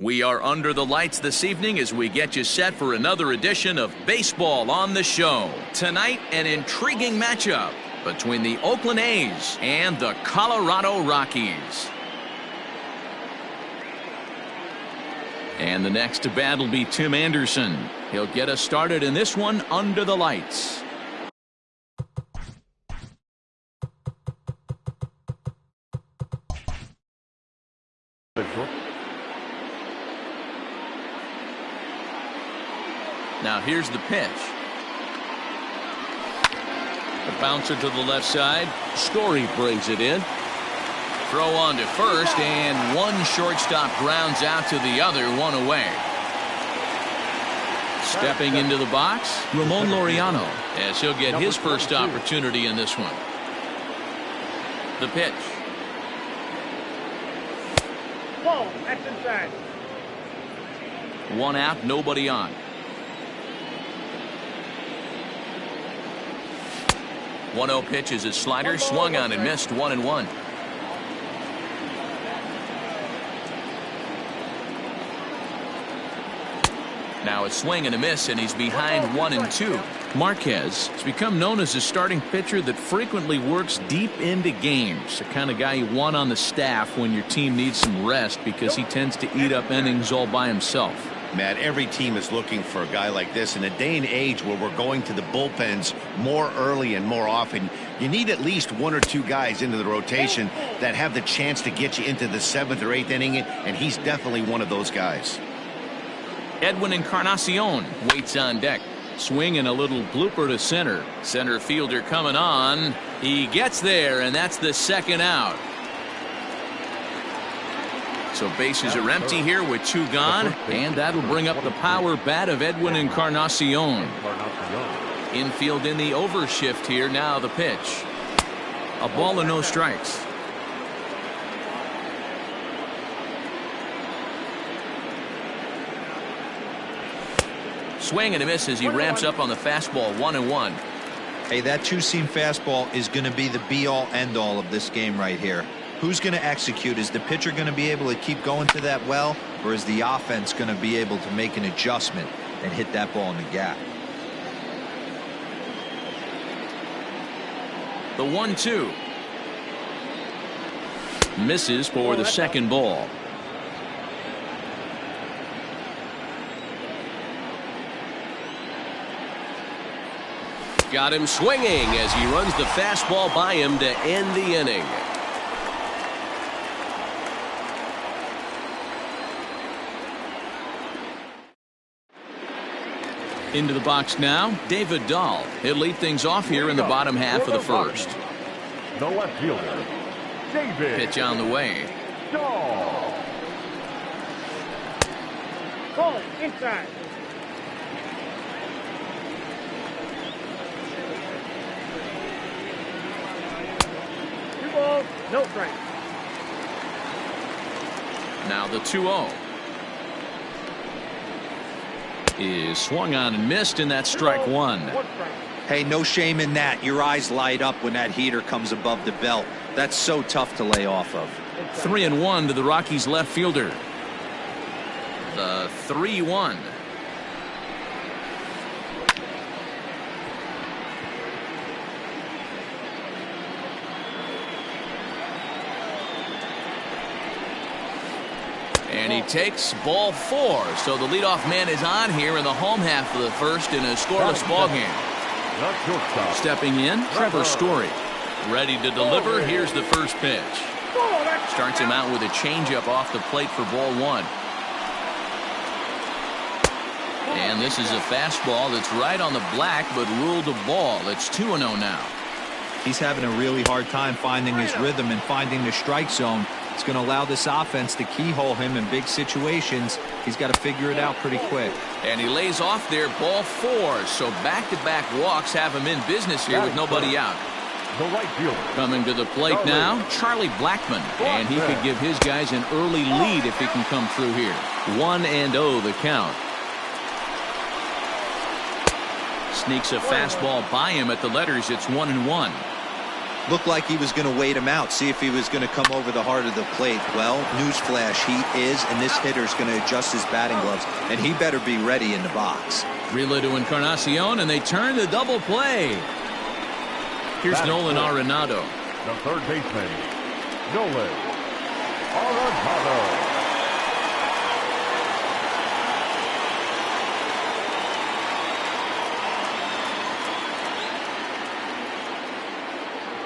We are under the lights this evening as we get you set for another edition of Baseball on the Show. Tonight, an intriguing matchup between the Oakland A's and the Colorado Rockies. And the next to bat will be Tim Anderson. He'll get us started in this one under the lights. Now here's the pitch. The bouncer to the left side. Story brings it in. Throw on to first, and one shortstop grounds out to the other, one away. Stepping into the box, Ramon Laureano, as he'll get his first opportunity in this one. The pitch. Ball, that's inside. One out, nobody on. 1-0 pitch is a slider, swung on and missed, 1-1. Now a swing and a miss, and he's behind 1-2. Marquez has become known as a starting pitcher that frequently works deep into games. The kind of guy you want on the staff when your team needs some rest because he tends to eat up innings all by himself. Matt, every team is looking for a guy like this. In a day and age where we're going to the bullpens more early and more often, you need at least one or two guys into the rotation that have the chance to get you into the 7th or 8th inning, and he's definitely one of those guys. Edwin Encarnacion waits on deck. Swing and a little blooper to center. Center fielder coming on. He gets there, and that's the second out. So bases are empty here with 2 gone, and that'll bring up the power bat of Edwin Encarnacion. Infield in the overshift here. Now the pitch. A ball and no strikes. Swing and a miss as he ramps up on the fastball, 1-1. Hey, that two-seam fastball is going to be the be-all, end-all of this game right here. Who's going to execute? Is the pitcher going to be able to keep going to that well, or is the offense going to be able to make an adjustment and hit that ball in the gap? The 1-2. Misses for the second ball. Got him swinging as he runs the fastball by him to end the inning. Into the box now, David Dahl. He'll lead things off here in the bottom half of the first. The left fielder, David. Pitch on the way. Dahl. Ball inside. 2 balls, no strike. Now the 2-0. Is swung on and missed, and that's strike 1. Hey, no shame in that. Your eyes light up when that heater comes above the belt. That's so tough to lay off of. 3-1 to the Rockies left fielder. The 3-1. And he takes ball 4. So the leadoff man is on here in the home half of the first in a scoreless ball game. Stepping in, Trevor Story. Ready to deliver. Here's the first pitch. Starts him out with a changeup off the plate for ball 1. And this is a fastball that's right on the black but ruled a ball. It's 2-0 now. He's having a really hard time finding his rhythm and finding the strike zone. It's going to allow this offense to keyhole him in big situations. He's got to figure it out pretty quick. And he lays off there, ball 4. So back-to-back walks have him in business here with nobody out. The right fielder. Coming to the plate now, Charlie Blackmon. And he could give his guys an early lead if he can come through here. 1-0 the count. Sneaks a fastball by him at the letters. It's 1-1. Looked like he was going to wait him out, see if he was going to come over the heart of the plate. Well, newsflash, he is, and this hitter's going to adjust his batting gloves, and he better be ready in the box. Relay to Encarnacion, and they turn the double play. Here's Nolan Arenado. The third baseman, Nolan Arenado.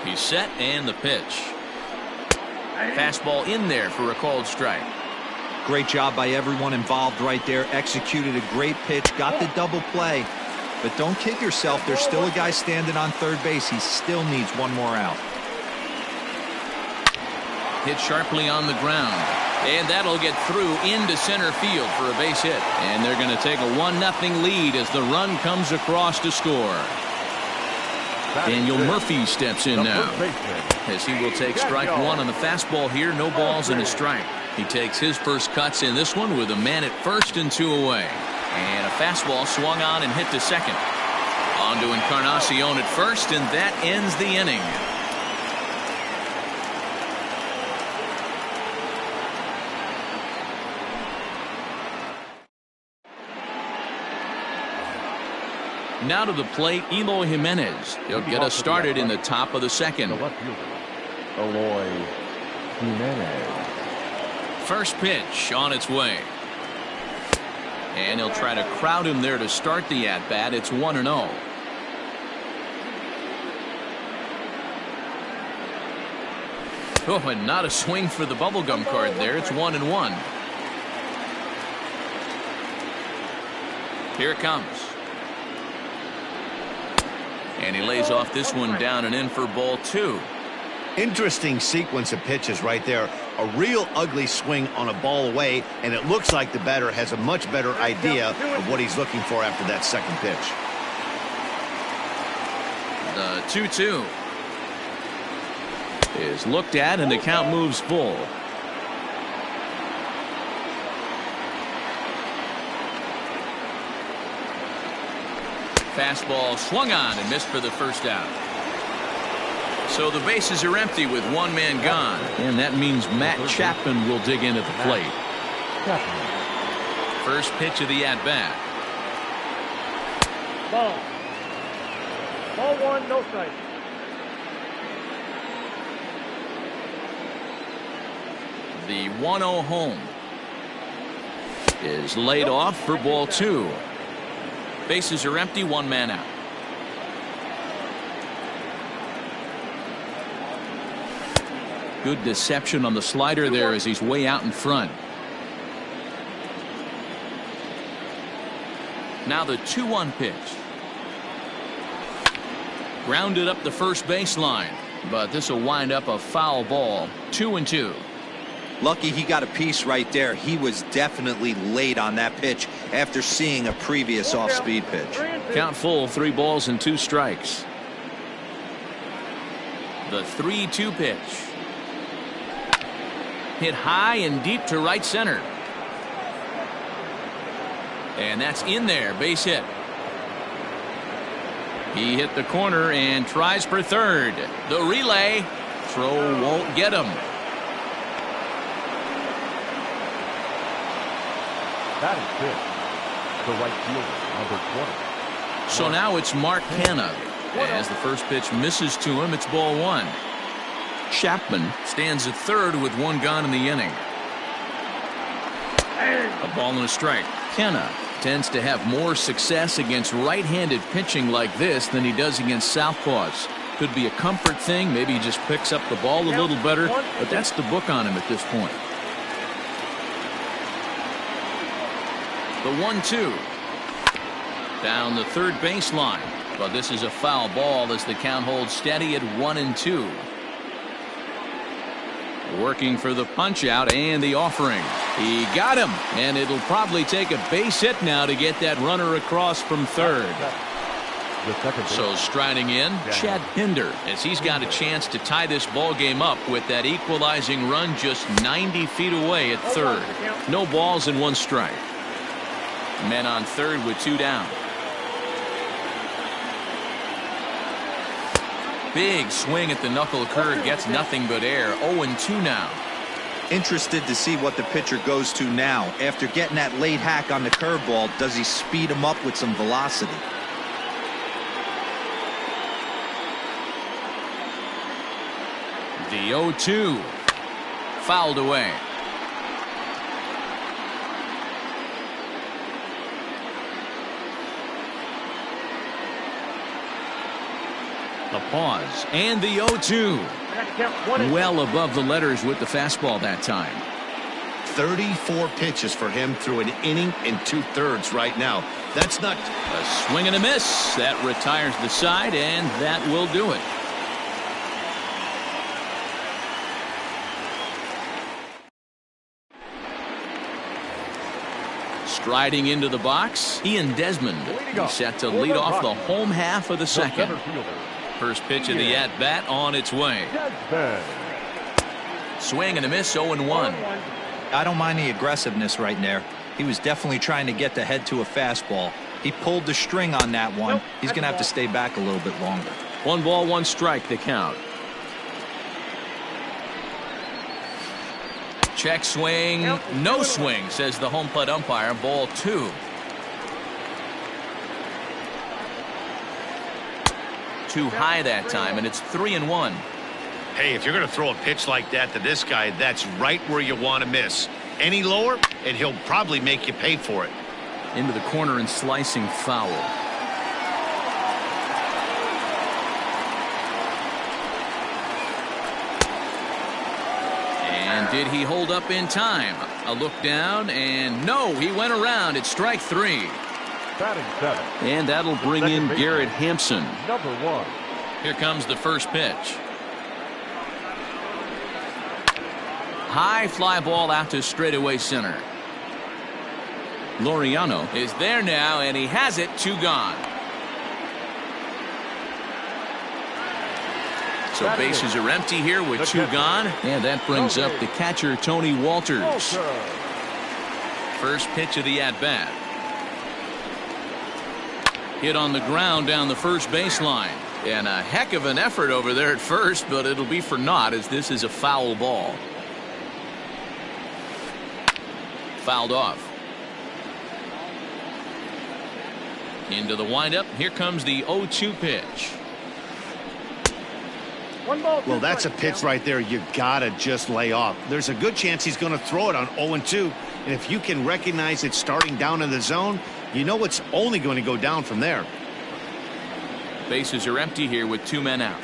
He's set, and the pitch. Fastball in there for a called strike. Great job by everyone involved right there. Executed a great pitch, got the double play. But don't kid yourself, there's still a guy standing on third base. He still needs one more out. Hit sharply on the ground. And that'll get through into center field for a base hit. And they're going to take a 1-0 lead as the run comes across to score. Daniel Murphy steps in now, as he will take strike one on the fastball here. No balls and a strike. He takes his first cuts in this one with a man at first and 2 away. And a fastball swung on and hit to second. On to Encarnacion at first, and that ends the inning. Now to the plate, Eloy Jimenez. He'll get us started in the top of the second. The left fielder, Eloy Jimenez. First pitch on its way. And he'll try to crowd him there to start the at-bat. It's 1-0. Oh, and not a swing for the bubblegum card there. It's 1-1. Here it comes. And he lays off this one down and in for ball 2. Interesting sequence of pitches right there. A real ugly swing on a ball away, and it looks like the batter has a much better idea of what he's looking for after that second pitch. The 2-2 is looked at, and the count moves full. Fastball swung on and missed for the first out. So the bases are empty with one man gone, and that means Matt Chapman will dig in at the plate. First pitch of the at-bat. Ball. Ball 1, no strike. The 1-0 home is laid off for ball 2. Bases are empty, one man out. Good deception on the slider there as he's way out in front. Now the 2-1 pitch. Grounded up the first baseline, but this will wind up a foul ball. 2-2. Lucky he got a piece right there. He was definitely late on that pitch after seeing a previous off-speed pitch. Count full, 3 balls and 2 strikes. The 3-2 pitch. Hit high and deep to right center. And that's in there, base hit. He hit the corner and tries for third. The relay. Throw won't get him. That is good. The right fielder, number 20. So now it's Mark Canha. As the first pitch misses to him, it's ball 1. Chapman stands at third with 1 gone in the inning. A ball and a strike. Canha tends to have more success against right-handed pitching like this than he does against southpaws. Could be a comfort thing. Maybe he just picks up the ball a little better, but that's the book on him at this point. The 1-2 down the third baseline, but this is a foul ball as the count holds steady at 1-2. Working for the punch out and the offering. He got him, and it'll probably take a base hit now to get that runner across from third. So striding in, Chad Pinder, as he's got a chance to tie this ball game up with that equalizing run just 90 feet away at third. No balls and 1 strike. Men on third with 2 down. Big swing at the knuckle curve, gets nothing but air. 0-2 now. Interested to see what the pitcher goes to now. After getting that late hack on the curveball, does he speed him up with some velocity? The 0-2. Fouled away. The pause and the 0-2. Well above the letters with the fastball that time. 34 pitches for him through an inning and 2/3 right now. That's not A swing and a miss. That retires the side, and that will do it. Striding into the box, Ian Desmond. He's set to lead off the home half of the second. First pitch of the at-bat on its way. Swing and a miss, 0-1. I don't mind the aggressiveness right there. He was definitely trying to get the head to a fastball. He pulled the string on that one. He's going to have to stay back a little bit longer. 1 ball, 1 strike, the count. Check swing, no swing, says the home plate umpire. Ball 2. Too high that time, and it's 3-1. Hey, if you're going to throw a pitch like that to this guy, that's right where you want to miss. Any lower, and he'll probably make you pay for it. Into the corner and slicing foul. And did he hold up in time? A look down, and no, he went around. It's strike 3. Batting 7. And that'll bring in Garrett Hampson. Number 1. Here comes the first pitch. High fly ball out to straightaway center. Laureano is there now, and he has it. 2 gone. So bases are empty here with 2 gone, and that brings up the catcher Tony Walters. First pitch of the at-bat. Hit on the ground down the first baseline, and a heck of an effort over there at first, but it'll be for naught as this is a foul ball. Fouled off. Into the windup. Here comes the 0-2 pitch. Well, that's a pitch right there you gotta just lay off. There's a good chance he's going to throw it on 0-2, and if you can recognize it starting down in the zone, you know it's only going to go down from there. Bases are empty here with 2 men out.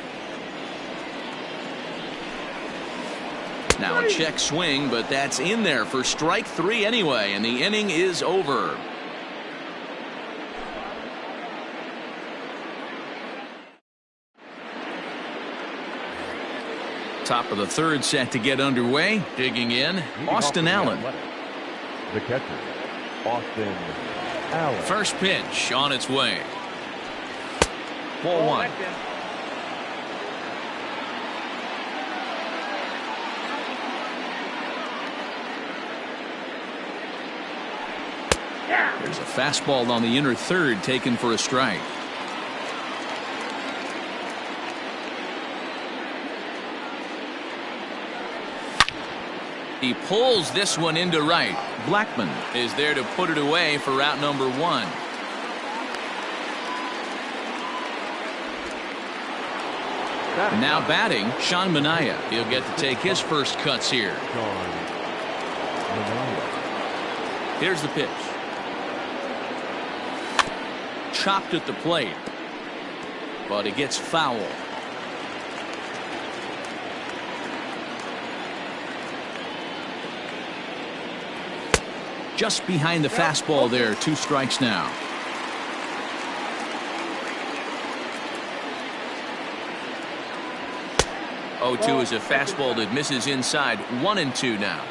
Now a check swing, but that's in there for strike 3 anyway, and the inning is over. Top of the 3rd set to get underway. Digging in, Austin Allen. The catcher, Austin Allen. First pitch on its way. Ball 1. There's a fastball on the inner 3rd taken for a strike. He pulls this one into right. Blackman is there to put it away for route number 1. Now batting, Sean Manaea. He'll get to take his first cuts here. Here's the pitch. Chopped at the plate, but it gets foul. Just behind the fastball there. 2 strikes now. Oh, 2 is a fastball that misses inside. 1-2 now.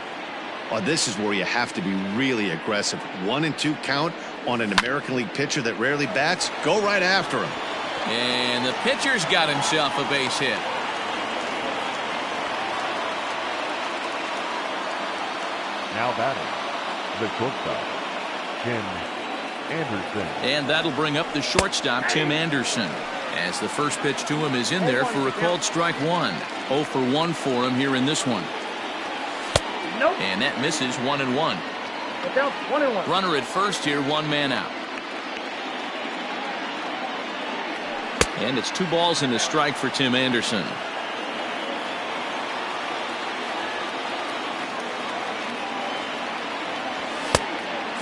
Oh, this is where you have to be really aggressive. 1-2 count on an American League pitcher that rarely bats. Go right after him. And the pitcher's got himself a base hit. Now batting, the shortstop, Tim Anderson. And that'll bring up the shortstop, Tim Anderson. As the first pitch to him is in there for a called strike one. 0 for 1 for him here in this one. And that misses 1-1. Runner at first here, 1 man out. And it's 2 balls and a strike for Tim Anderson.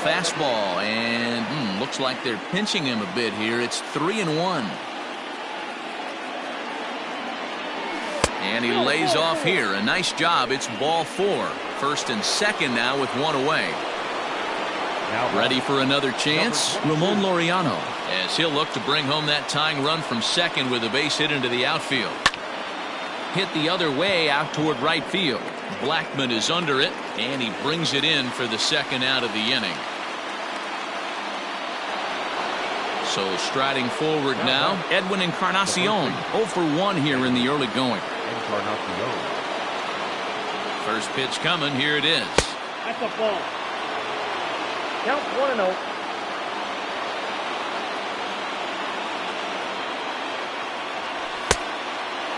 Fastball, and looks like they're pinching him a bit here. It's 3-1. And he lays off here. A nice job. It's ball 4. First and second now with 1 away. Ready for another chance? Ramon Laureano, as he'll look to bring home that tying run from second with a base hit into the outfield. Hit the other way out toward right field. Blackman is under it, and he brings it in for the second out of the inning. So striding forward now, Edwin Encarnacion. 0 for 1 here in the early going. First pitch coming. Here it is. That's a ball. Count 1-0.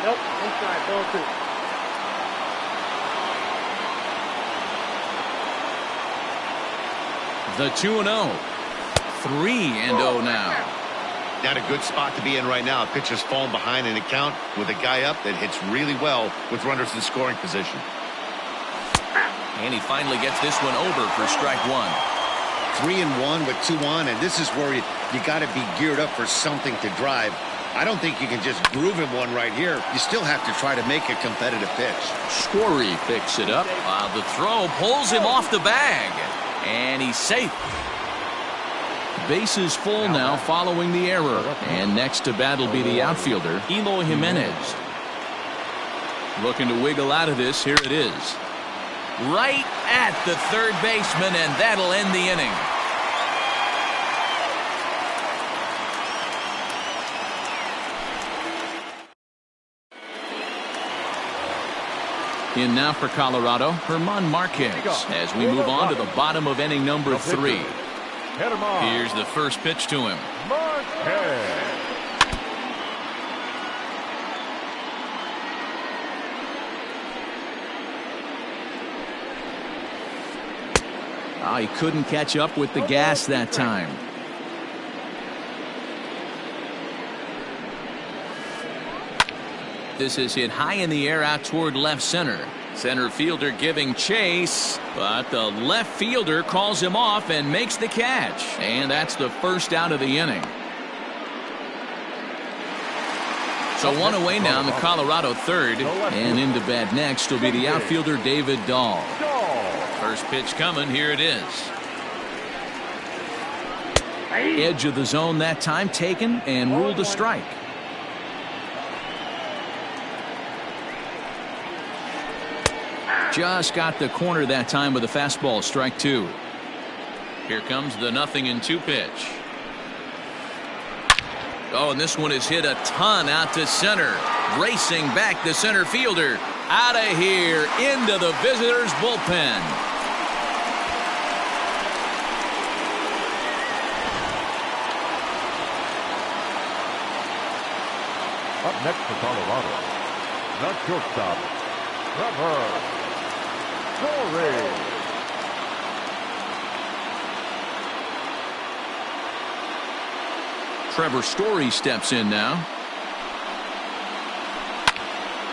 Nope, inside, ball 2. The 2-0. 3-0 now. Not a good spot to be in right now. A pitcher's falling behind in a count with a guy up that hits really well with runners in scoring position. And he finally gets this one over for strike 1. 3-1 with 2 on, and this is where you got to be geared up for something to drive. I don't think you can just groove him one right here. You still have to try to make a competitive pitch. Story picks it up. The throw pulls him off the bag, and he's safe. Bases full now following the error, and next to bat will be the outfielder Eloy Jimenez. Looking to wiggle out of this. Here it is. Right at the third baseman, and that'll end the inning. In now for Colorado, German Marquez, as we move on to the bottom of inning number 3. Here's the first pitch to him. He couldn't catch up with the gas that time. This is hit high in the air out toward left center. Center fielder giving chase, but the left fielder calls him off and makes the catch. And that's the first out of the inning. So 1 away now in the Colorado third. And into bat next will be the outfielder David Dahl. First pitch coming. Here it is. Edge of the zone that time taken and ruled a strike. Just got the corner that time with a fastball. Strike 2. Here comes the 0-2 pitch. Oh, and this one is hit a ton out to center. Racing back the center fielder. Out of here into the visitors' bullpen. Up next for Colorado, the shortstop, Trevor Story. Trevor Story steps in now.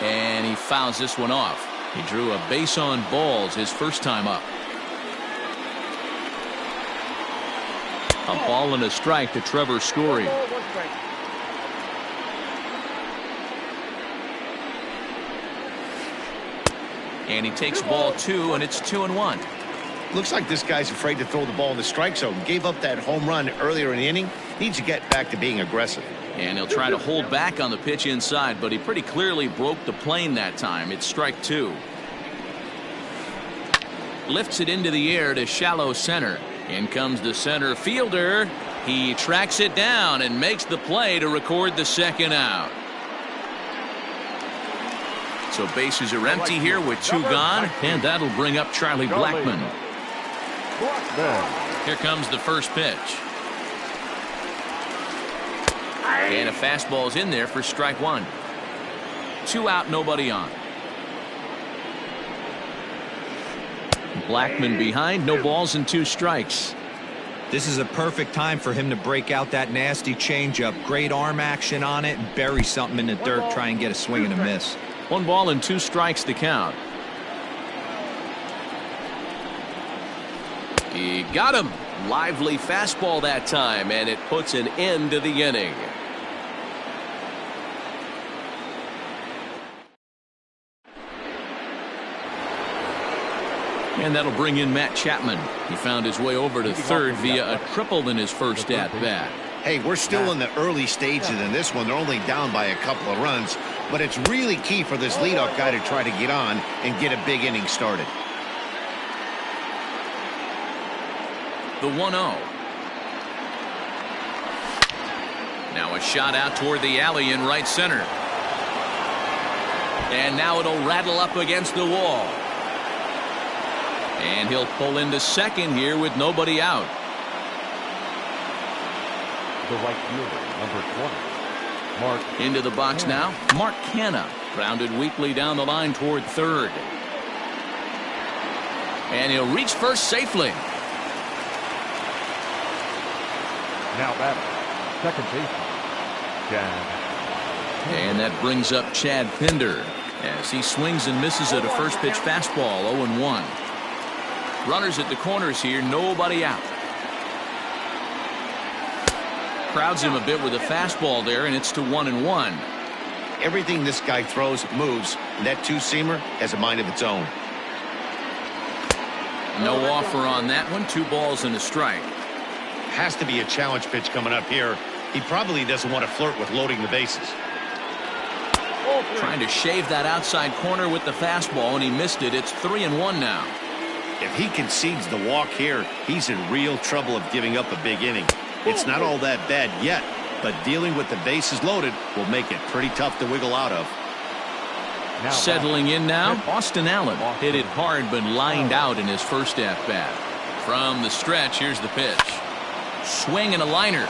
And he fouls this one off. He drew a base on balls his first time up. A ball and a strike to Trevor Story. And he takes ball 2, and it's 2-1. Looks like this guy's afraid to throw the ball in the strike zone. Gave up that home run earlier in the inning. Needs to get back to being aggressive. And he'll try to hold back on the pitch inside, but he pretty clearly broke the plane that time. It's strike 2. Lifts it into the air to shallow center. In comes the center fielder. He tracks it down and makes the play to record the second out. So bases are empty here with 2 gone, and that'll bring up Charlie Blackman. Here comes the first pitch. And a fastball's in there for strike one. 2 out, nobody on. Blackman behind, no balls and 2 strikes. This is a perfect time for him to break out that nasty changeup. Great arm action on it and bury something in the dirt. Try and get a swing and a miss. 1 ball and 2 strikes to count. He got him. Lively fastball that time, and it puts an end to the inning. And that'll bring in Matt Chapman. He found his way over to third via a triple in his first at-bat. Hey, we're still in the early stages in this one. They're only down by a couple of runs, but it's really key for this leadoff guy to try to get on and get a big inning started. The 1-0. Now a shot out toward the alley in right center. And now it'll rattle up against the wall. And he'll pull into second here with nobody out. The right fielder, number 20, Mark. Into the box now, Mark Canha. Grounded weakly down the line toward third. And he'll reach first safely. Now batter, second baseman, Chad. And that brings up Chad Pinder as he swings and misses at a first pitch fastball. 0-1. Runners at the corners here, nobody out. Crowds him a bit with a fastball there, and it's to 1-1. Everything this guy throws moves, and that two-seamer has a mind of its own. No offer on that one. 2 balls and a strike. Has to be a challenge pitch coming up here. He probably doesn't want to flirt with loading the bases. Trying to shave that outside corner with the fastball, and he missed it. It's 3-1 now. If he concedes the walk here, he's in real trouble of giving up a big inning. It's not all that bad yet, but dealing with the bases loaded will make it pretty tough to wiggle out of. Now Settling in now, Austin Allen hit it hard but lined out in his first at-bat. From the stretch, here's the pitch. Swing and a liner,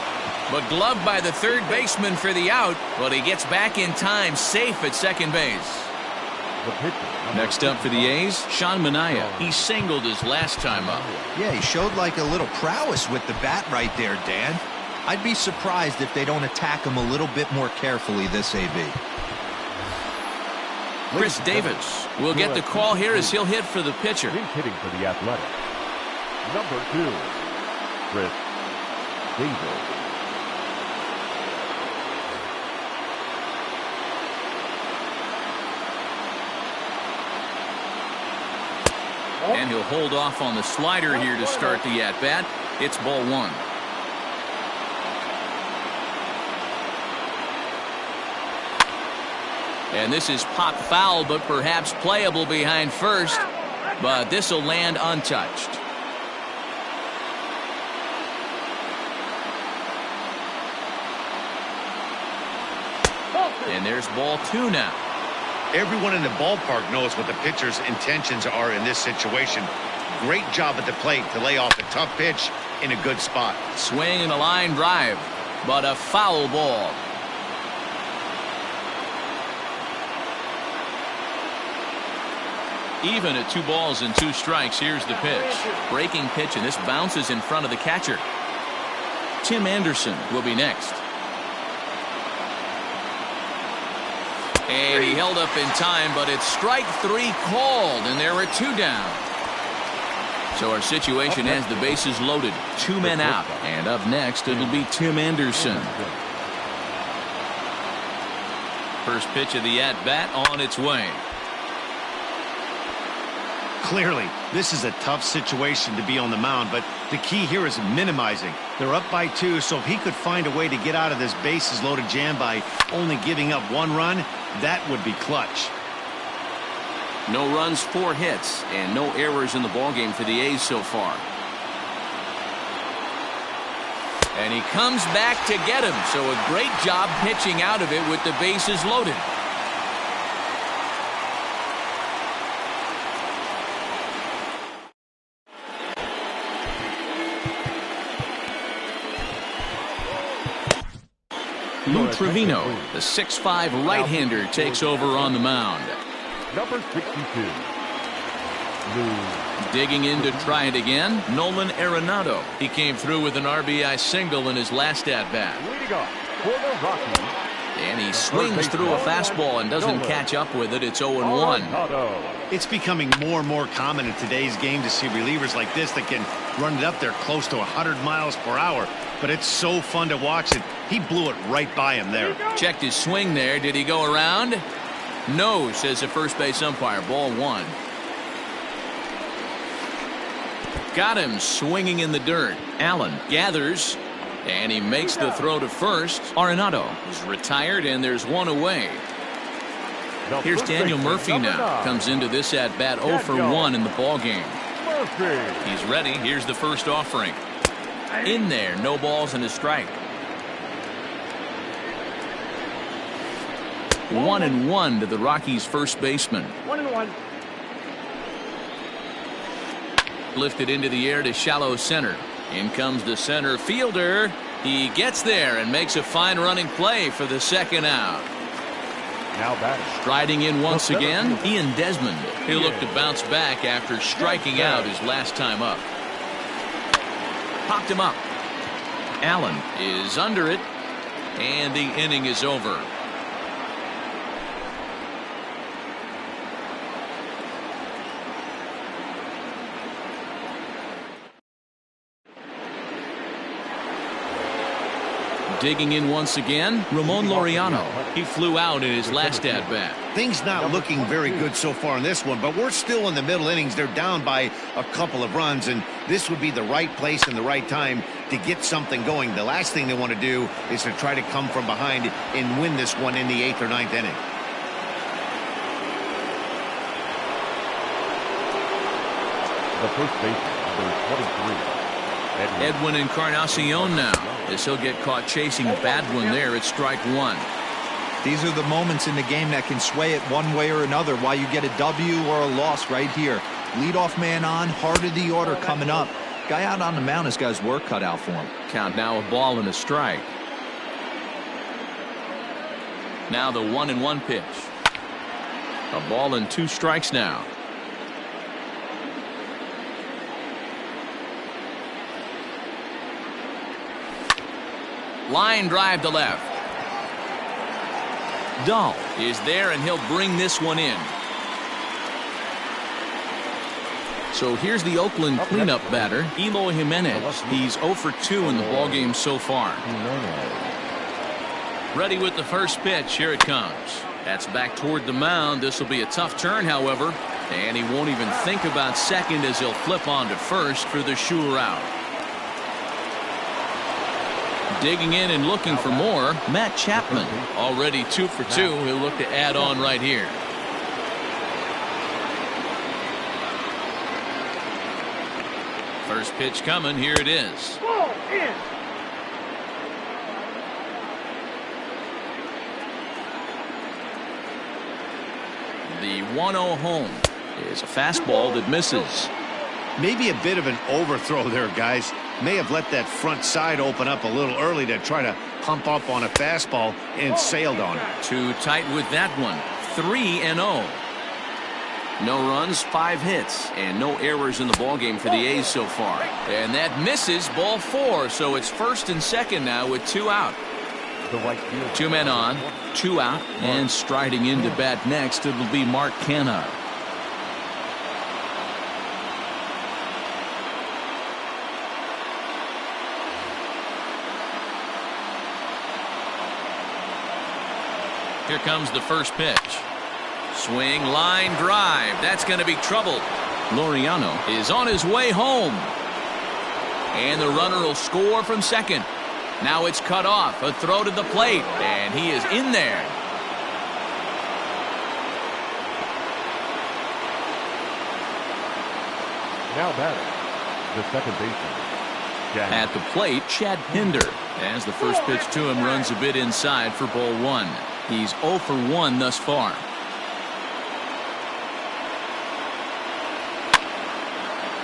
but gloved by the third baseman for the out, but he gets back in time, safe at second base. Next up for the A's, Sean Manaea. He singled his last time up. Yeah, he showed like a little prowess with the bat right there, Dan. I'd be surprised if they don't attack him a little bit more carefully this AB. Chris Davis will get the call here as he'll hit for the pitcher. He's hitting for the Athletic. Number 2, Chris Davis. And he'll hold off on the slider here to start the at-bat. It's ball 1. And this is pop foul, but perhaps playable behind first. But this will land untouched. And there's ball 2 now. Everyone in the ballpark knows what the pitcher's intentions are in this situation. Great job at the plate to lay off a tough pitch in a good spot. Swing and a line drive, but a foul ball. Even at 2 balls and 2 strikes, here's the pitch. Breaking pitch, and this bounces in front of the catcher. Tim Anderson will be next. And he held up in time, but it's strike 3 called, and there are 2 down. So our situation has the bases loaded, 2 men out, and up next it'll be Tim Anderson. First pitch of the at-bat on its way. Clearly, this is a tough situation to be on the mound, but the key here is minimizing. They're up by 2, so if he could find a way to get out of this bases loaded jam by only giving up 1 run, that would be clutch. No runs, 4 hits, and no errors in the ballgame for the A's so far. And he comes back to get him, so a great job pitching out of it with the bases loaded. Lou Trevino, the 6'5" right-hander, takes over on the mound. Number 62. Digging in to try it again, Nolan Arenado. He came through with an RBI single in his last at-bat. Leading off for the Rockies. And he swings through a fastball and doesn't catch up with it. It's 0-1. It's becoming more and more common in today's game to see relievers like this that can run it up there close to 100 miles per hour. But it's so fun to watch it. He blew it right by him there. Checked his swing there. Did he go around? No, says the first base umpire. Ball 1. Got him swinging in the dirt. Allen gathers, and he makes the throw to first. Arenado is retired, and there's one away. Here's Daniel Murphy now. Comes into this at-bat 0 for 1 in the ballgame. He's ready. Here's the first offering. In there, no balls and a strike. 1-1 to the Rockies' first baseman. 1-1. Lifted into the air to shallow center. In comes the center fielder. He gets there and makes a fine running play for the second out. Now batting. Striding in once again, Ian Desmond. He'll look to bounce back after striking out his last time up. Popped him up. Allen is under it, and the inning is over. Digging in once again, Ramon Laureano. He flew out in his last at-bat. Things not looking very good so far in this one, but we're still in the middle innings. They're down by a couple of runs, and this would be the right place and the right time to get something going. The last thing they want to do is to try to come from behind and win this one in the 8th or 9th inning. The first baseman, number 23. Edwin Encarnacion now, as he'll get caught chasing Badwin there at strike 1. These are the moments in the game that can sway it one way or another, why you get a W or a loss right here. Leadoff man on, heart of the order coming up. Guy out on the mound has got his work cut out for him. Count now, a ball and a strike. Now the 1-1 pitch. A ball and 2 strikes now. Line drive to left. Dahl is there, and he'll bring this one in. So here's the Oakland cleanup batter, Eloy Jimenez. He's 0 for 2 in the ballgame so far. Ready with the first pitch. Here it comes. That's back toward the mound. This will be a tough turn, however, and he won't even think about second as he'll flip on to first for the sure out. Digging in and looking for more, Matt Chapman. Already 2 for 2. He'll look to add on right here. First pitch coming. Here it is. Ball in. The 1-0 home is a fastball that misses. Maybe a bit of an overthrow there, guys. May have let that front side open up a little early to try to pump up on a fastball and sailed on it. Too tight with that one. 3-0. No runs, 5 hits, and no errors in the ballgame for the A's so far. And that misses, ball 4. So it's first and second now with 2 out. 2 men on, 2 out, and striding into bat next, it'll be Mark Canha. Here comes the first pitch. Swing, line drive. That's going to be trouble. Laureano is on his way home. And the runner will score from second. Now it's cut off. A throw to the plate. And he is in there. Now batting, the second baseman. At the plate, Chad Pinder. As the first pitch to him runs a bit inside for ball 1. He's 0 for 1 thus far.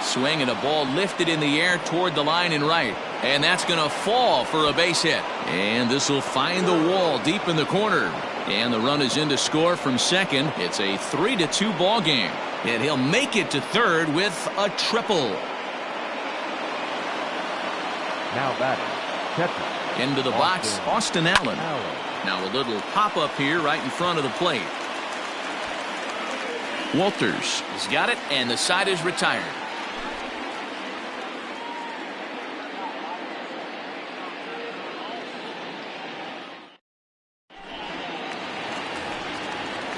Swing and a ball lifted in the air toward the line and right. And that's going to fall for a base hit. And this will find the wall deep in the corner. And the run is in to score from second. It's a 3-2 ball game. And he'll make it to third with a triple. Now batting, catcher. Into the box, Austin Allen. Now a little pop-up here right in front of the plate. Walters has got it, and the side is retired.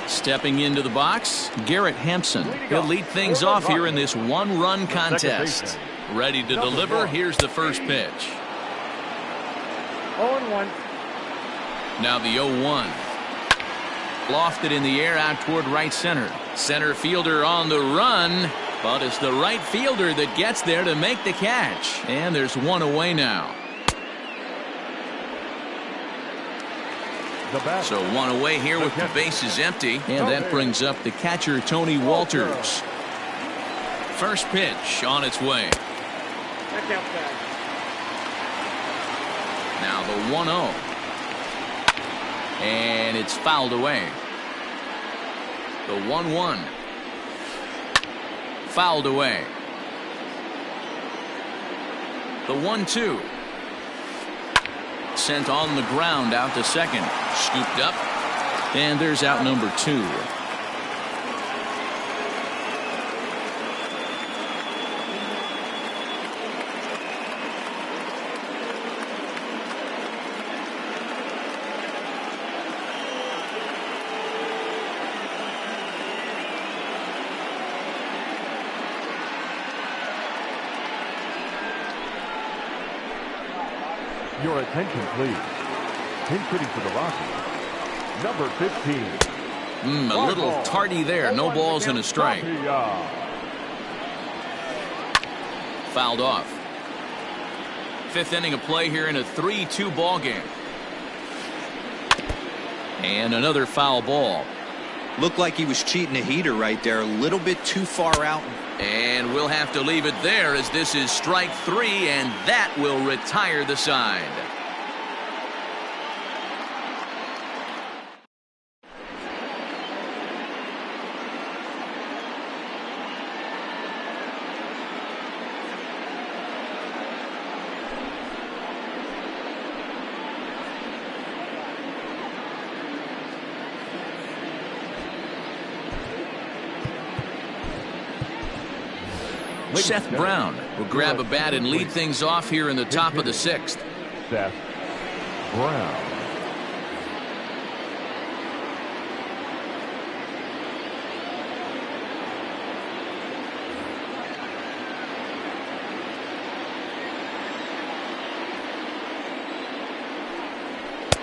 Stepping into the box, Garrett Hampson. He'll lead things off here in this one-run contest. Ready to deliver. Here's the first pitch. 0-1. Now the 0-1. Lofted in the air out toward right center. Center fielder on the run, but it's the right fielder that gets there to make the catch. And there's one away now. So one away here with the bases empty. And that brings up the catcher, Tony Walters. First pitch on its way. Now the 1-0. And it's fouled away. The 1-1. Fouled away. The 1-2. Sent on the ground out to second. Scooped up. And there's out number 2. Your attention, please. Pinch hitting for the Rockies, number 15. A little tardy there. No balls and a strike. Fouled off. Fifth inning of play here in a 3-2 ball game. And another foul ball. Looked like he was cheating a heater right there. A little bit too far out. And we'll have to leave it there as this is strike 3, and that will retire the side. Seth Brown will grab a bat and lead things off here in the top of the 6th. Seth Brown.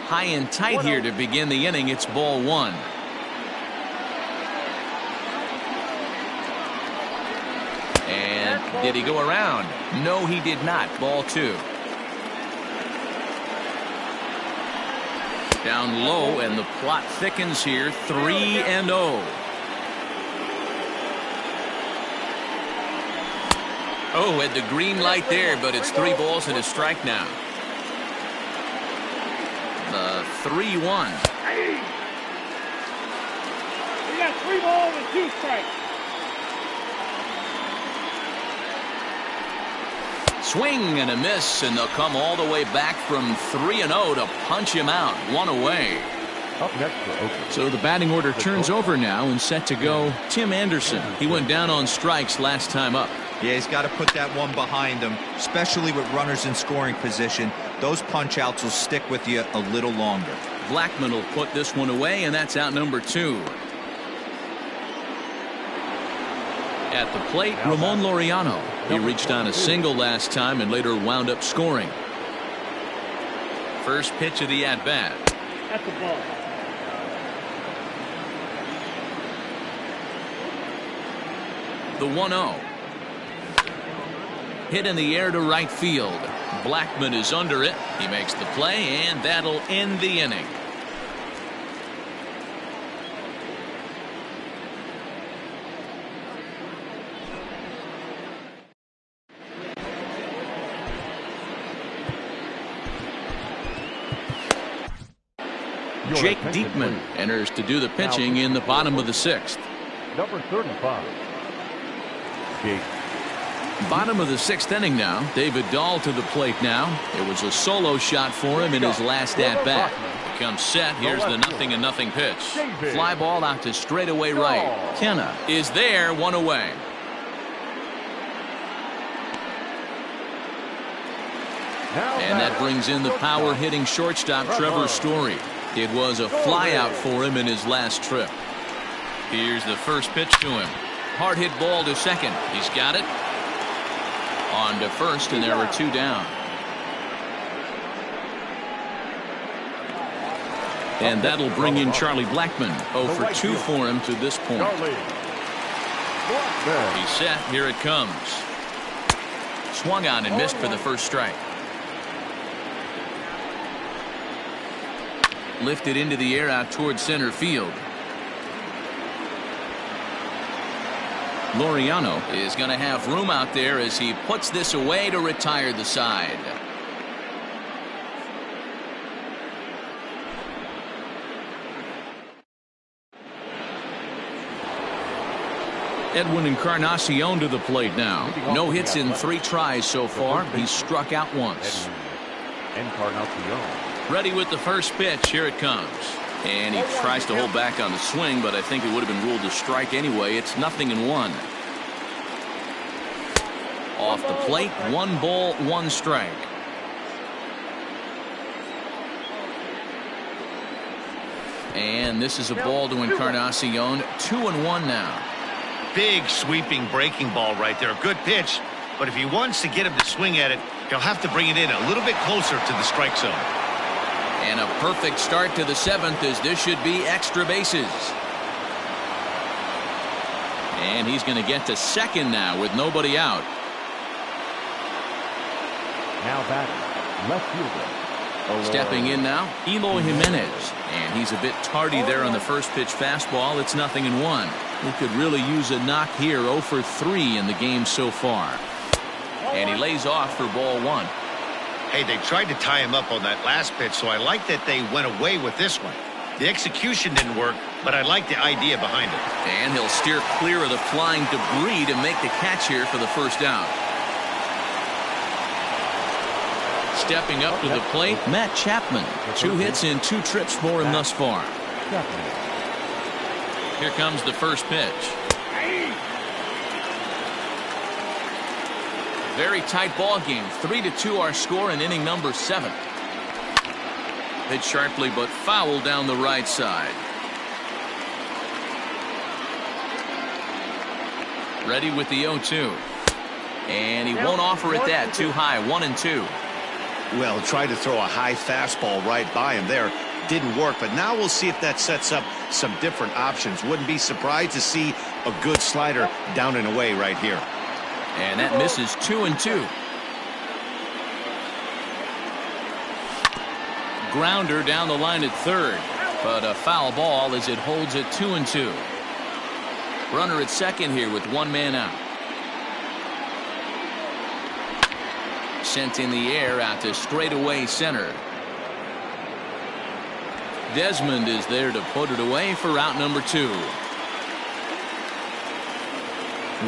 High and tight here to begin the inning. It's ball 1. Did he go around? No, he did not. Ball 2. Down low, and the plot thickens here. 3-0. Oh, had the green light there, but it's 3 balls and a strike now. The 3-1. We got 3 balls and 2 strikes. Swing and a miss, and they'll come all the way back from 3-0 to punch him out. 1 away. Up next for Oakland. So the batting order turns over now and set to go Tim Anderson. He went down on strikes last time up. Yeah, he's got to put that one behind him, especially with runners in scoring position. Those punch outs will stick with you a little longer. Blackman will put this one away, and that's out number 2. At the plate, Ramon Laureano. He reached on a single last time and later wound up scoring. First pitch of the at-bat. That's a ball. The 1-0. Hit in the air to right field. Blackman is under it. He makes the play, and that'll end the inning. Jake Diekman enters to do the pitching in the bottom of the 6th. Number 35. Jake. Bottom of the 6th inning now. David Dahl to the plate now. It was a solo shot for him in his last at-bat. He comes set. Here's the 0-0 pitch. Fly ball out to straightaway right. Kenna is there, one away. And that brings in the power-hitting shortstop, Trevor Story. It was a flyout for him in his last trip. Here's the first pitch to him. Hard hit ball to second. He's got it. On to first, and there are 2 down. And that'll bring in Charlie Blackmon. 0 for 2 for him to this point. He's set. Here it comes. Swung on and missed for the first strike. Lifted into the air out towards center field. Laureano is going to have room out there as he puts this away to retire the side. Edwin Encarnacion to the plate now. No hits in 3 tries so far. He's struck out once. Encarnacion. Ready with the first pitch. Here it comes. And he tries to hold back on the swing, but I think it would have been ruled a strike anyway. It's 0-1. Off the plate, 1 ball, 1 strike. And this is a ball to Encarnacion. 2-1 now. Big sweeping breaking ball right there. Good pitch, but if he wants to get him to swing at it, he'll have to bring it in a little bit closer to the strike zone. And a perfect start to the 7th, as this should be extra bases. And he's going to get to second now with nobody out. Now batting, left fielder. Stepping in now, Eloy Jimenez. And he's a bit tardy there on the first pitch fastball. It's 0-1. He could really use a knock here. 0 for 3 in the game so far. And he lays off for ball 1. Hey, they tried to tie him up on that last pitch, so I like that they went away with this one. The execution didn't work, but I like the idea behind it. And he'll steer clear of the flying debris to make the catch here for the first out. Stepping up to the plate, Matt Chapman. 2 hits in 2 trips for him thus far. Here comes the first pitch. Very tight ball game. 3-2 our score in inning number 7. Hit sharply but foul down the right side. Ready with the 0-2. And he won't offer it that. Too high. 1-2. Well, tried to throw a high fastball right by him there. Didn't work, but now we'll see if that sets up some different options. Wouldn't be surprised to see a good slider down and away right here. And that misses. 2-2. Grounder down the line at third, but a foul ball as it holds at 2-2. Runner at second here with 1 man out. Sent in the air out to straightaway center. Desmond is there to put it away for out number 2.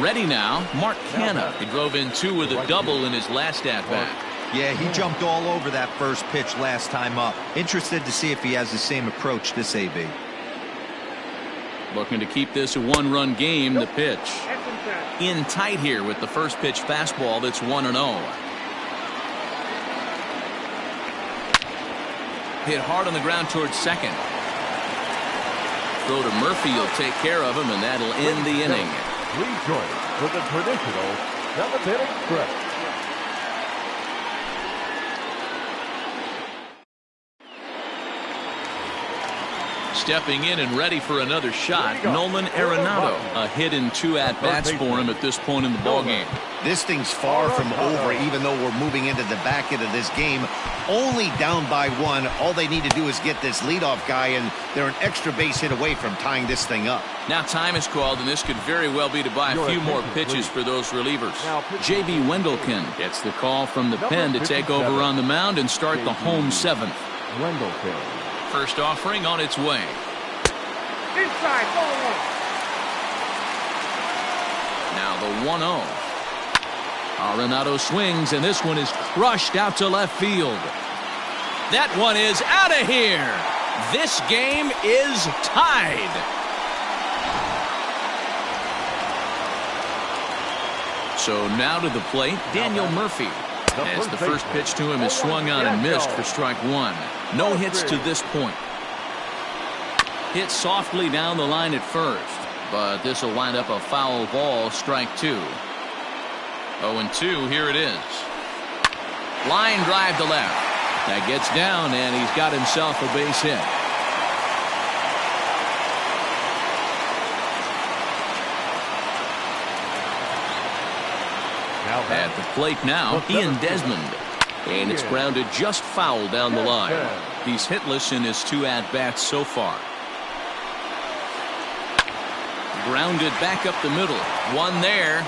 Ready now, Mark Canha. He drove in 2 with a double in his last at-bat. Yeah, he jumped all over that first pitch last time up. Interested to see if he has the same approach this AB. Looking to keep this a 1-run game. The pitch in tight here with the first pitch fastball. That's 1-0. Hit hard on the ground towards second. Throw to Murphy will take care of him, and that'll end the inning. Please join us for the traditional 7th-inning stretch. Stepping in and ready for another shot, Nolan Arenado. A hit in 2 at-bats for him at this point in the ballgame. This thing's far from over, even though we're moving into the back end of this game. Only down by 1. All they need to do is get this leadoff guy, and they're an extra base hit away from tying this thing up. Now time is called, and this could very well be to buy a few more pitches for those relievers. J.B. Wendelken gets the call from the pen to take over on the mound and start the home 7th. Wendelken. First offering on its way. Inside, ball one. Now the 1-0. Arenado swings, and this one is crushed out to left field. That one is out of here. This game is tied. So now to the plate, Daniel Murphy. As the first pitch to him is swung on and missed for strike one. No hits to this point. Hit softly down the line at first, but this will wind up a foul ball, strike two. 0-2, here it is. Line drive to left. That gets down, and he's got himself a base hit. At the plate now, Ian Desmond. And it's grounded just foul down the line. He's hitless in his 2 at-bats so far. Grounded back up the middle. One there.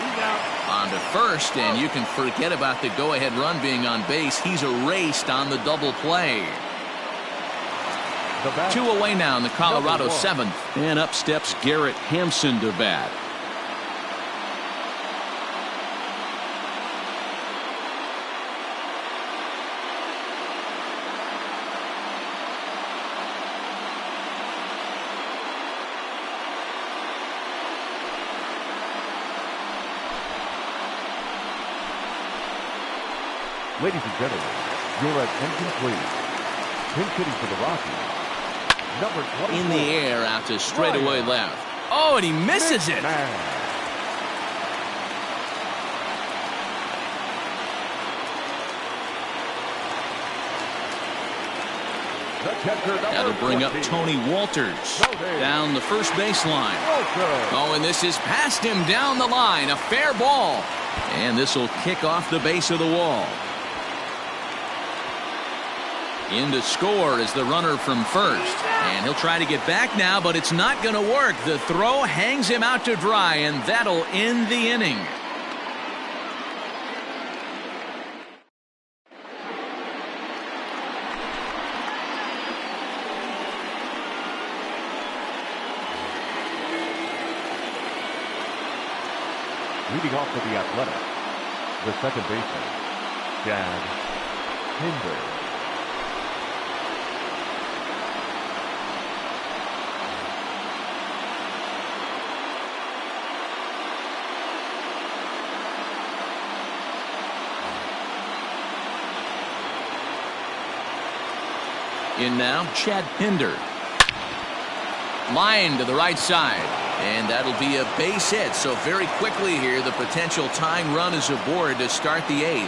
On to first, and you can forget about the go-ahead run being on base. He's erased on the double play. 2 away now in the Colorado 7th. And up steps Garrett Hampson to bat. Ladies and gentlemen, your attention please. Pinch hitting for the Rockies. Number 24. In the air out to straightaway left. Oh, and he misses it. That'll bring up Tony Walters down the first baseline. Oh, and this is past him down the line. A fair ball. And this will kick off the base of the wall. In to score is the runner from first. And he'll try to get back now, but it's not going to work. The throw hangs him out to dry, and that'll end the inning. Leading off for the Athletics, the second baseman, Chad Pinder. In now, Chad Pinder. Line to the right side. And that'll be a base hit. So very quickly here, the potential tying run is aboard to start the 8th.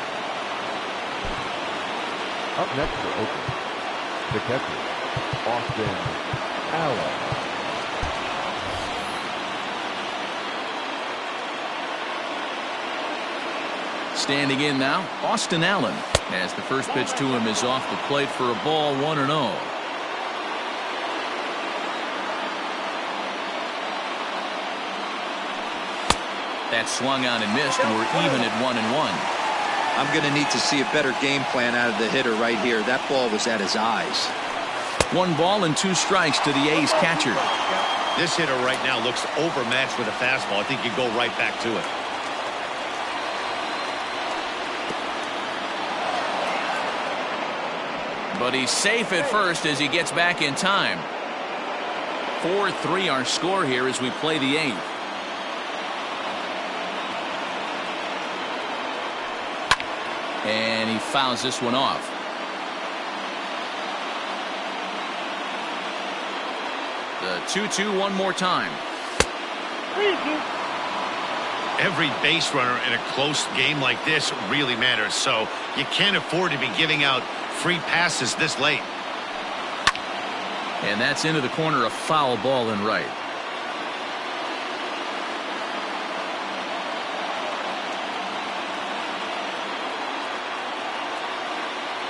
Up next for Oakland, the catcher, Austin Allen. Standing in now, Austin Allen. As the first pitch to him is off the plate for a ball, 1-0. That swung on and missed, and we're even at 1-1. I'm going to need to see a better game plan out of the hitter right here. That ball was at his eyes. 1 ball and 2 strikes to the A's catcher. This hitter right now looks overmatched with a fastball. I think you go right back to it. But he's safe at first as he gets back in time. 4-3 our score here as we play the 8th. And he fouls this one off. The 2-2 one more time. Every base runner in a close game like this really matters, so you can't afford to be giving out free passes this late. And that's into the corner, a foul ball in right.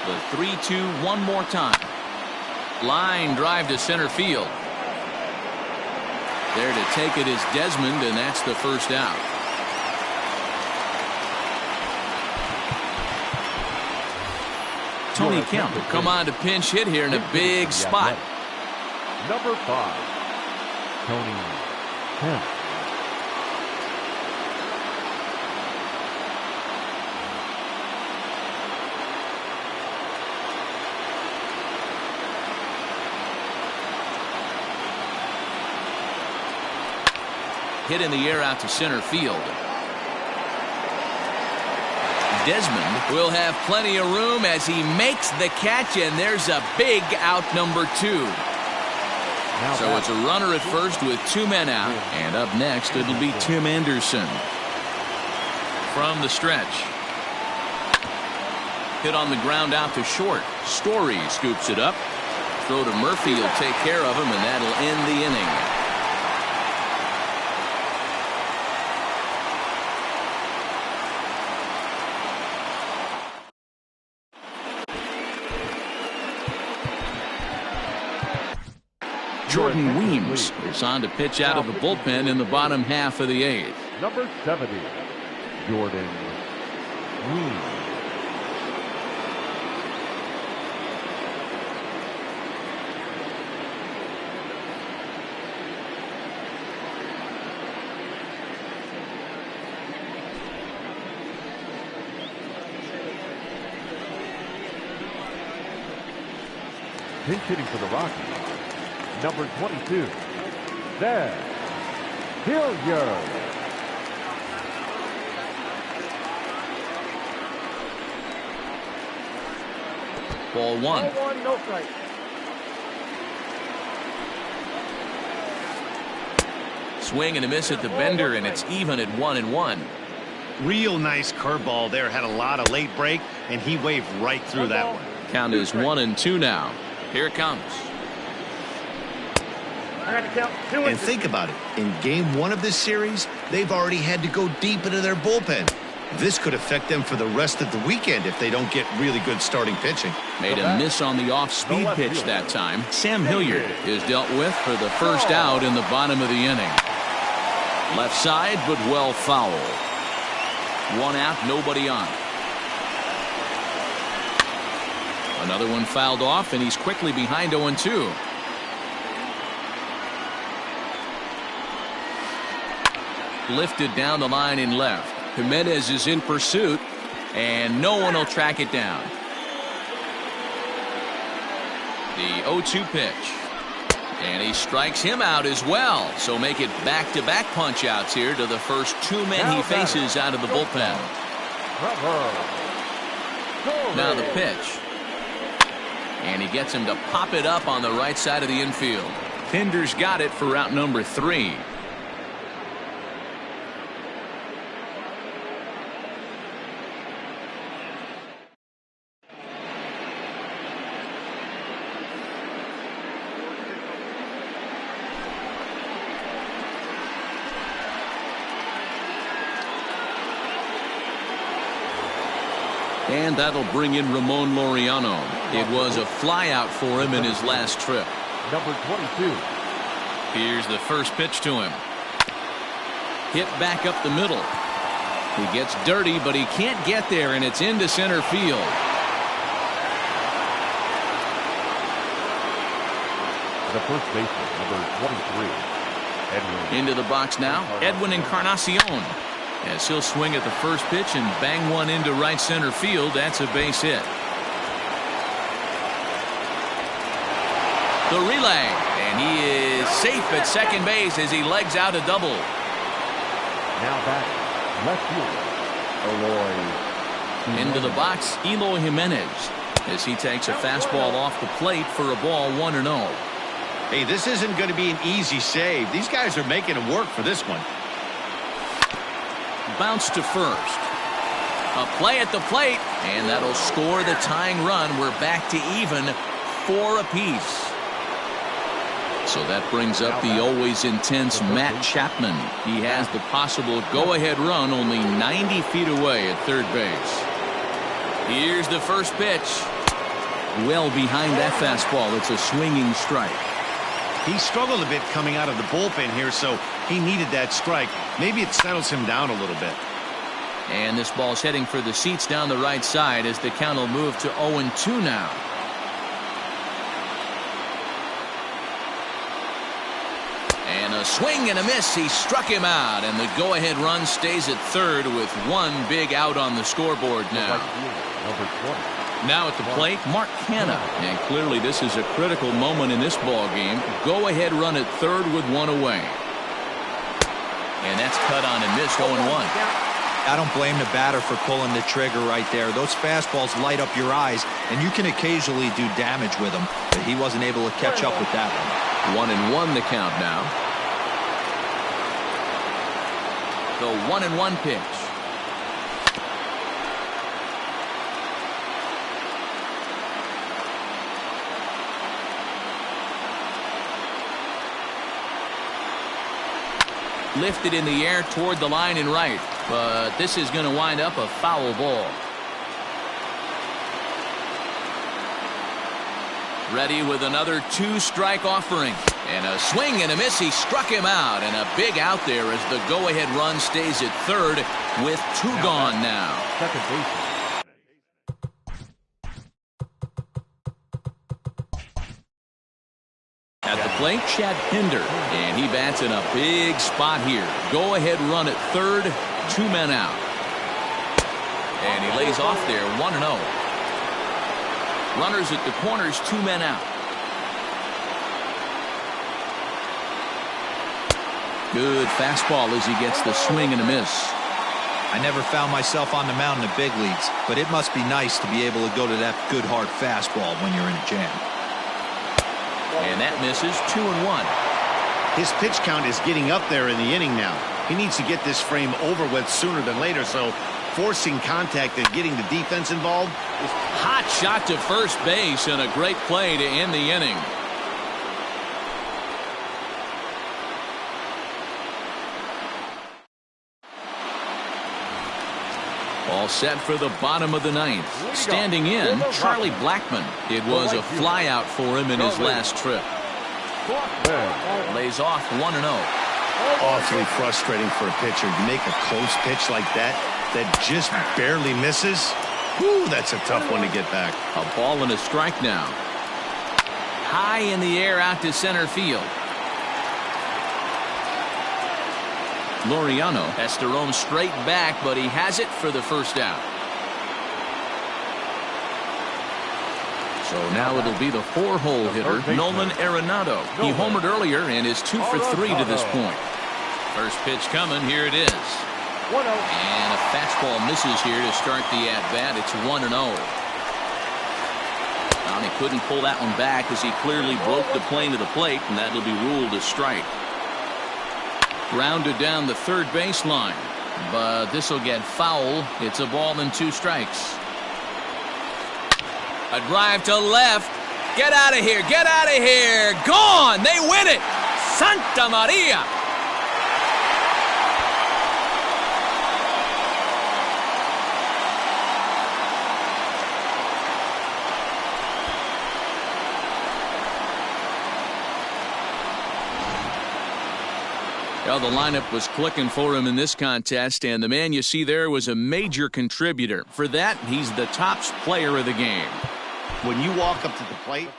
The 3-2 one more time. Line drive to center field. There to take it is Desmond, and that's the first out. Tony Kemp will come on to pinch hit here in a big spot. Number 5, Tony Kemp. Hit in the air out to center field. Desmond will have plenty of room as he makes the catch, and there's a big out, number 2. So it's a runner at first with 2 men out, and up next it'll be Tim Anderson. From the stretch. Hit on the ground out to short. Story scoops it up. Throw to Murphy will take care of him, and that'll end the inning. Jordan Weems is on to pitch out of the bullpen in the bottom half of the 8th. Number 70, Jordan Weems. Pinch hitting for the Rockies. Number 22, there, Hilliard. Ball 1. Ball 1, no strike. Swing and a miss at the bender, and it's even at 1-1. Real nice curveball there. Had a lot of late break, and he waved right through that one. Count is 1-2 now. Here it comes. I got to count 2 And think about it. In game 1 of this series, they've already had to go deep into their bullpen. This could affect them for the rest of the weekend if they don't get really good starting pitching. Made a miss on the off-speed pitch that time. Sam Hilliard is dealt with for the first out in the bottom of the inning. Left side, but well foul. 1 out, nobody on. Another one fouled off, and he's quickly behind 0-2. Lifted down the line in left. Jimenez is in pursuit, and no one will track it down. The 0-2 pitch. And he strikes him out as well. So make it back-to-back punch-outs here to the first 2 men he faces out of the bullpen. Now the pitch. And he gets him to pop it up on the right side of the infield. Pinder's got it for out number 3. And that'll bring in Ramon Laureano. It was a flyout for him in his last trip. Number 22. Here's the first pitch to him. Hit back up the middle. He gets dirty, but he can't get there, and it's into center field. The first baseman, number 23, Edwin. Into the box now, Edwin Encarnacion. As he'll swing at the first pitch and bang one into right center field. That's a base hit. The relay, and he is safe at second base as he legs out a double. Now back, left fielder, Eloy. Into the box, Eloy Jimenez, as he takes a fastball off the plate for a ball 1-0. Hey, this isn't going to be an easy save. These guys are making him work for this one. Bounce to first. A play at the plate, and that'll score the tying run. We're back to even 4 apiece. So that brings up the always intense Matt Chapman. He has the possible go-ahead run only 90 feet away at third base. Here's the first pitch. Well behind that fastball. It's a swinging strike. He struggled a bit coming out of the bullpen here, so he needed that strike. Maybe it settles him down a little bit. And this ball's heading for the seats down the right side as the count will move to 0-2 now. swing and a miss. He struck him out, and the go-ahead run stays at third with one big out on the scoreboard now. Number 20. Now at the plate, Mark Canna. And clearly this is a critical moment in this ball game. Go-ahead run at third with one away. And that's cut on and missed 0-1. I don't blame the batter for pulling the trigger right there. Those fastballs light up your eyes, and you can occasionally do damage with them, but he wasn't able to catch up with that one. 1-1 the count now. The 1-1 pitch. Lifted in the air toward the line and right, but this is going to wind up a foul ball. Ready with another two-strike offering, and a swing and a miss. He struck him out, and a big out there as the go-ahead run stays at third with two gone now. Second baseman. At the plate, Chad Pinder, and he bats in a big spot here. Go-ahead run at third, 2 men out. And he lays off there, 1-0. Runners at the corners, 2 men out. Good fastball as he gets the swing and a miss. I never found myself on the mound in the big leagues, but it must be nice to be able to go to that good hard fastball when you're in a jam. And that misses, 2-1. His pitch count is getting up there in the inning now. He needs to get this frame over with sooner than later, so forcing contact and getting the defense involved. Hot shot to first base and a great play to end the inning. All set for the bottom of the ninth. Standing in, Charlie Blackmon. It was a flyout for him in his last trip. Lays off 1-0. Awfully frustrating for a pitcher. You make a close pitch like that just barely misses. Whew, that's a tough one to get back. A ball and a strike now. High in the air out to center field. Laureano has to roam straight back, but he has it for the first out. So now it'll be the 4-hole hitter, Nolan Arenado. He homered earlier and is 2 for 3 to this point. First pitch coming. Here it is. And a fastball misses here to start the at-bat. It's 1-0. Now he couldn't pull that one back as he clearly broke the plane to the plate, and that'll be ruled a strike. Grounded down the third baseline, but this will get foul. It's a ball and 2 strikes. A drive to left. Get out of here. Get out of here. Gone. They win it. Santa Maria. Well, the lineup was clicking for him in this contest, and the man you see there was a major contributor. For that, he's the top player of the game. When you walk up to the plate,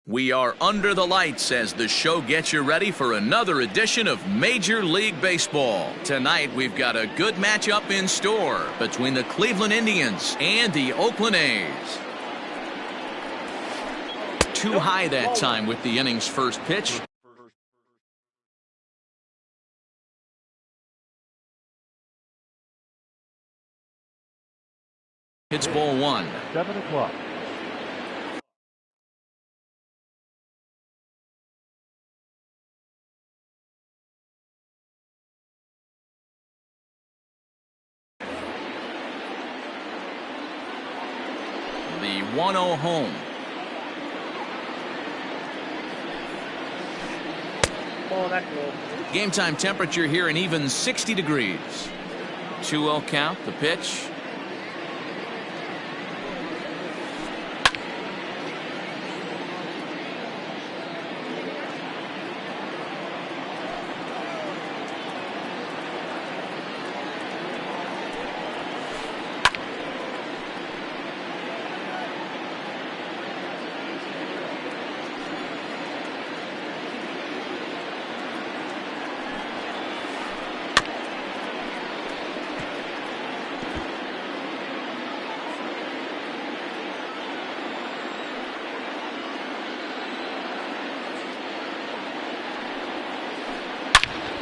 We are under the lights as the show gets you ready for another edition of Major League Baseball. Tonight, we've got a good matchup in store between the Cleveland Indians and the Oakland A's. Too high that time with the inning's first pitch. It's ball one. 7 o'clock. The 1-0 home. Oh, that's low. Game time temperature here an even 60 degrees. 2-0 count, the pitch.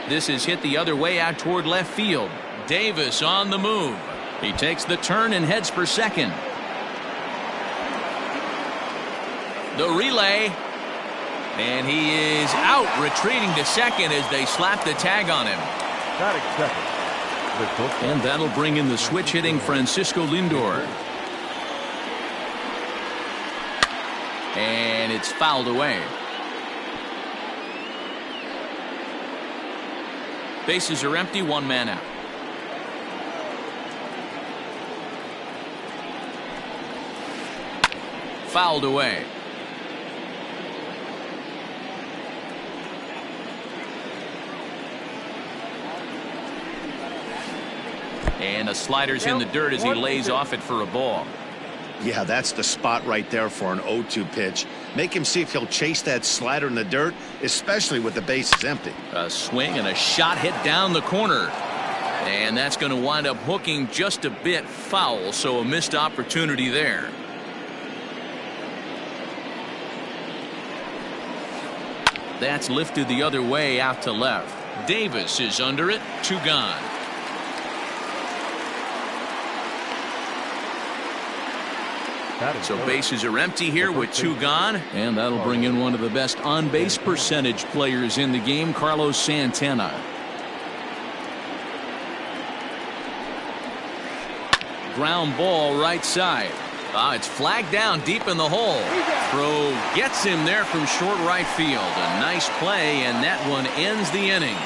This is hit the other way out toward left field. Davis on the move. He takes the turn and heads for second. The relay. And he is out, retreating to second as they slap the tag on him. Batting second. And that'll bring in the switch hitting Francisco Lindor. And it's fouled away. Bases are empty, one man out. Fouled away. And a slider's in the dirt as he lays off it for a ball. Yeah, that's the spot right there for an 0-2 pitch. Make him see if he'll chase that slider in the dirt, especially with the bases empty. A swing and a shot hit down the corner. And that's going to wind up hooking just a bit foul, so a missed opportunity there. That's lifted the other way out to left. Davis is under it, 2 gone. So bases are empty here with 2 gone, and that'll bring in one of the best on-base percentage players in the game, Carlos Santana. Ground ball right side. It's flagged down deep in the hole. Throw gets him there from short right field. A nice play, and that one ends the inning.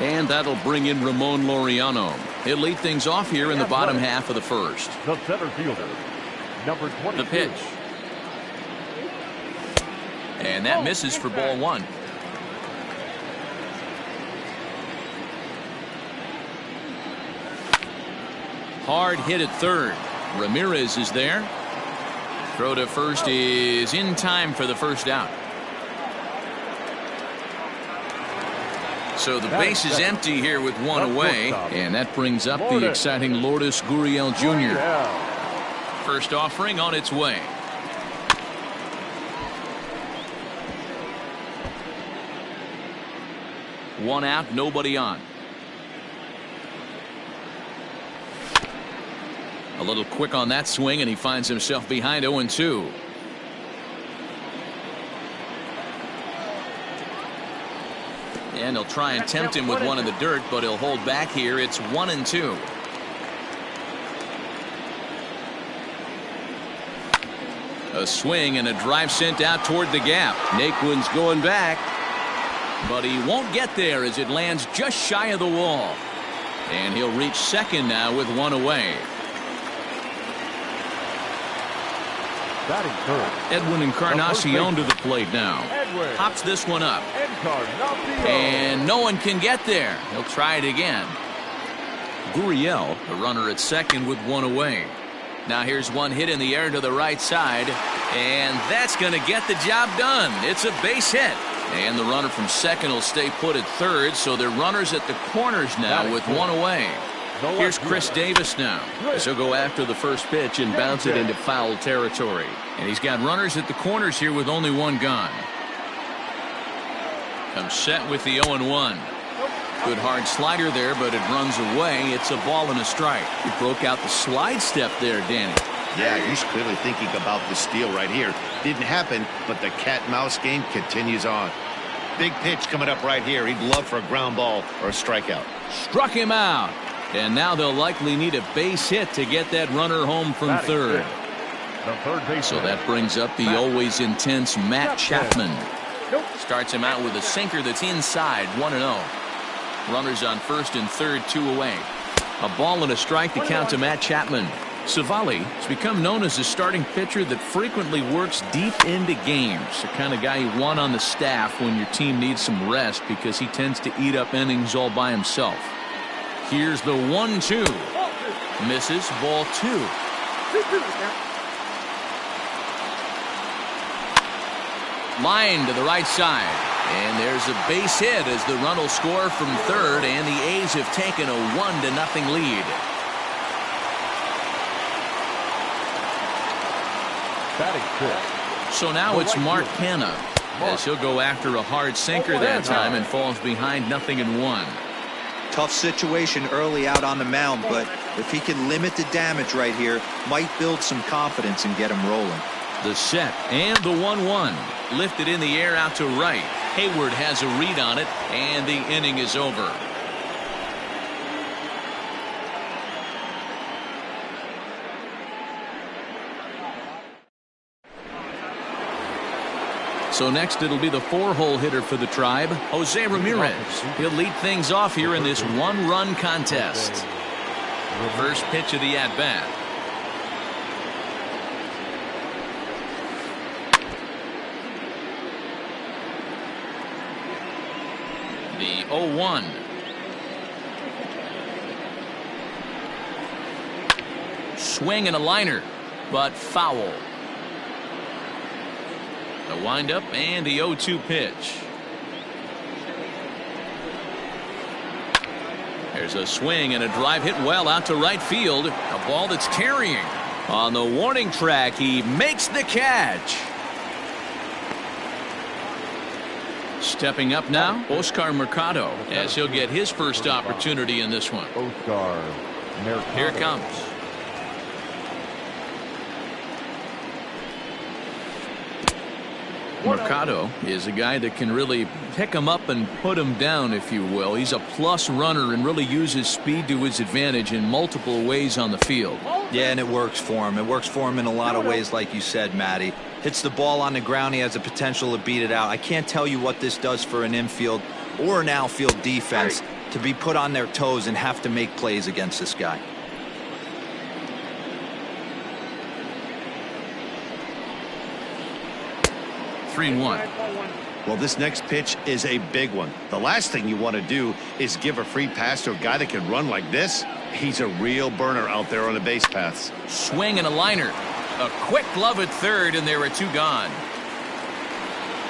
And that'll bring in Ramon Laureano. He'll lead things off here in the bottom half of the first. The center fielder, number 22. The pitch. And that misses for ball one. Hard hit at third. Ramirez is there. Throw to first is in time for the first out. So the base is empty here with 1 away, and that brings up the exciting Lourdes Gurriel Jr. First offering on its way. One out, nobody on. A little quick on that swing, and he finds himself behind 0-2. And he'll try and tempt him with one in the dirt, but he'll hold back here. It's 1-2. A swing and a drive sent out toward the gap. Naquin's going back, but he won't get there as it lands just shy of the wall. And he'll reach second now with 1 away. Batting third. Edwin Encarnacion to the plate now. Pops this one up. And no one can get there. He'll try it again. Gurriel, the runner at second with one away. Now here's one hit in the air to the right side, and that's going to get the job done. It's a base hit, and the runner from second will stay put at third, so they're runners at the corners now with one away. Here's Chris Davis now, as he'll go after the first pitch and bounce it into foul territory. And he's got runners at the corners here with only one gone. Comes set with the 0-1. Good hard slider there, but it runs away. It's a ball and a strike. He broke out the slide step there, Danny. Yeah, he's clearly thinking about the steal right here. Didn't happen, but the cat-mouse game continues on. Big pitch coming up right here. He'd love for a ground ball or a strikeout. Struck him out. And now they'll likely need a base hit to get that runner home from third. So that brings up the always intense Matt Chapman. Starts him out with a sinker that's inside, 1-0. Runners on first and third, 2 away. A ball and a strike to count to Matt Chapman. Savali has become known as a starting pitcher that frequently works deep into games. The kind of guy you want on the staff when your team needs some rest because he tends to eat up innings all by himself. Here's the 1-2. Misses, ball 2. Line to the right side. And there's a base hit as the run will score from third, and the A's have taken a 1-0 lead. So now it's Mark Canha, as he'll go after a hard sinker that time and falls behind 0-1. Tough situation early out on the mound, but if he can limit the damage right here, might build some confidence and get him rolling. The set and the 1-1. Lifted in the air out to right. Hayward has a read on it, and the inning is over. So next it'll be the 4-hole hitter for the Tribe, Jose Ramirez. He'll lead things off here in this one-run contest. First pitch of the at-bat. The 0-1. Swing and a liner, but foul. The windup and the 0-2 pitch. There's a swing and a drive hit well out to right field. A ball that's carrying. On the warning track, he makes the catch. Stepping up now, Oscar Mercado, as he'll get his first opportunity in this one. Here it comes. Mercado is a guy that can really pick him up and put him down, if you will. He's a plus runner and really uses speed to his advantage in multiple ways on the field. Yeah, and it works for him. It works for him in a lot of ways, like you said, Matty. Hits the ball on the ground. He has the potential to beat it out. I can't tell you what this does for an infield or an outfield defense to be put on their toes and have to make plays against this guy. Well, this next pitch is a big one. The last thing you want to do is give a free pass to a guy that can run like this. He's a real burner out there on the base paths. Swing and a liner. A quick glove at third, and there are 2 gone.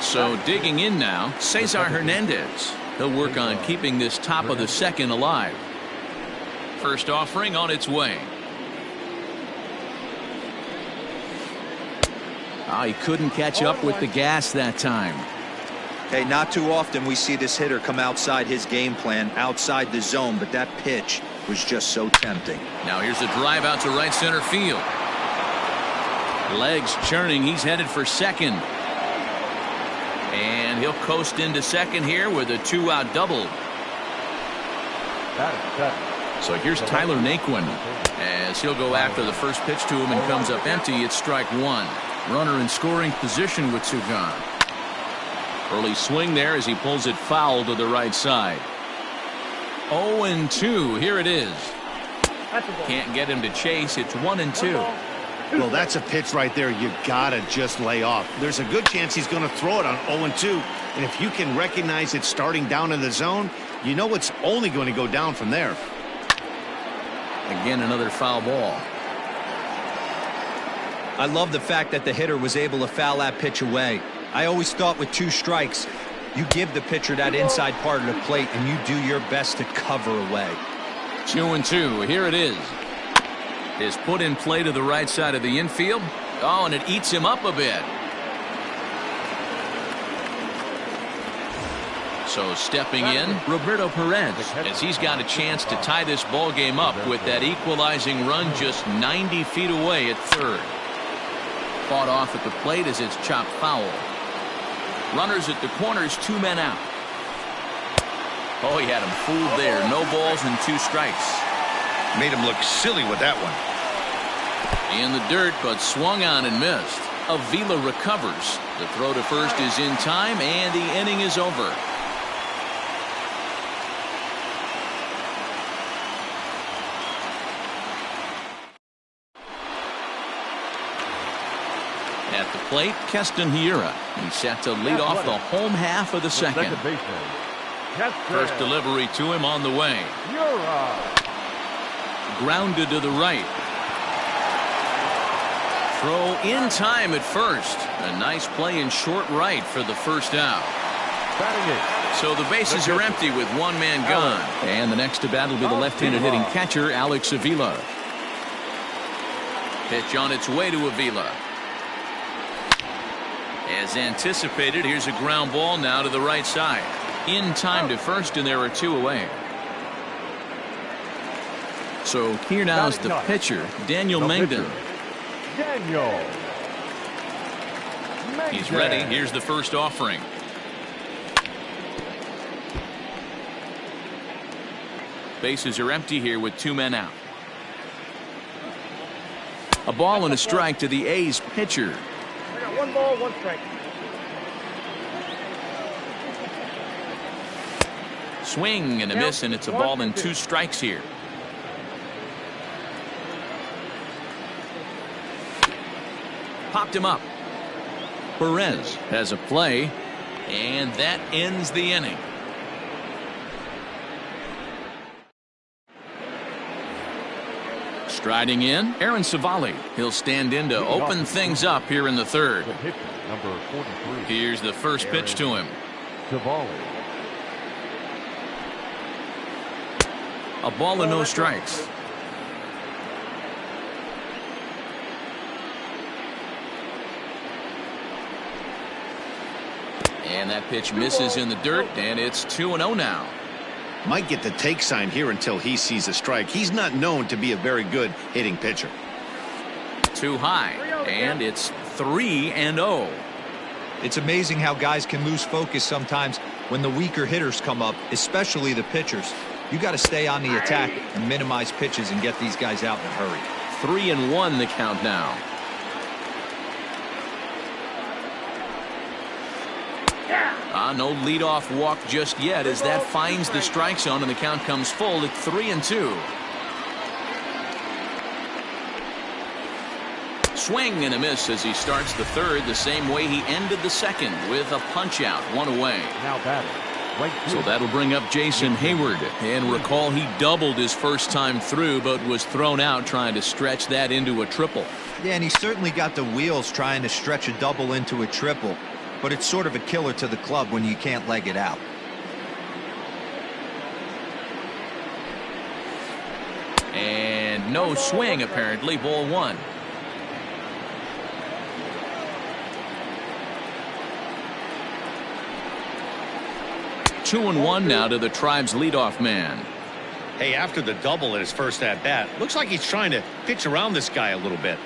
So digging in now, Cesar Hernandez. He'll work on keeping this top of the second alive. First offering on its way. He couldn't catch up with the gas that time. Hey, not too often we see this hitter come outside his game plan, outside the zone, but that pitch was just so tempting. Now here's a drive out to right center field. Legs churning. He's headed for second. And he'll coast into second here with a 2-out double. So here's Tyler Naquin as he'll go after the first pitch to him and comes up empty. It's strike 1. Runner in scoring position with 2 gone. Early swing there as he pulls it foul to the right side. 0-2. Here it is. Can't get him to chase. It's 1-2. Well, that's a pitch right there you gotta just lay off. There's a good chance he's going to throw it on 0-2. And if you can recognize it starting down in the zone, you know it's only going to go down from there. Again, another foul ball. I love the fact that the hitter was able to foul that pitch away. I always thought with 2 strikes, you give the pitcher that inside part of the plate and you do your best to cover away. 2-2. Here it is. Is put in play to the right side of the infield. Oh, and it eats him up a bit. So stepping in, Roberto Perez, as he's got a chance to tie this ball game up with that equalizing run just 90 feet away at third. Fought off at the plate as it's chopped foul. Runners at the corners, 2 men out. Oh, he had him fooled there. No balls and 2 strikes. Made him look silly with that one. In the dirt, but swung on and missed. Avila recovers. The throw to first is in time, and the inning is over. At the plate, Keston Hiura. He's set to lead off the home half of the second. First delivery to him on the way. Grounded to the right. Throw in time at first. A nice play in short right for the first out. So the bases are empty with 1 man gone. And the next to bat will be the left-handed hitting catcher, Alex Avila. Pitch on its way to Avila. As anticipated, here's a ground ball now to the right side. In time to first, and there are 2 away. So here now is the pitcher, Daniel Mengden. He's ready. Here's the first offering. Bases are empty here with 2 men out. A ball and a strike to the A's pitcher. 1 ball, 1 strike. Swing and a miss, and it's a ball and 2 strikes here. Popped him up. Perez has a play, and that ends the inning. Striding in, Aaron Savali. He'll stand in to open things up here in the third. Number 43. Here's the first pitch to him. A ball and no strikes. And that pitch misses in the dirt, and it's 2-0 now. Might get the take sign here until he sees a strike. He's not known to be a very good hitting pitcher. Too high, and it's 3-0. It's amazing how guys can lose focus sometimes when the weaker hitters come up, especially the pitchers. You got to stay on the attack and minimize pitches and get these guys out in a hurry. 3-1 the count now. No leadoff walk just yet as that finds the strike zone and the count comes full at 3-2. Swing and a miss as he starts the third the same way he ended the second with a punch out, 1 away. Now batting. So that'll bring up Jason Hayward. And recall he doubled his first time through but was thrown out trying to stretch that into a triple. Yeah, and he certainly got the wheels trying to stretch a double into a triple. But it's sort of a killer to the club when you can't leg it out. And no swing apparently. Ball 1. Two and 1 now to the Tribe's leadoff man. Hey, after the double at his first at bat, looks like he's trying to pitch around this guy a little bit.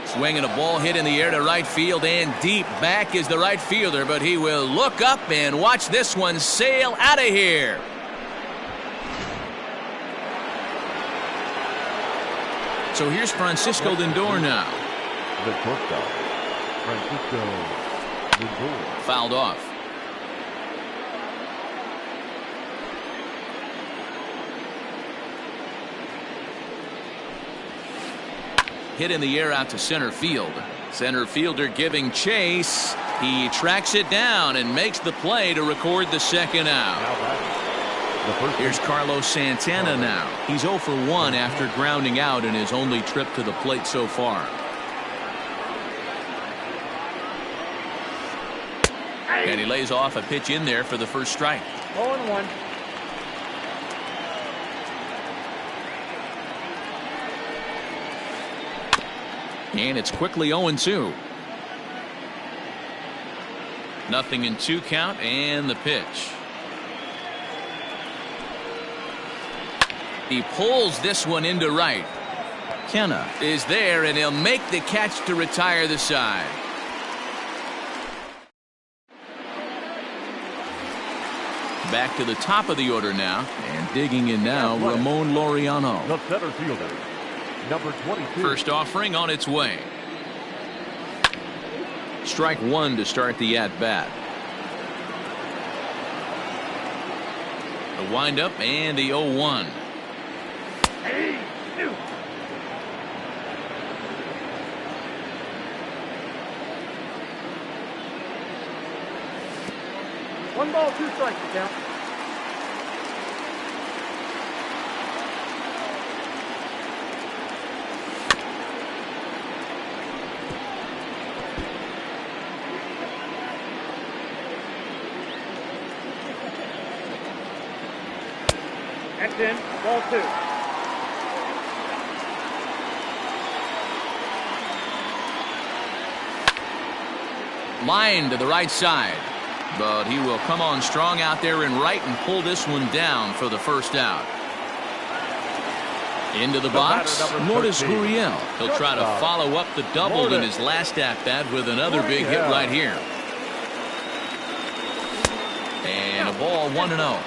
Swinging a ball hit in the air to right field, and deep back is the right fielder, but he will look up and watch this one sail out of here. So here's Francisco Lindor now. The shortstop, Francisco Lindor. Fouled off. Hit in the air out to center field. Center fielder giving chase. He tracks it down and makes the play to record the second out. Here's Carlos Santana now. He's 0 for 1 after grounding out in his only trip to the plate so far. And he lays off a pitch in there for the first strike. 0-1. And it's quickly 0-2. Nothing in 2 count, and the pitch. He pulls this one into right. Kenna is there, and he'll make the catch to retire the side. Back to the top of the order now, and digging in now, Ramon Laureano. The center fielder, number 22. First offering on its way. Strike 1 to start the at-bat. The windup and the 0-1. One ball, 2 strikes to count. That's in. Ball 2. Line to the right side. But he will come on strong out there in right and pull this one down for the first out. Into the box, Lourdes Gurriel. He'll try to follow up the double in his last at-bat with another big hit right here. And a ball 1-0.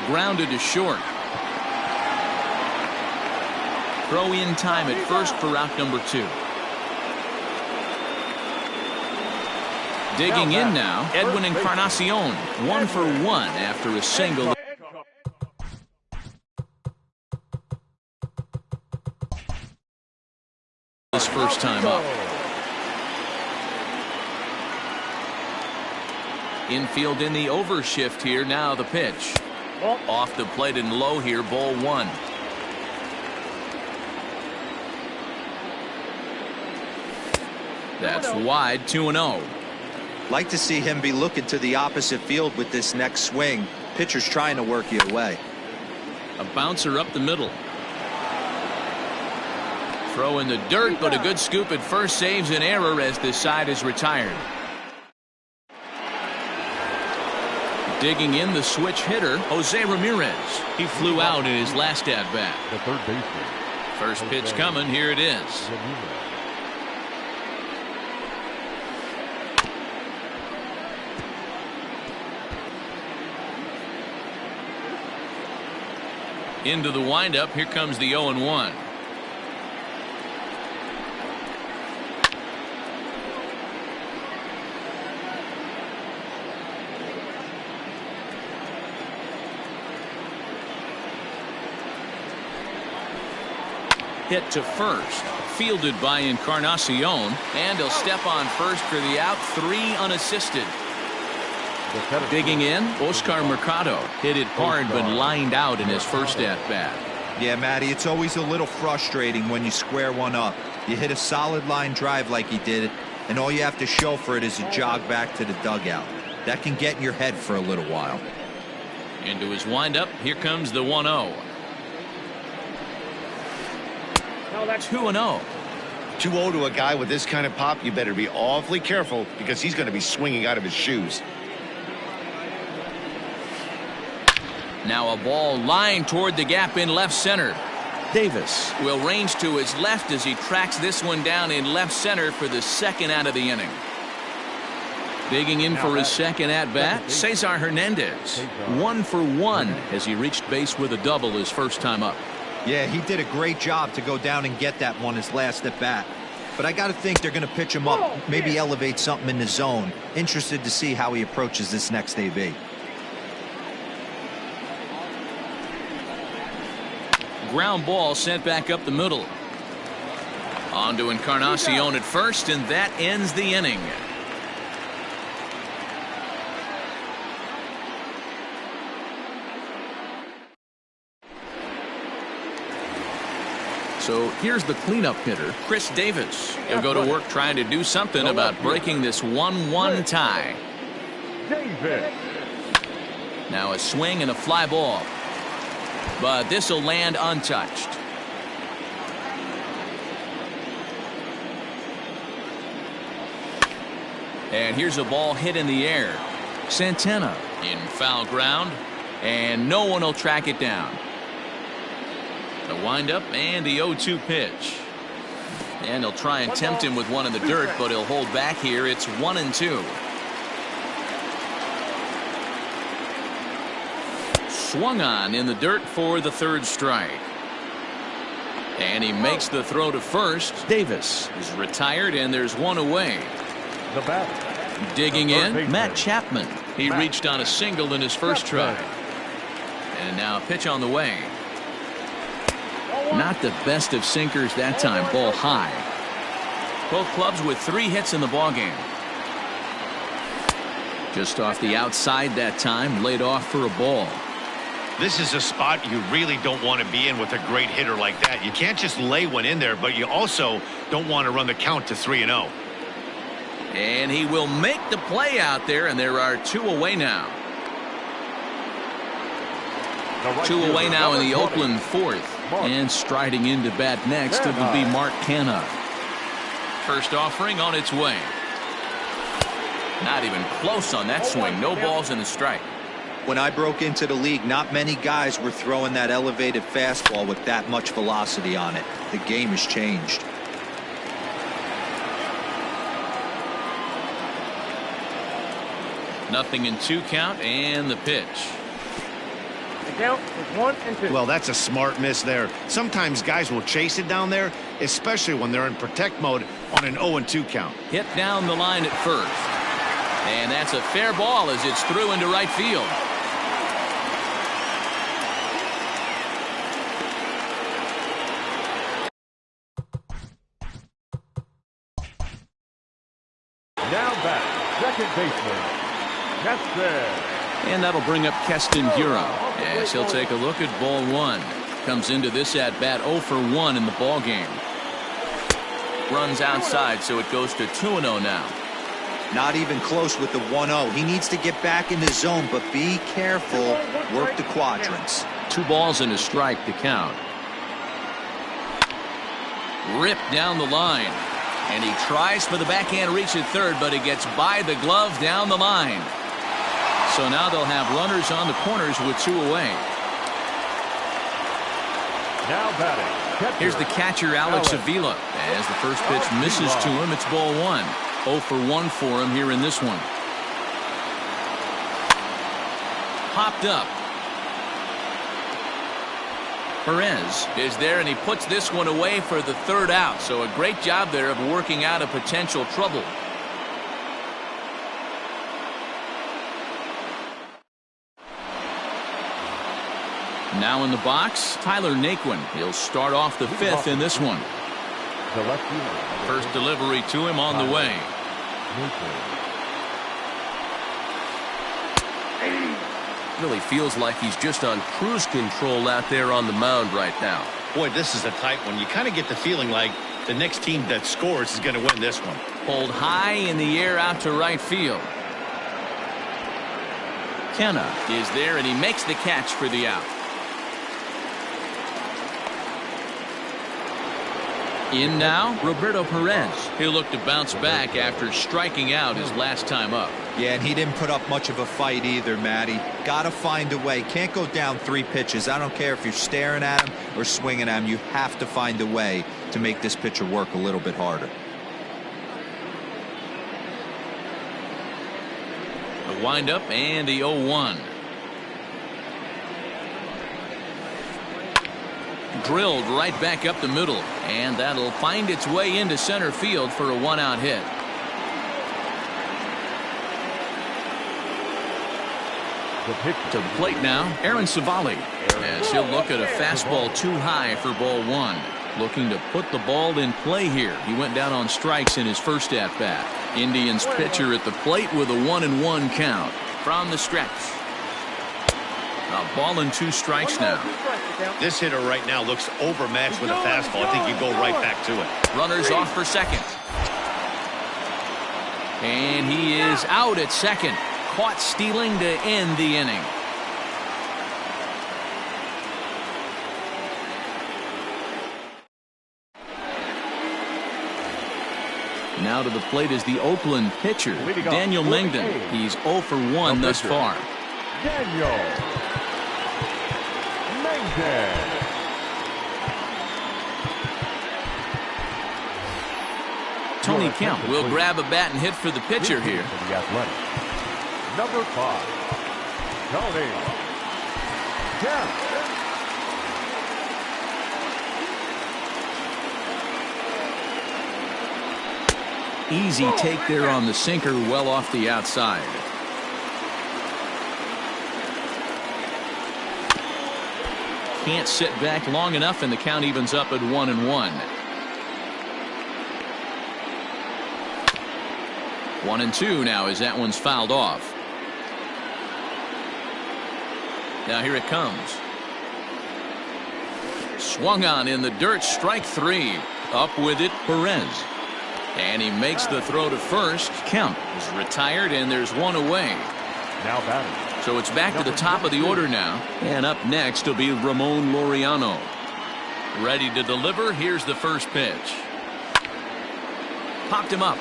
Grounded to short. Throw in time at first for out number 2. Digging in now, Edwin Encarnacion. 1 for 1 after a single. His first time up. Infield in the overshift here. Now the pitch. Off the plate and low here, ball 1. That's wide, 2-0. Like to see him be looking to the opposite field with this next swing. Pitcher's trying to work you away. A bouncer up the middle. Throw in the dirt, but a good scoop at first saves an error as this side is retired. Digging in the switch hitter, Jose Ramirez. He flew out in his last at-bat. The third baseman. First pitch coming, here it is. Into the windup, here comes the 0-1. Hit to first, fielded by Encarnacion, and he'll step on first for the out, 3 unassisted. Digging in, Oscar Mercado hit it hard but lined out in his first at-bat. Yeah, Matty, it's always a little frustrating when you square one up. You hit a solid line drive like he did, and all you have to show for it is a jog back to the dugout. That can get in your head for a little while. Into his windup, here comes the 1-0. 2-0. 2-0 to a guy with this kind of pop, you better be awfully careful because he's going to be swinging out of his shoes. Now a ball lined toward the gap in left center. Davis will range to his left as he tracks this one down in left center for the second out of the inning. Digging in for his second at-bat, Cesar Hernandez. 1 for 1 as he reached base with a double his first time up. Yeah, he did a great job to go down and get that one his last at-bat. But I got to think they're going to pitch him up, maybe elevate something in the zone. Interested to see how he approaches this next AB. Ground ball sent back up the middle. On to Encarnacion at first, and that ends the inning. So here's the cleanup hitter, Chris Davis. He'll go to work trying to do something about breaking this 1-1 tie. Davis. Now a swing and a fly ball. But this will land untouched. And here's a ball hit in the air. Santana in foul ground. And no one will track it down. The windup and the 0-2 pitch. And they'll try and tempt him with one in the dirt, but he'll hold back here. It's 1-2. Swung on in the dirt for the third strike. And he makes the throw to first. Davis is retired, and there's one away. The batter. Digging in, Matt Chapman. He reached on a single in his first try. And now a pitch on the way. Not the best of sinkers that time. Ball high. Both clubs with 3 hits in the ballgame. Just off the outside that time. Laid off for a ball. This is a spot you really don't want to be in with a great hitter like that. You can't just lay one in there, but you also don't want to run the count to 3-0. And he will make the play out there, and there are 2 away now. 2 away now in the Oakland fourth. And striding into bat next, it will be Mark Canha. First offering on its way. Not even close on that swing. No balls and a strike. When I broke into the league, not many guys were throwing that elevated fastball with that much velocity on it. The game has changed. Nothing in 2 count, and the pitch. The count is 1-2. Well, that's a smart miss there. Sometimes guys will chase it down there, especially when they're in protect mode on an 0-2 count. Hit down the line at first. And that's a fair ball as it's through into right field. Now back, second baseman, Keston. And that'll bring up Keston Hiura as he'll take a look at ball 1. Comes into this at bat 0 for 1 in the ball game. Runs outside, so it goes to 2-0 now. Not even close with the 1-0. He needs to get back in the zone, but be careful. Work the quadrants. 2 balls and a strike to count. Ripped down the line. And he tries for the backhand reach at third, but he gets by the glove down the line. So now they'll have runners on the corners with 2 away. Now batting. Here's the catcher, Alex Avila. As the first pitch misses to him, it's ball 1. 0 for 1 for him here in this one. Popped up. Perez is there, and he puts this one away for the 3rd out. So a great job there of working out a potential trouble. Now in the box, Tyler Naquin. He'll start off the 5th in this one. The left fielder. First delivery to him on the way. Really feels like he's just on cruise control out there on the mound right now. Boy, this is a tight one. You kind of get the feeling like the next team that scores is going to win this one. Pulled high in the air out to right field. Canha is there, and he makes the catch for the out. In now, Roberto Perez. He'll look to bounce back after striking out his last time up. Yeah, and he didn't put up much of a fight either, Matty. Got to find a way. Can't go down 3 pitches. I don't care if you're staring at him or swinging at him. You have to find a way to make this pitcher work a little bit harder. The windup and the 0-1. Drilled right back up the middle, and that'll find its way into center field for a 1-out hit. To the plate now, Aaron Savali, as he'll look at a fastball too high for ball 1. Looking to put the ball in play here. He went down on strikes in his first at-bat. Indians pitcher at the plate with a 1-1 count. From the stretch. A ball and 2 strikes now. This hitter right now looks overmatched with a fastball. I think you go right back to it. Runners off for second. And he is out at second. Caught stealing to end the inning. Now to the plate is the Oakland pitcher, Daniel Mengden. He's 0 for 1 thus far. Daniel Mengden. Tony Kemp will grab a bat and hit for the pitcher here. For the Athletics. Number 5, Tony Kemp. Easy take there on the sinker, well off the outside. Can't sit back long enough, and the count evens up at 1-1. 1-2 now as that one's fouled off. Now here it comes. Swung on in the dirt, strike 3. Up with it, Perez. And he makes the throw to first. Kemp is retired, and there's one away. Now batting. So it's back to the top of the order now. And up next will be Ramon Laureano. Ready to deliver. Here's the first pitch. Popped him up.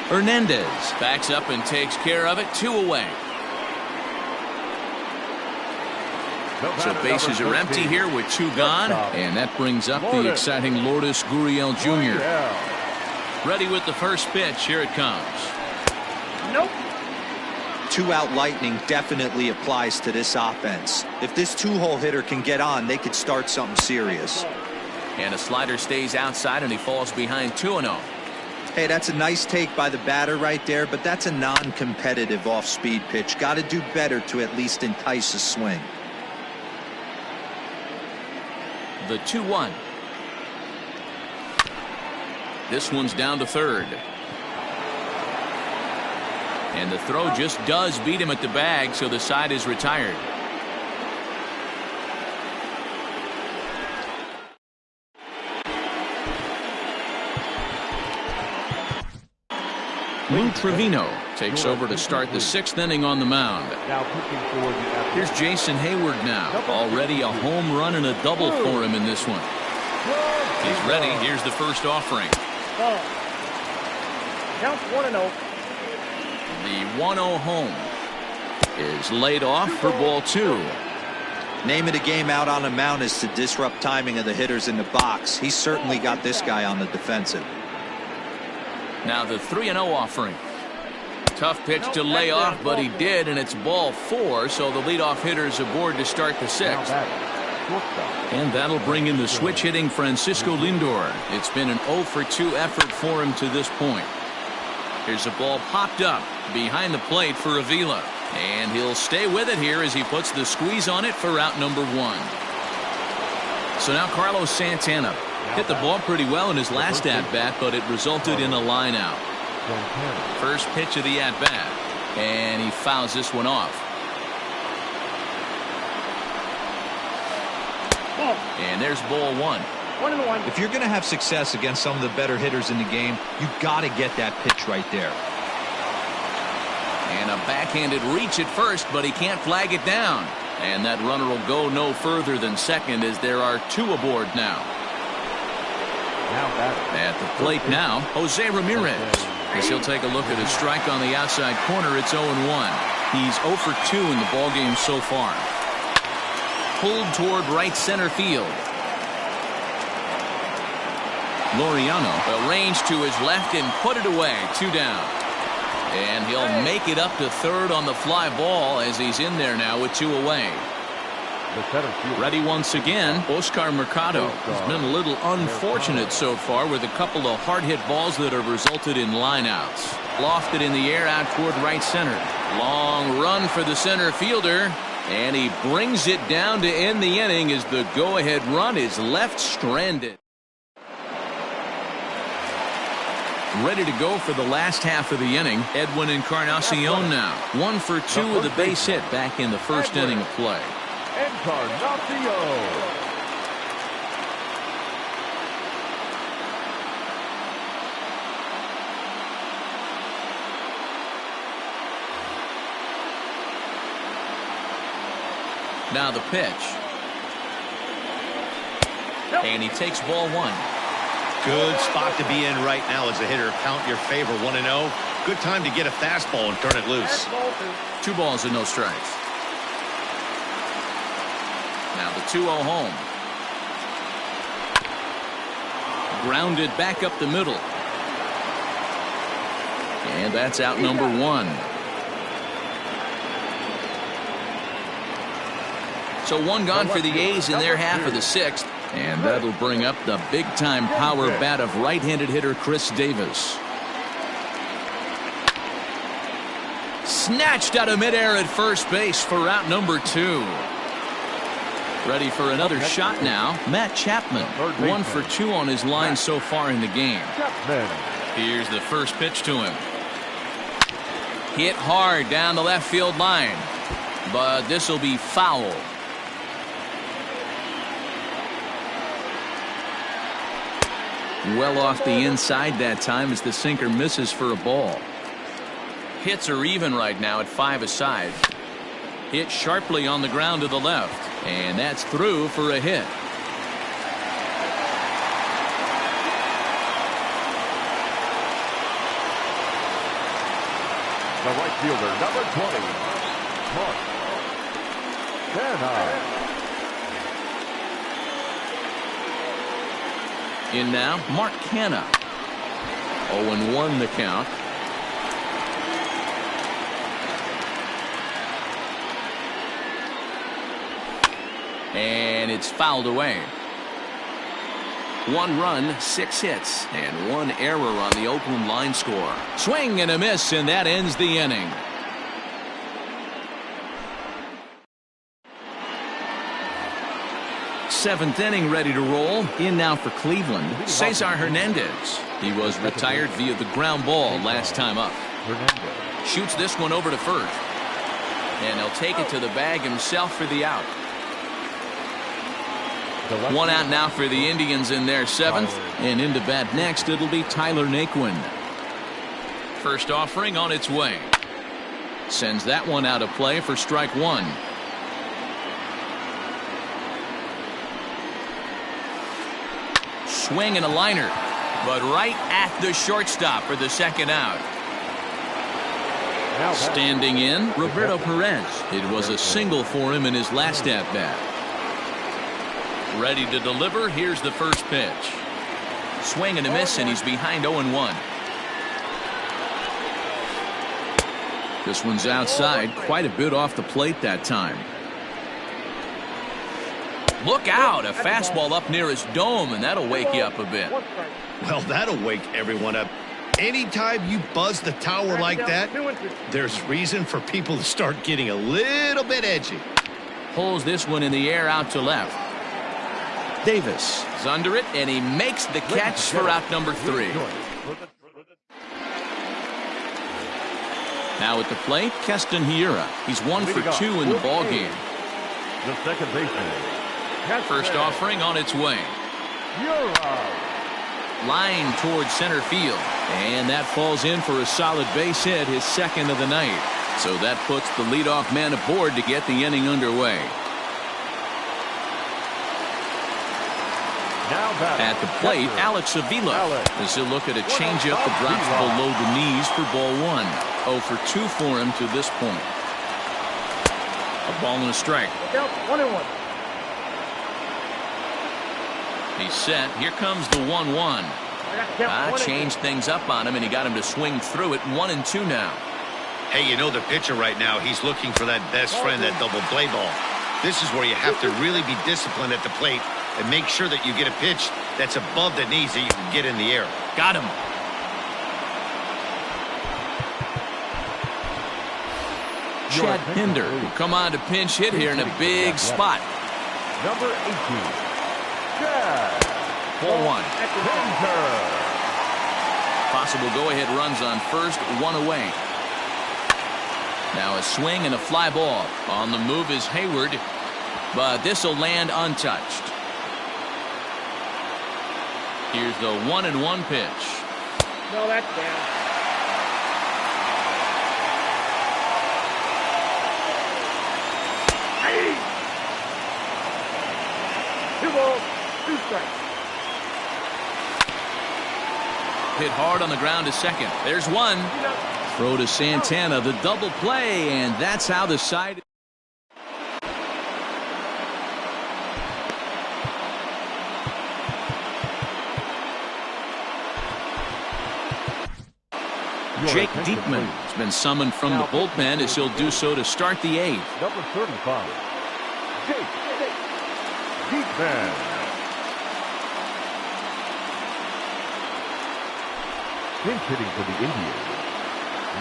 Hernandez backs up and takes care of it. 2 away. So bases are empty here with 2 gone, and that brings up the exciting Lourdes Gurriel Jr. Ready with the first pitch. Here it comes. Nope. 2-out lightning definitely applies to this offense. If this 2-hole hitter can get on, they could start something serious. And a slider stays outside, and he falls behind 2-0. Hey, that's a nice take by the batter right there, but that's a non-competitive off-speed pitch. Got to do better to at least entice a swing. The 2-1. This one's down to third. And the throw just does beat him at the bag, so the side is retired. Lou Trevino takes over to start the 6th inning on the mound. Now pitching for the Here's Jason Hayward now. Already a home run and a double for him in this one. He's ready. Here's the first offering. Count 1-0. The 1-0 home is laid off for ball 2. Name of the game out on the mound is to disrupt timing of the hitters in the box. He's certainly got this guy on the defensive. Now the 3-0 offering. Tough pitch to lay off, but he did, and it's ball 4, so the leadoff hitter's aboard to start the 6th. And that'll bring in the switch hitting Francisco Lindor. It's been an 0 for 2 effort for him to this point. Here's a ball popped up behind the plate for Avila, and he'll stay with it here as he puts the squeeze on it for out number 1. So now Carlos Santana hit the ball pretty well in his last at-bat, but it resulted in a line out. First pitch of the at-bat, and he fouls this one off. And there's ball 1. 1-1. If you're going to have success against some of the better hitters in the game, you got to get that pitch right there. And a backhanded reach at first, but he can't flag it down. And that runner will go no further than second as there are 2 aboard now. At the plate now, Jose Ramirez. As he'll take a look at his strike on the outside corner, it's 0-1. He's 0 for 2 in the ballgame so far. Pulled toward right center field. Laureano arranged to his left and put it away. 2 down. And he'll make it up to third on the fly ball as he's in there now with 2 away. Ready once again, Oscar Mercado. He's been a little unfortunate so far with a couple of hard-hit balls that have resulted in lineouts. Lofted in the air out toward right center. Long run for the center fielder, and he brings it down to end the inning as the go-ahead run is left stranded. Ready to go for the last half of the inning. Edwin Encarnacion now. 1 for 2 with a base hit back in the first inning of play. Encarnacion. Now the pitch. And he takes ball 1. Good spot to be in right now as a hitter. Count your favor 1-0. Good time to get a fastball and turn it loose. 2 balls and no strikes. Now the 2-0 home. Grounded back up the middle. And that's out number 1. So 1 gone for the A's in their half of the 6th. And that'll bring up the big-time power bat of right-handed hitter Chris Davis. Snatched out of midair at first base for out number 2. Ready for another shot now. Matt Chapman. 1 for 2 on his line so far in the game. Here's the first pitch to him. Hit hard down the left field line. But this will be foul. Well off the inside that time as the sinker misses for a ball. Hits are even right now at 5 aside. Hit sharply on the ground to the left. And that's through for a hit. The right fielder, number 20, Mark Canha. In now, Mark Canha. 0-1 the count. And it's fouled away. 1 run, 6 hits, and 1 error on the Oakland line score. Swing and a miss, and that ends the inning. Seventh inning ready to roll. In now for Cleveland, Cesar Hernandez. He was retired via the ground ball last time up. Shoots this one over to first. And he'll take it to the bag himself for the out. 1 out now for the Indians in their 7th. And into bat next, it'll be Tyler Naquin. First offering on its way. Sends that one out of play for strike 1. Swing and a liner, but right at the shortstop for the second out. Standing in, Roberto Perez. It was a single for him in his last at-bat. Ready to deliver. Here's the first pitch. Swing and a miss, and he's behind 0-1. This one's outside, quite a bit off the plate that time. Look out, a fastball up near his dome, and that'll wake you up a bit. Well, that'll wake everyone up. Anytime you buzz the tower like that, there's reason for people to start getting a little bit edgy. Pulls this one in the air out to left. Davis is under it, and he makes the catch for out number 3. Now at the plate, Keston Hiura. He's 1 for 2 in the ballgame. The second baseman. First offering on its way. Line towards center field. And that falls in for a solid base hit, his 2nd of the night. So that puts the leadoff man aboard to get the inning underway. At the plate, Alex Avila. As he'll look at a changeup that drops below the knees for ball 1. 0 for 2 for him to this point. A ball and a strike. 1-1. He's set. Here comes the 1-1. Changed things up on him, and he got him to swing through it. 1-2 now. Hey, you know the pitcher right now, he's looking for that best friend, that double play ball. This is where you have to really be disciplined at the plate and make sure that you get a pitch that's above the knees that you can get in the air. Got him. Chad Pinder will come on to pinch hit here in a big spot. Number 18. Chad. 4-1. Possible go-ahead runs on first, one away. Now a swing and a fly ball. On the move is Hayward, but this will land untouched. Here's the 1-1 pitch. No, that's down. Hey! 2 balls, 2 strikes. Hit hard on the ground to second. There's one. Throw to Santana, the double play, and that's how the side. Jake Diekman has been summoned from the bullpen as he'll do so to start the 8th. Number 35, Jake Diekman. Pinch hitting for the Indians,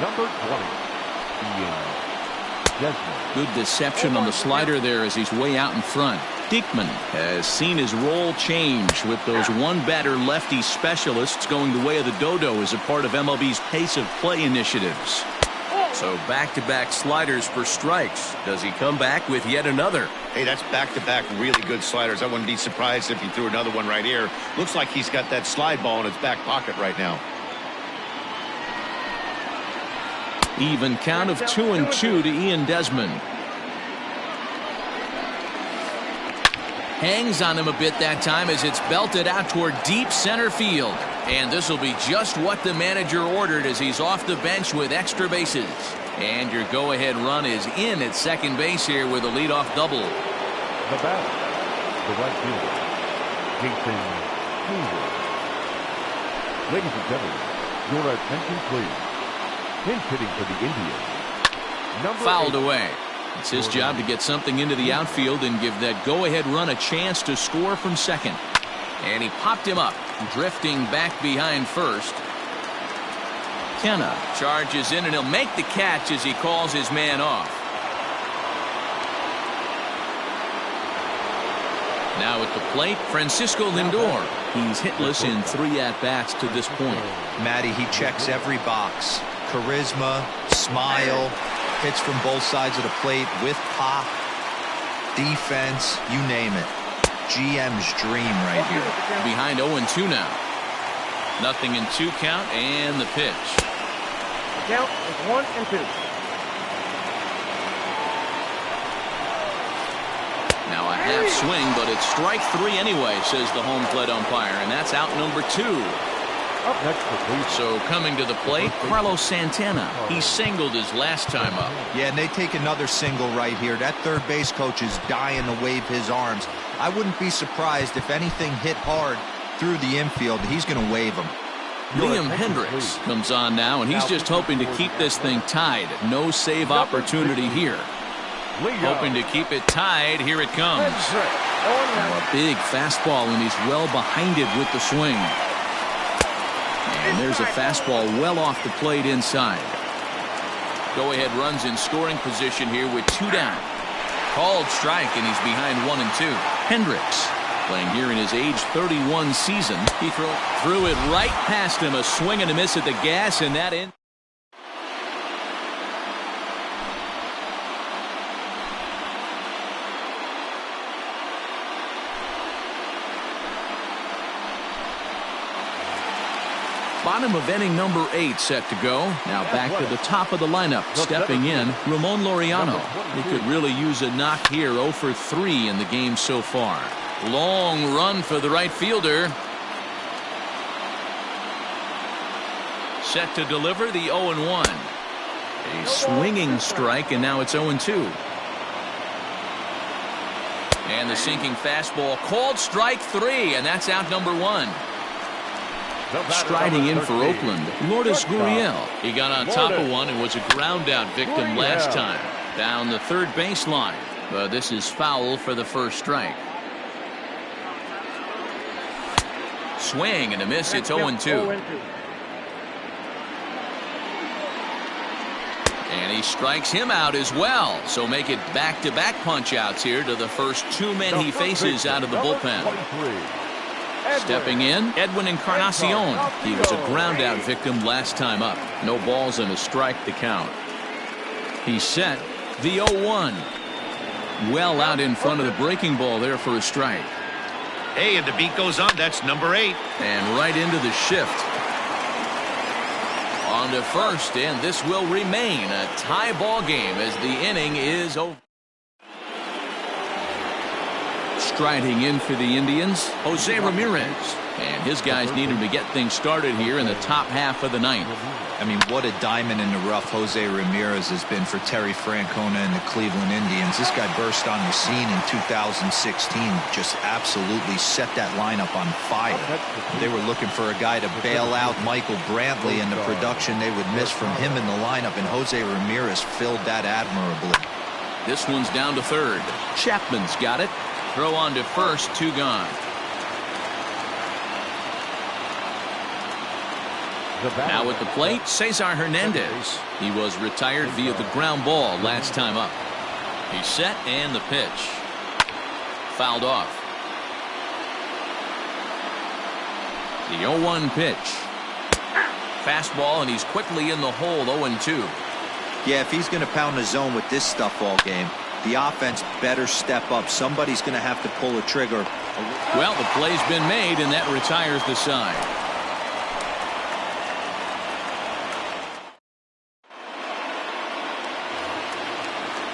number 20, Ian Desmond. Good deception on the slider there as he's way out in front. Diekman has seen his role change with those one-batter lefty specialists going the way of the dodo as a part of MLB's pace of play initiatives. So back-to-back sliders for strikes. Does he come back with yet another? Hey, that's back-to-back really good sliders. I wouldn't be surprised if he threw another one right here. Looks like he's got that slide ball in his back pocket right now. Even count of 2-2 to Ian Desmond. Hangs on him a bit that time as it's belted out toward deep center field. And this will be just what the manager ordered as he's off the bench with extra bases. And your go-ahead run is in at second base here with a leadoff double. The batter, the right fielder, Jason Hayward. Ladies and gentlemen, your attention please. Pinch hitting for the Indians, number Fouled 8. away. It's his job to get something into the outfield and give that go-ahead run a chance to score from second. And he popped him up, drifting back behind first. Kenna charges in and he'll make the catch as he calls his man off. Now at the plate, Francisco Lindor. He's hitless in 3 at-bats to this point. Matty, he checks every box. Charisma, smile, hits from both sides of the plate with pop, defense, you name it. GM's dream right here. Behind 0-2 now. Nothing in 2 count and the pitch. The count is 1-2. Now a half swing, but it's strike 3 anyway, says the home plate umpire, and that's out number 2. Up next for Cleveland. So coming to the plate, Carlos Santana. He singled his last time up. Yeah, and they take another single right here. That third base coach is dying to wave his arms. I wouldn't be surprised if anything hit hard through the infield. He's going to wave them. Liam Hendricks comes on now, and he's just hoping to keep this thing tied. No save opportunity here. Hoping to keep it tied. Here it comes. Now a big fastball, and he's well behind it with the swing. And there's a fastball well off the plate inside. Go-ahead runs in scoring position here with 2 down. Called strike, and he's behind 1-2. Hendricks playing here in his age 31 season. He threw it right past him. A swing and a miss at the gas, and that in. Bottom of inning number 8 set to go. Now back to the top of the lineup. Stepping in, Ramon Laureano. He could really use a knock here. 0 for 3 in the game so far. Long run for the right fielder. Set to deliver the 0-1. A swinging strike, and now it's 0-2. And the sinking fastball called strike 3, and that's out number 1. Striding in for Oakland, Lourdes Gurriel. He got on top of one and was a ground out victim last time. Down the third baseline. But this is foul for the first strike. Swing and a miss. It's 0-2. And he strikes him out as well. So make it back-to-back punch outs here to the first 2 men he faces out of the bullpen. Stepping in, Edwin Encarnacion. He was a ground out victim last time up. No balls and a strike to count. He's set. The 0-1. Well out in front of the breaking ball there for a strike. Hey, and the beat goes on. That's number 8. And right into the shift. On to first, and this will remain a tie ball game as the inning is over. Striding in for the Indians, Jose Ramirez. And his guys need him to get things started here in the top half of the ninth. I mean, what a diamond in the rough Jose Ramirez has been for Terry Francona and the Cleveland Indians. This guy burst on the scene in 2016, just absolutely set that lineup on fire. They were looking for a guy to bail out Michael Brantley, and the production they would miss from him in the lineup, and Jose Ramirez filled that admirably. This one's down to third. Chapman's got it. Throw on to first, 2 gone. Now at the plate, Cesar Hernandez. He was retired via the ground ball last time up. He's set, and the pitch. Fouled off. The 0-1 pitch. Fastball, and he's quickly in the hole, 0-2. Yeah, if he's going to pound the zone with this stuff all game, the offense better step up. Somebody's going to have to pull a trigger. Well, the play's been made, and that retires the side.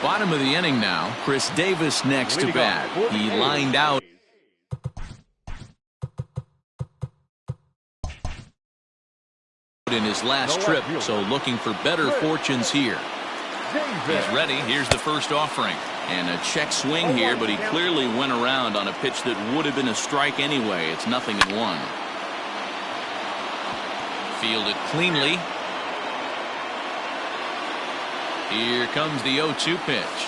Bottom of the inning now. Chris Davis next to bat. He lined out in his last trip, so looking for better fortunes here. He's ready. Here's the first offering. And a check swing here, but he clearly went around on a pitch that would have been a strike anyway. It's 0-1. Fielded cleanly. Here comes the 0-2 pitch.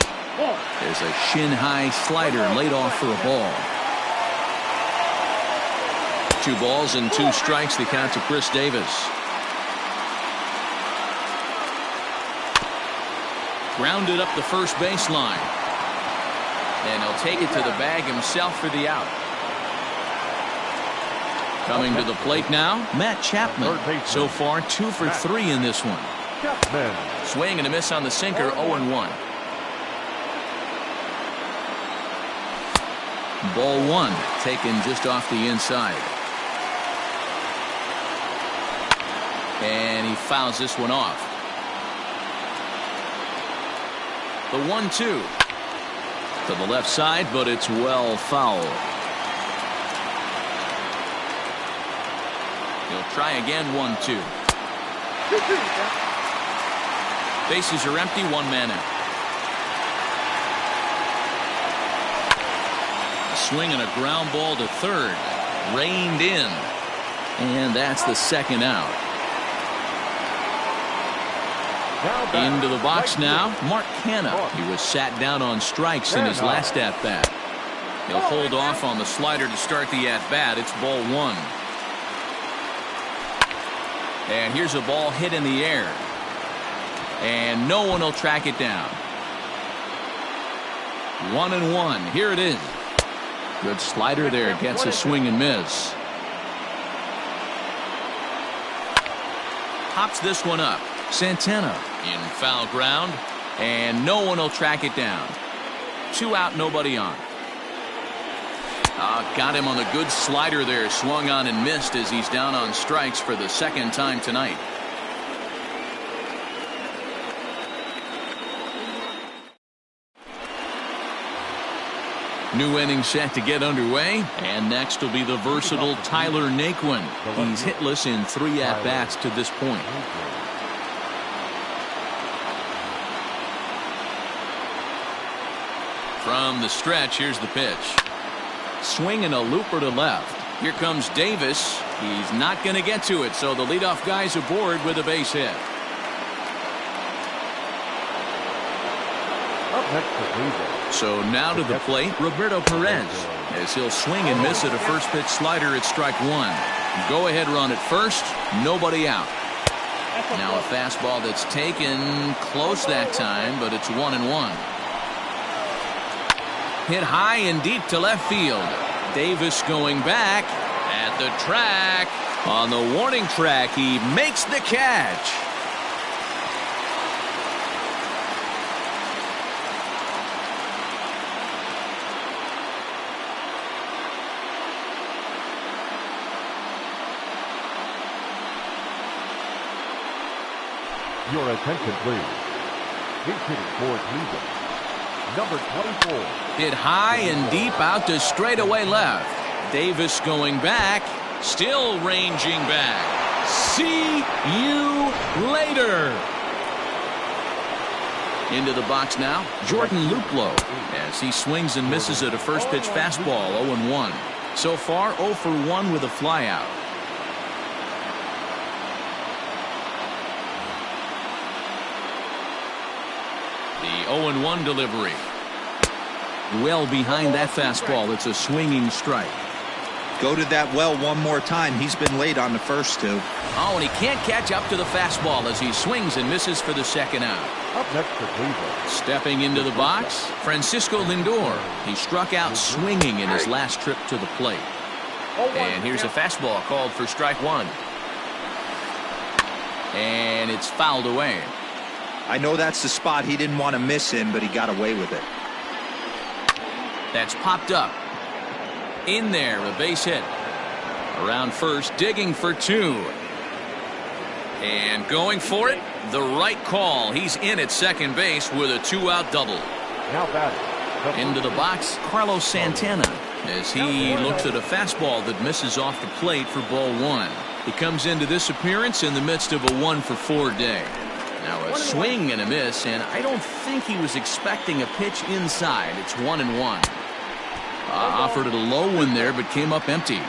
There's a shin-high slider laid off for a ball. 2 balls and 2 strikes, the count to Chris Davis. Grounded up the first baseline. And he'll take it to the bag himself for the out. Coming to the plate now, Matt Chapman. So far, 2 for 3 in this one. Swing and a miss on the sinker, 0-1. Ball 1, taken just off the inside. And he fouls this one off. The 1-2 to the left side, but it's well foul. He'll try again, 1-2. Bases are empty, 1 man out. A swing and a ground ball to third. Reined in. And that's the second out. Into the box now, Mark Canha. He was sat down on strikes in his last at-bat. He'll hold off on the slider to start the at-bat. It's ball 1. And here's a ball hit in the air. And no one will track it down. 1-1. Here it is. Good slider there. Gets a swing and miss. Hops this one up. Santana in foul ground. And no one will track it down. 2 out, nobody on. Got him on the good slider there. Swung on and missed as he's down on strikes for the second time tonight. New inning set to get underway, and next will be the versatile Tyler Naquin. He's hitless in 3 at-bats to this point. From the stretch, here's the pitch. Swing and a looper to left. Here comes Davis. He's not going to get to it, so the leadoff guy's aboard with a base hit. So now to the plate, Roberto Perez, as he'll swing and miss at a first pitch slider at strike 1. Go ahead run at first, nobody out. Now a fastball that's taken close that time, but it's 1-1. Hit high and deep to left field. Davis going back, at the track. On the warning track, he makes the catch. Your attention, please. He's hitting for Cleveland. Number 24. Hit high and deep out to straightaway left. Davis going back. Still ranging back. See you later. Into the box now, Jordan Luplow, as he swings and misses at a first pitch fastball, 0-1. So far, 0 for 1 with a flyout. The 0-1 delivery. Well behind that fastball. It's a swinging strike. Go to that well one more time. He's been late on the first two. Oh, and he can't catch up to the fastball as he swings and misses for the second out. Up next for Cleveland. Stepping into the box, Francisco Lindor. He struck out swinging in his last trip to the plate. And here's a fastball called for strike one. And it's fouled away. I know that's the spot he didn't want to miss in, but he got away with it. That's popped up. In there, a base hit. Around first, digging for two. And going for it, the right call. He's in at second base with a two-out double. Now batting. Into the box, Carlos Santana, as he looks at a fastball that misses off the plate for ball one. He comes into this appearance in the midst of a 1-for-4 day. Now a swing and a miss, and I don't think he was expecting a pitch inside. It's 1-1. Offered it a low one there, but came up empty.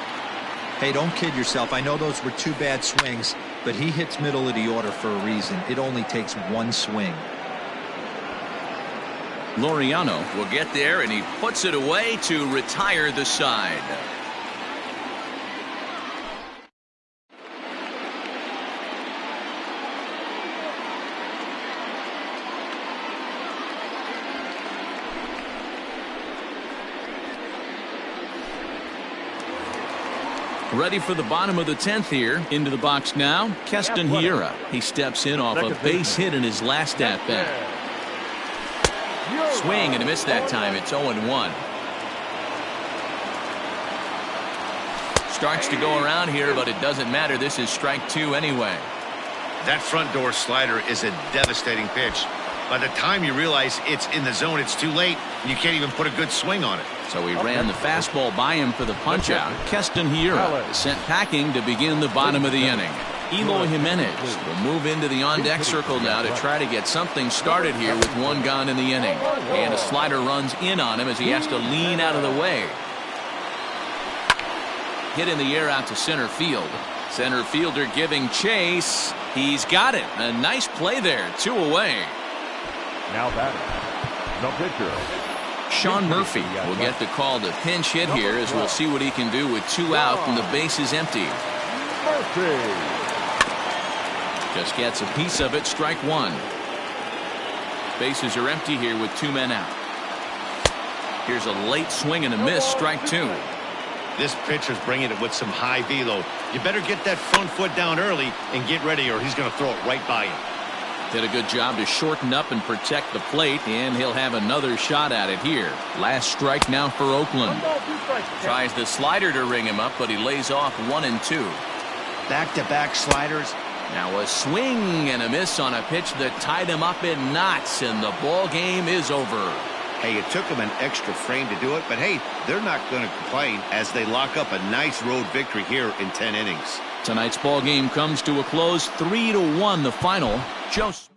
Hey, don't kid yourself. I know those were two bad swings, but he hits middle of the order for a reason. It only takes one swing. Laureano will get there, and he puts it away to retire the side. Ready for the bottom of the 10th here. Into the box now, Keston Hiura. He steps in off a base hit in his last at-bat. Swing and a miss that time. It's 0-1. Starts to go around here, but it doesn't matter. This is strike two anyway. That front door slider is a devastating pitch. By the time you realize it's in the zone, it's too late, and you can't even put a good swing on it. So he ran the fastball by him for the punch-out. Keston Hiura is sent packing to begin the bottom of the inning. Eloy Jimenez will move into the on-deck circle now to try to get something started here with one gone in the inning. And a slider runs in on him as he has to lean out of the way. Hit in the air out to center field. Center fielder giving chase. He's got it. A nice play there. 2 away. Now batting. The pitcher. Sean Murphy will get the call to pinch hit here as we'll see what he can do with 2 out and the base is empty. Murphy. Just gets a piece of it. Strike one. Bases are empty here with 2 men out. Here's a late swing and a miss. Strike two. This pitcher's bringing it with some high velo. You better get that front foot down early and get ready, or he's going to throw it right by you. Did a good job to shorten up and protect the plate, and he'll have another shot at it here. Last strike now for Oakland. Tries the slider to ring him up, but he lays off 1 and 2. Back-to-back sliders. Now a swing and a miss on a pitch that tied him up in knots, and the ball game is over. Hey, it took them an extra frame to do it, but hey, they're not going to complain as they lock up a nice road victory here in 10 innings. Tonight's ball game comes to a close, 3-1 the final. Joe Smith.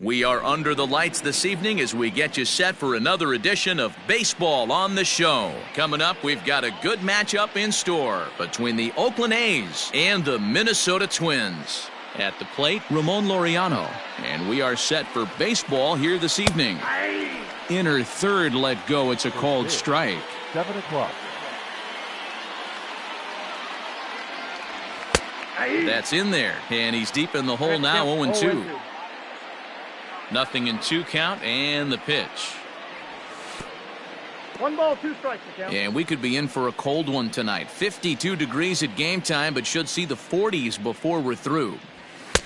We are under the lights this evening as we get you set for another edition of Baseball on the Show. Coming up, we've got a good matchup in store between the Oakland A's and the Minnesota Twins. At the plate, Ramon Laureano. And we are set for baseball here this evening. Inner third let go. It's a called strike. 7 o'clock. That's in there. And he's deep in the hole now, 0-2. Nothing in 2 count, and the pitch. 1 ball, 2 strikes. And we could be in for a cold one tonight. 52 degrees at game time, but should see the 40s before we're through.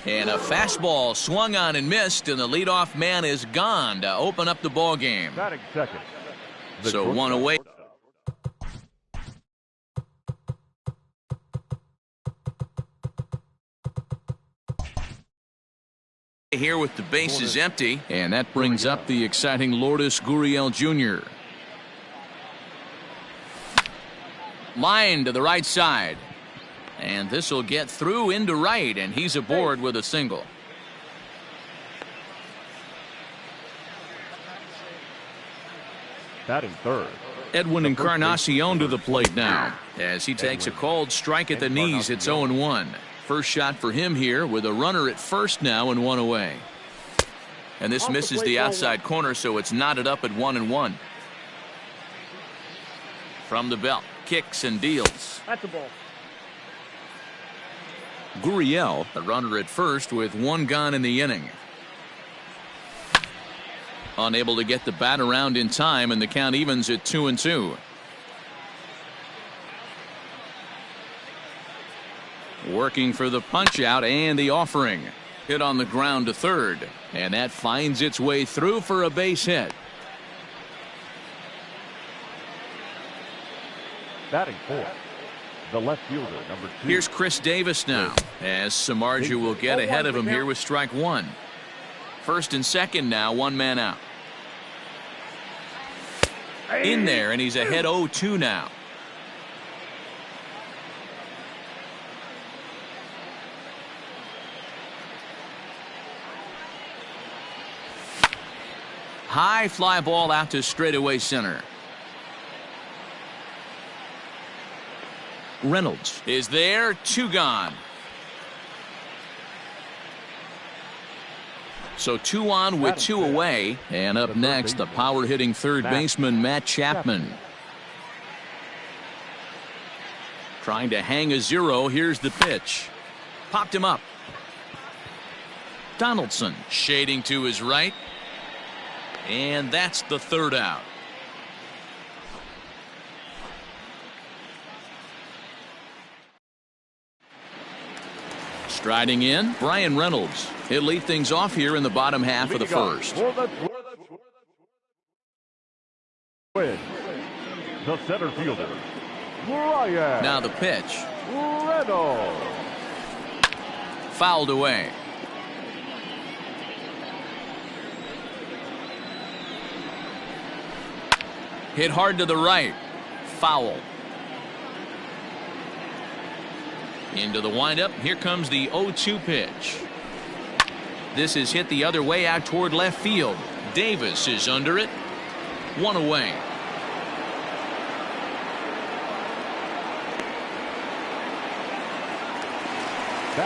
And a fastball swung on and missed, and the leadoff man is gone to open up the ball game. Batting second. So 1 away. Here with the bases empty, and that brings up the exciting Lourdes Gurriel Jr. Line to the right side, and this will get through into right, and he's aboard with a single. Batting third. Edwin Encarnacion to the plate now as he takes a called strike at the knees. It's 0-1. First shot for him here with a runner at first now and 1 away. And this misses the outside corner, so it's knotted up at 1-1. From the belt, kicks and deals. That's a ball. Gurriel, a runner at first with 1 gone in the inning. Unable to get the bat around in time, and the count evens at 2-2. Working for the punch out and the offering. Hit on the ground to third, and that finds its way through for a base hit. Batting fourth. The left fielder, number 2. Here's Chris Davis now, as Samardzija will get ahead of him here with strike 1. First and second now, 1 man out. In there, and he's ahead 0-2 now. High fly ball out to straightaway center. Reynolds is there, 2 gone. So 2 on with 2 away, and up next the power hitting third baseman Matt Chapman. Trying to hang a 0. Here's the pitch. Popped him up. Donaldson shading to his right. And that's the 3rd out. Striding in, Brian Reynolds. He'll lead things off here in the bottom half of the first. The center fielder, Brian. Now the pitch. Reynolds. Fouled away. Hit hard to the right. Foul. Into the windup. Here comes the 0-2 pitch. This is hit the other way out toward left field. Davis is under it. 1 away.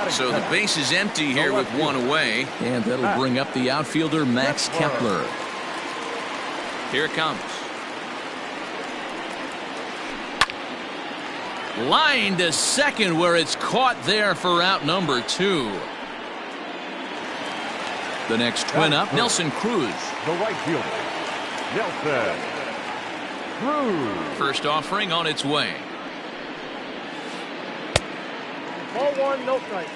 So the base is empty here with 1 away. And that'll bring up the outfielder Max Kepler. Here it comes. Line to second, where it's caught there for out number 2. The next twin up, Nelson Cruz. The right fielder, Nelson Cruz. First offering on its way. Ball 1, no strike.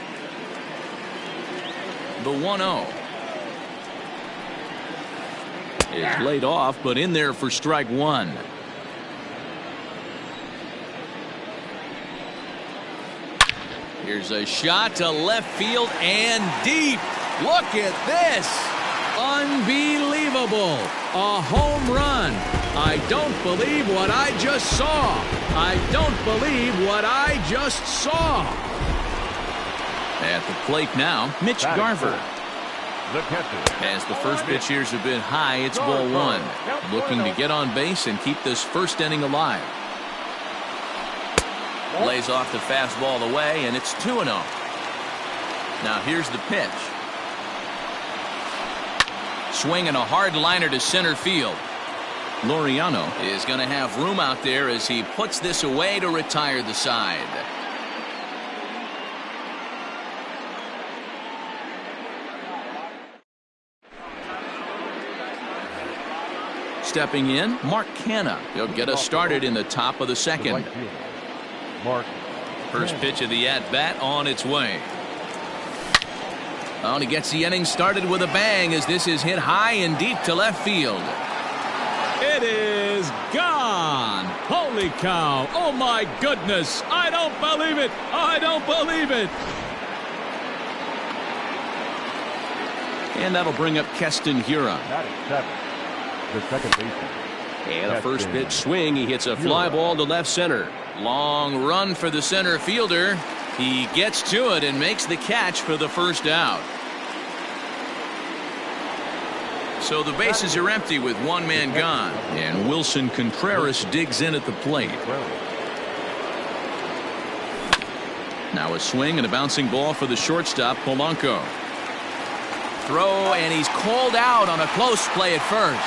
The 1-0 is laid off, but in there for strike 1. Here's a shot to left field and deep. Look at this. Unbelievable. A home run. I don't believe what I just saw. I don't believe what I just saw. At the plate now, Mitch Garver. the catcher. As the first pitch here is a bit high, it's ball one. Looking to get on base and keep this first inning alive. Lays off the fastball away, and it's 2-0. Now here's the pitch. Swinging a hard liner to center field. Laureano is going to have room out there as he puts this away to retire the side. Stepping in, Mark Canha. He'll get us started in the top of the second. Mark. First pitch of the at-bat on its way. Oh, and he gets the inning started with a bang as this is hit high and deep to left field. It is gone. Holy cow. Oh, my goodness. I don't believe it. I don't believe it. And that'll bring up Keston Hiura. That is 7. The second baseman. And a first pitch swing. He hits a fly ball to left center. Long run for the center fielder. He gets to it and makes the catch for the first out. So the bases are empty with one man gone. And Wilson Contreras digs in at the plate. Now a swing and a bouncing ball for the shortstop, Polanco. Throw, and he's called out on a close play at first.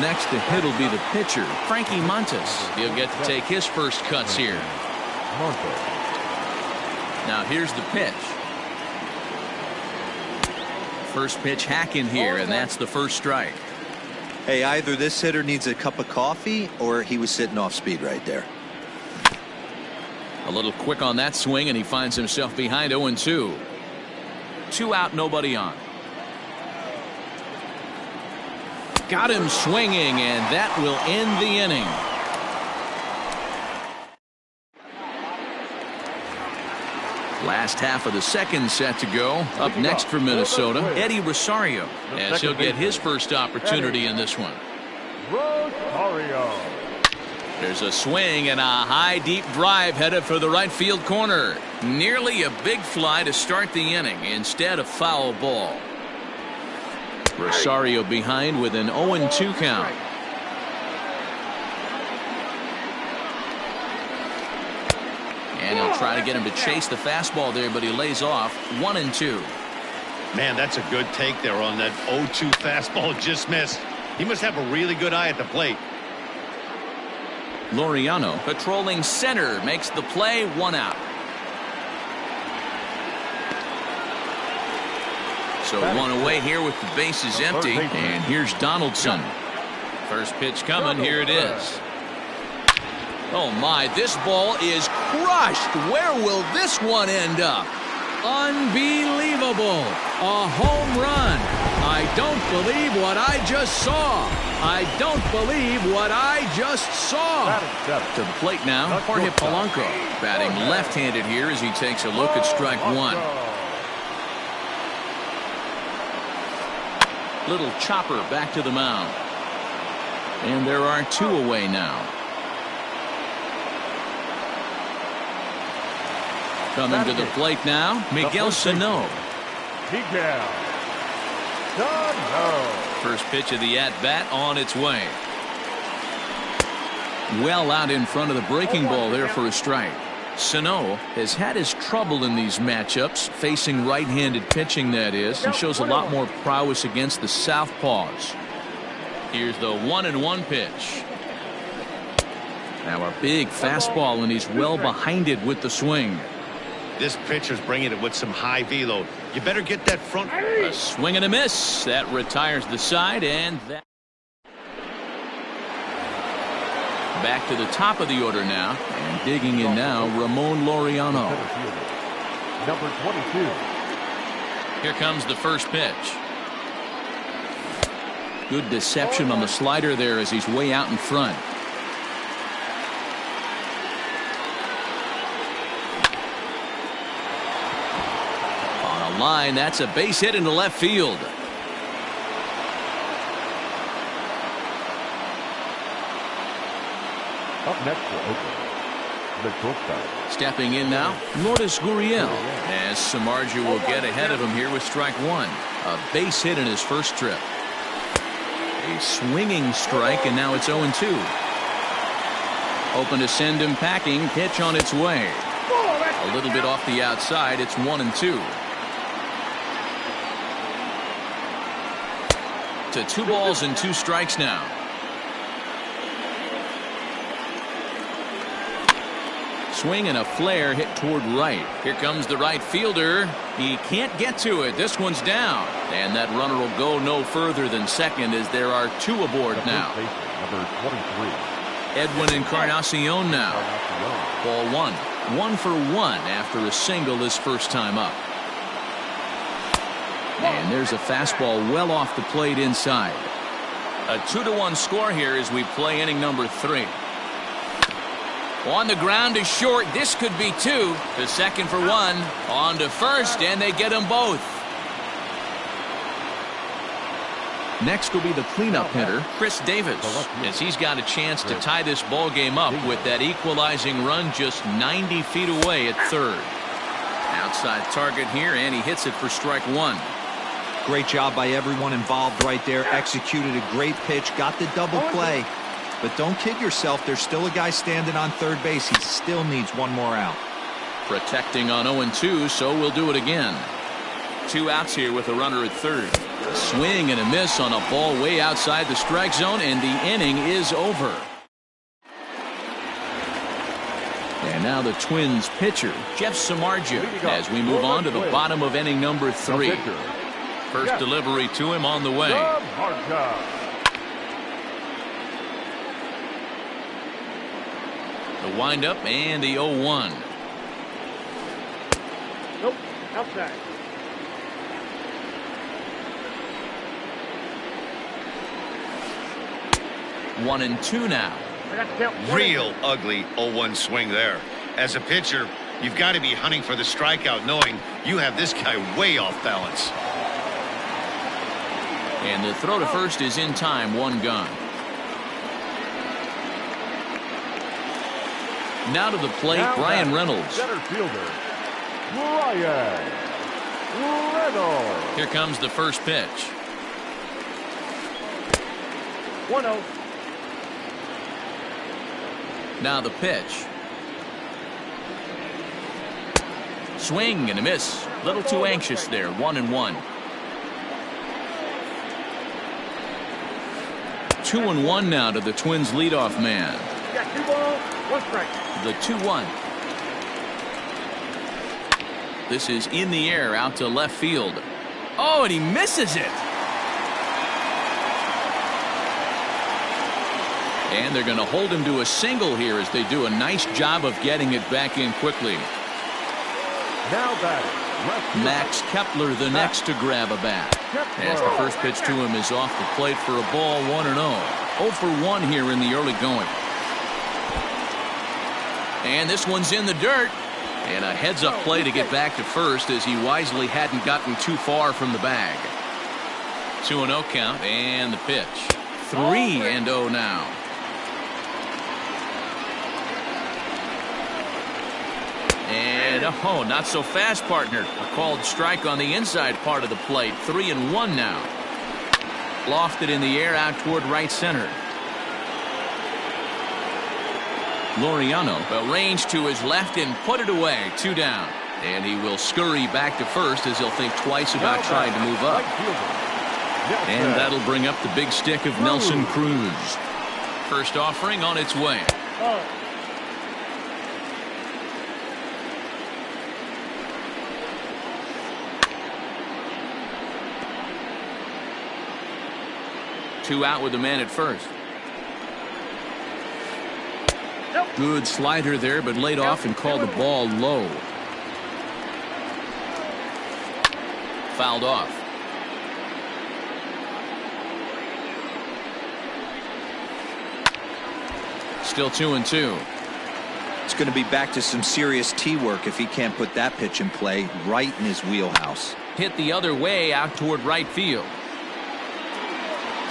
Next to hit will be the pitcher, Frankie Montas. He'll get to take his first cuts here. Now here's the pitch. First pitch hacking here, and that's the first strike. Hey, either this hitter needs a cup of coffee or he was sitting off speed right there. A little quick on that swing, and he finds himself behind 0-2. 2 out, nobody on. Got him swinging, and that will end the inning. Last half of the second set to go. Up next for Minnesota, Eddie Rosario, as he'll get his first opportunity in this one. Rosario. There's a swing and a high deep drive headed for the right field corner. Nearly a big fly to start the inning instead of foul ball. Rosario behind with an 0-2 count. And he'll try to get him to chase the fastball there, but he lays off. 1-2. Man, that's a good take there on that 0-2 fastball. Just missed. He must have a really good eye at the plate. Laureano patrolling center makes the play. 1 out. So 1 away here with the bases empty. And here's Donaldson. First pitch coming. Here it is. Oh my, this ball is crushed. Where will this one end up? Unbelievable. A home run. I don't believe what I just saw. I don't believe what I just saw. To the plate now, Jorge Polanco. Batting left-handed here as he takes a look at strike 1. Little chopper back to the mound. And there are 2 away now. Coming to the plate now, Miguel Sano. Miguel Sano. First pitch of the at-bat on its way. Well out in front of the breaking ball there for a strike. Sano has had his trouble in these matchups, facing right-handed pitching, that is, and shows a lot more prowess against the southpaws. Here's the 1-1 pitch. Now a big fastball, and he's well behind it with the swing. This pitcher's bringing it with some high velo. You better get that front. A swing and a miss. That retires the side, and that. Back to the top of the order now, and digging in now, Ramon Laureano. Number 22. Here comes the first pitch. Good deception on the slider there as he's way out in front. Line, that's a base hit into left field. Up next for Oakland, The shortstop. Stepping in now, Lourdes Gurriel, as Samardzija will get ahead of him here with strike one. A base hit in his first trip. A swinging strike, and now it's 0-2. Open to send him packing. Pitch on its way. A little bit off the outside. It's 1-2. To 2 balls and 2 strikes now. Swing and a flare hit toward right. Here comes the right fielder. He can't get to it. This one's down. And that runner will go no further than second as there are 2 aboard now. Number 23. Edwin Encarnacion now. Ball 1. 1 for 1 after a single his first time up. And there's a fastball well off the plate inside. A 2-1 score here as we play inning number 3. On the ground to short. This could be 2. To second for 1. On to first, and they get them both. Next will be the cleanup hitter, Chris Davis, as he's got a chance to tie this ball game up with that equalizing run just 90 feet away at third. Outside target here, and he hits it for strike 1. Great job by everyone involved right there. Executed a great pitch. Got the double play. But don't kid yourself. There's still a guy standing on third base. He still needs one more out. Protecting on 0-2, so we'll do it again. 2 outs here with a runner at third. A swing and a miss on a ball way outside the strike zone, and the inning is over. And now the Twins pitcher, Jeff Samardzija, as we move on to the bottom of inning number 3. First delivery to him on the way. The windup and the 0-1. Nope, outside. One and 2 now. Real ugly 0-1 swing there. As a pitcher, you've got to be hunting for the strikeout, knowing you have this guy way off balance. And the throw to first is in time. 1 gone. Now to the plate, Brian Reynolds. Center fielder, Brian Reynolds. Here comes the first pitch. 1-0. Now the pitch. Swing and a miss. Little too anxious there. 1-1. 2-1 now to the Twins leadoff man. Got 2 balls, 1 strike. The 2-1. This is in the air out to left field. Oh, and he misses it. And they're going to hold him to a single here as they do a nice job of getting it back in quickly. Now batting, Max Kepler the next to grab a bat. As the first pitch to him is off the plate for a ball. 1-0. 0 for 1 here in the early going. And this one's in the dirt. And a heads-up play to get back to first as he wisely hadn't gotten too far from the bag. 2-0 count and the pitch. 3-0 now. And oh, not so fast, partner. A called strike on the inside part of the plate. 3-1 now. Lofted in the air out toward right center. Laureano arranged to his left and put it away. 2 down. And he will scurry back to first as he'll think twice about trying to move up. And that'll bring up the big stick of Nelson Cruz. First offering on its way. Two out with the man at first. Good slider there, but laid off and called the ball low. Fouled off. Still 2-2. It's going to be back to some serious tee work if he can't put that pitch in play right in his wheelhouse. Hit the other way out toward right field.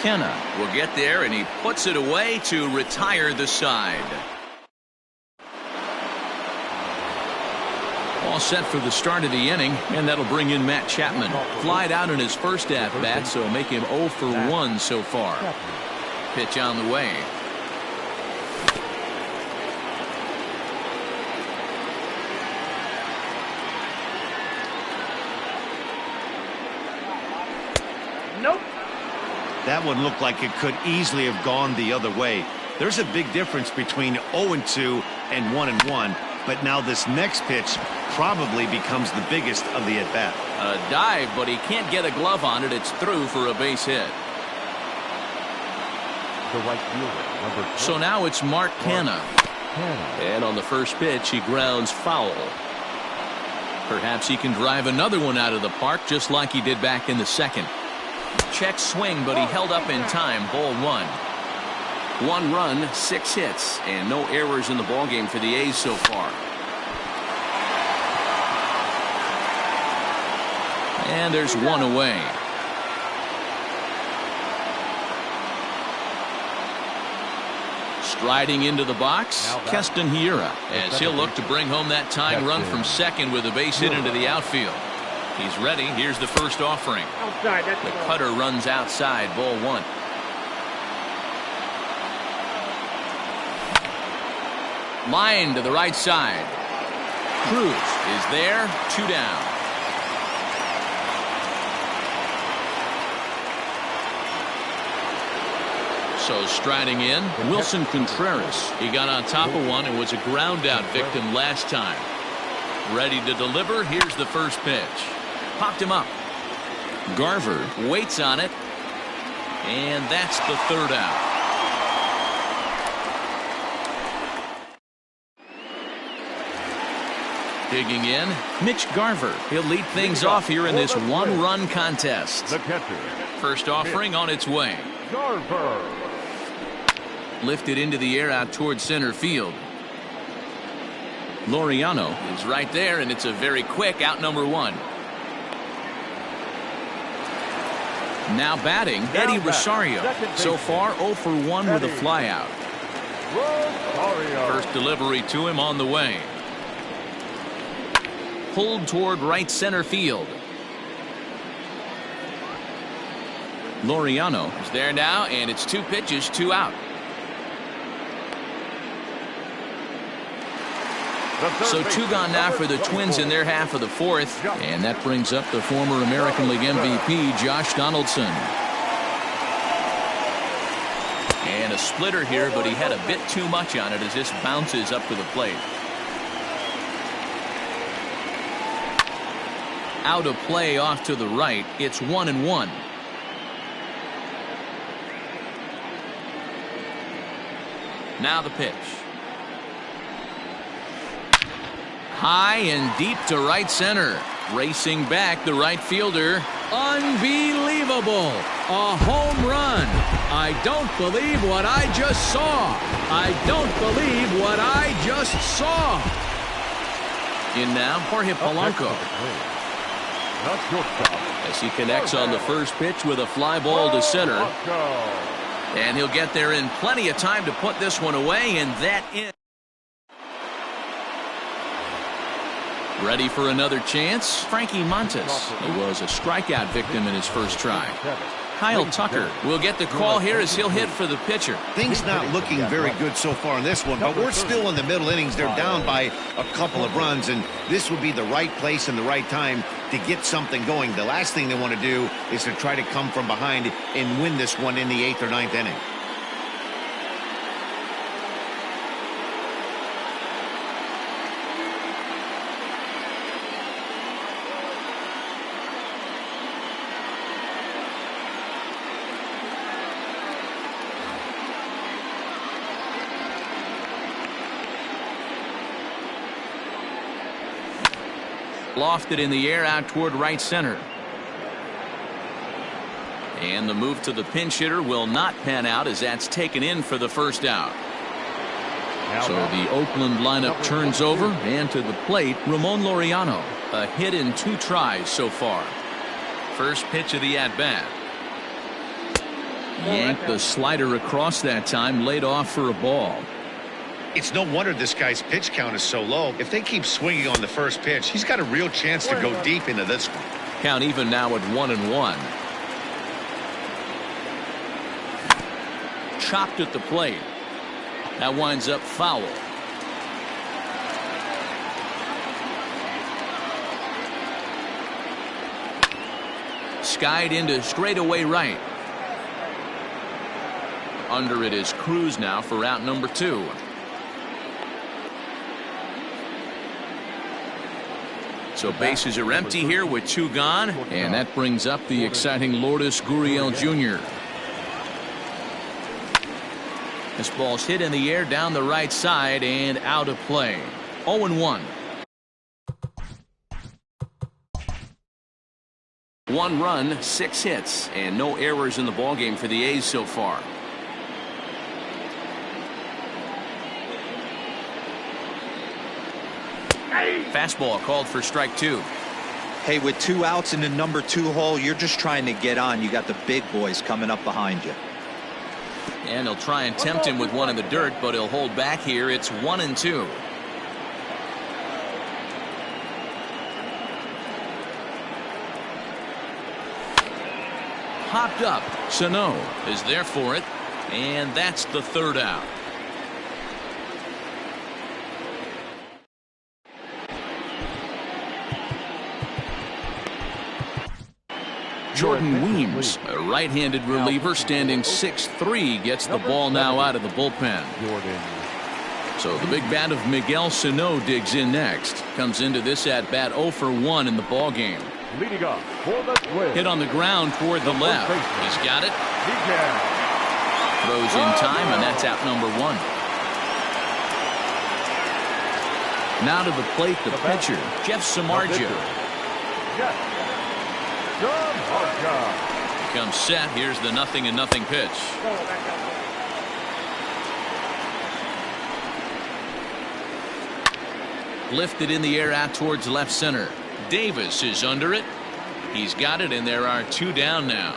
Kenna will get there, and he puts it away to retire the side. All set for the start of the inning, and that'll bring in Matt Chapman. Flied out in his first at-bat, so make him 0 for 1 so far. Pitch on the way. Nope. That one looked like it could easily have gone the other way. There's a big difference between 0-2 and 1-1. But now this next pitch probably becomes the biggest of the at-bat. A dive, but he can't get a glove on it. It's through for a base hit. The right fielder, number 2. So now it's Mark Canha. And on the first pitch, he grounds foul. Perhaps he can drive another one out of the park just like he did back in the second. Check swing, but he held up in time. Ball 1. 1 run, 6 hits, and no errors in the ballgame for the A's so far. And there's one away. Striding into the box, Keston Hiura, as he'll look to bring home that tying run from second with a base hit into the outfield. He's ready. Here's the first offering. Outside. That's The cutter runs outside. Ball 1. Line to the right side. Cruz is there. 2 down. So striding in, Wilson Contreras. He got on top of one and was a ground out victim last time. Ready to deliver. Here's the first pitch. Popped him up. Garver waits on it. And that's the 3rd out. Digging in, Mitch Garver. He'll lead things off here in this 1-run contest. The catcher. First offering on its way. Garver. Lifted into the air out towards center field. Laureano is right there, and it's a very quick out number 1. Now batting, Eddie Rosario. So far 0 for 1 with a flyout. First delivery to him on the way. Pulled toward right center field. Laureano is there now, and it's 2 pitches, 2 out. So 2 gone now for the Twins in their half of the 4th, and that brings up the former American League MVP Josh Donaldson. And a splitter here, but he had a bit too much on it as this bounces up to the plate. Out of play off to the right. It's 1-1. Now the pitch. High and deep to right center. Racing back the right fielder. Unbelievable. A home run. I don't believe what I just saw. I don't believe what I just saw. In now, Jorge Polanco. As he connects on the first pitch with a fly ball to center. And he'll get there in plenty of time to put this one away, and that in. Ready for another chance? Frankie Montes. He was a strikeout victim in his first try. Kyle Tucker will get the call here as he'll hit for the pitcher. Things not looking very good so far in this one, but we're still in the middle innings. They're down by a couple of runs, and this would be the right place and the right time to get something going. The last thing they want to do is to try to come from behind and win this one in the 8th or 9th inning. Lofted in the air out toward right center. And the move to the pinch hitter will not pan out as that's taken in for the first out. So the Oakland lineup turns over, and to the plate, Ramon Laureano. A hit in 2 tries so far. First pitch of the at-bat. Yanked the slider across that time, laid off for a ball. It's no wonder this guy's pitch count is so low. If they keep swinging on the first pitch, he's got a real chance to go deep into this one. Count even now at 1-1. Chopped at the plate. That winds up foul. Skied into straightaway right. Under it is Cruz now for out number 2. So bases are empty here with 2 gone, and that brings up the exciting Lourdes Gurriel Jr. This ball's hit in the air down the right side and out of play. 0-1. 1 run, 6 hits, and no errors in the ballgame for the A's so far. Fastball called for strike 2. Hey, with 2 outs in the number 2 hole, you're just trying to get on. You got the big boys coming up behind you. And he'll try and tempt him with one in the dirt, but he'll hold back here. It's 1-2. Popped up. Sano is there for it, and that's the 3rd out. Jordan Weems, a right-handed reliever standing 6'3", gets the ball now out of the bullpen. So the big bat of Miguel Sano digs in next. Comes into this at-bat 0 for 1 in the ballgame. Hit on the ground toward the left. He's got it. Throws in time, and that's out number 1. Now to the plate, the pitcher, Jeff Samardzija. Comes set. Here's the 0-0 pitch. Lifted in the air out towards left center. Davis is under it. He's got it, and there are 2 down now.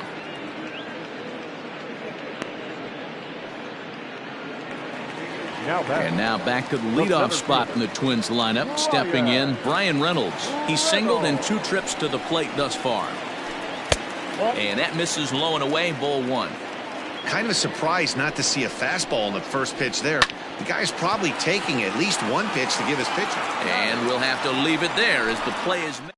And now back to the leadoff spot in the Twins lineup. Stepping in, Brian Reynolds. He's singled in 2 trips to the plate thus far. And that misses low and away, ball 1. Kind of surprised not to see a fastball on the first pitch there. The guy's probably taking at least 1 pitch to give his pitcher. And we'll have to leave it there as the play is made.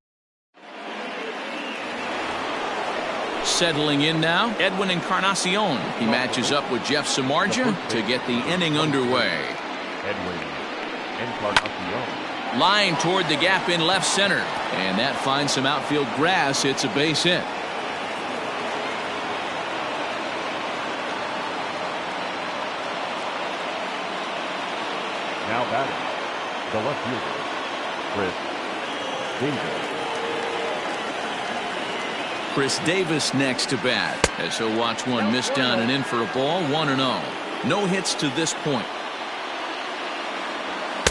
Settling in now, Edwin Encarnacion. He matches up with Jeff Samardzija to get the inning underway. Edwin Encarnacion. Line toward the gap in left center. And that finds some outfield grass. It's a base hit. Now batting, the left fielder, Chris Davis. Chris Davis next to bat, as he'll watch one miss down and in for a ball. 1-0. No hits to this point.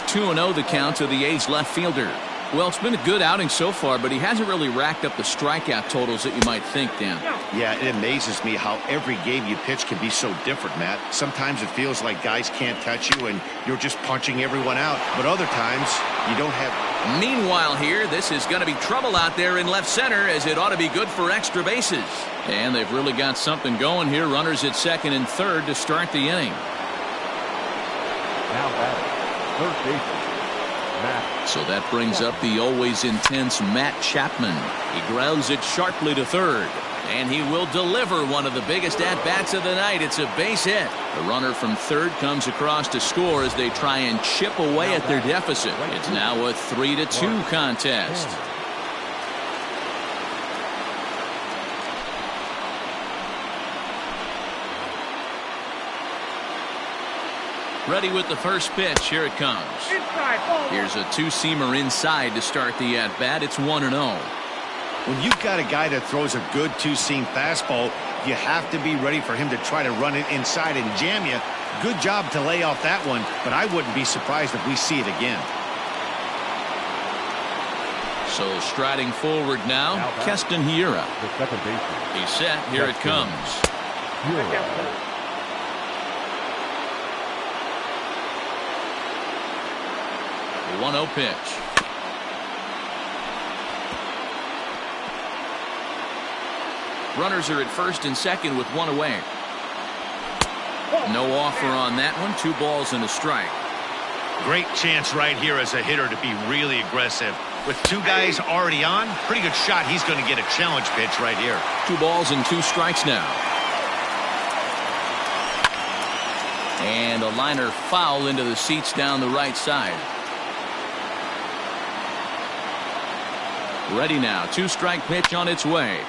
2-0 the count to the A's left fielder. Well, it's been a good outing so far, but he hasn't really racked up the strikeout totals that you might think, Dan. Yeah, it amazes me how every game you pitch can be so different, Matt. Sometimes it feels like guys can't touch you and you're just punching everyone out. But other times, you don't have... Meanwhile here, this is going to be trouble out there in left center, as it ought to be good for extra bases. And they've really got something going here. Runners at second and third to start the inning. Now batting, third baseman, Matt. So that brings up the always intense Matt Chapman. He grounds it sharply to third. And he will deliver one of the biggest at-bats of the night. It's a base hit. The runner from third comes across to score as they try and chip away at their deficit. It's now a 3-2 contest. Ready with the first pitch. Here it comes. Here's a 2-seamer inside to start the at-bat. It's 1-0. When you've got a guy that throws a good 2-seam fastball, you have to be ready for him to try to run it inside and jam you. Good job to lay off that one, but I wouldn't be surprised if we see it again. So striding forward now, Keston Hiura. The second baseman. He's set. Here it comes. 1-0 pitch. Runners are at first and second with one away. No offer on that one. 2 balls and a strike. Great chance right here as a hitter to be really aggressive. With 2 guys already on, pretty good shot. He's going to get a challenge pitch right here. 2 balls and 2 strikes now. And a liner foul into the seats down the right side. Ready now. 2-strike pitch on its way.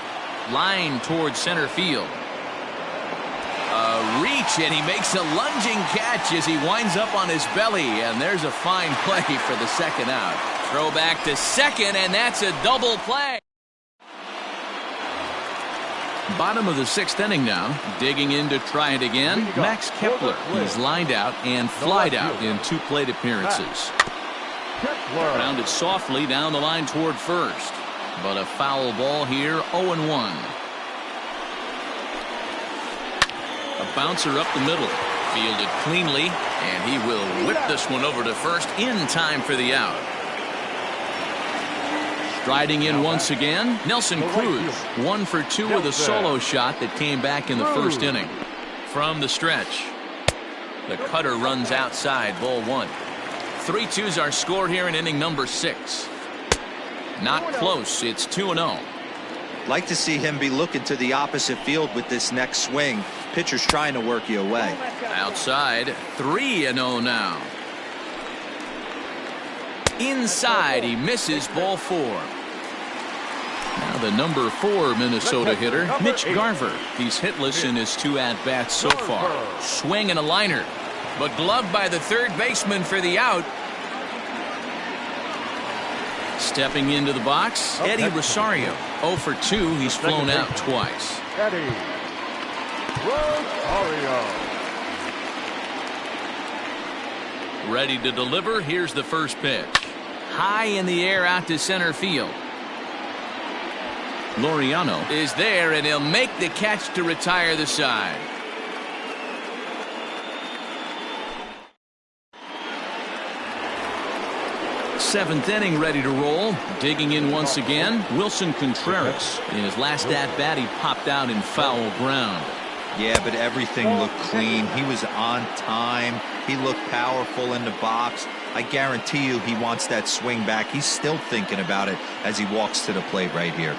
Line towards center field. A reach, and he makes a lunging catch as he winds up on his belly. And there's a fine play for the second out. Throw back to second, and that's a double play. Bottom of the 6th inning now. Digging in to try it again. Max Kepler. He's lined out and flied out in 2 plate appearances. Grounded softly down the line toward first. But a foul ball here, 0-1. A bouncer up the middle. Fielded cleanly, and he will whip this one over to first in time for the out. Striding in once again, Nelson Cruz. 1 for 2 with a solo shot that came back in the first inning. From the stretch, the cutter runs outside, ball 1. 3-2's our score here in inning number 6. Not close. It's 2-0. Like to see him be looking to the opposite field with this next swing. Pitcher's trying to work you away. Outside, 3-0 now. Inside, he misses, ball 4. Now the number 4 Minnesota hitter, Mitch Garver. He's hitless in his 2 at-bats so far. Swing and a liner, but gloved by the 3rd baseman for the out. Stepping into the box, Eddie Rosario. 0 for 2. He's flown out twice. Eddie Rosario. Ready to deliver. Here's the first pitch. High in the air out to center field. Laureano is there, and he'll make the catch to retire the side. Seventh inning, ready to roll. Digging in once again, Wilson Contreras. In his last at-bat, he popped out in foul ground. Yeah, but everything looked clean. He was on time. He looked powerful in the box. I guarantee you he wants that swing back. He's still thinking about it as he walks to the plate right here.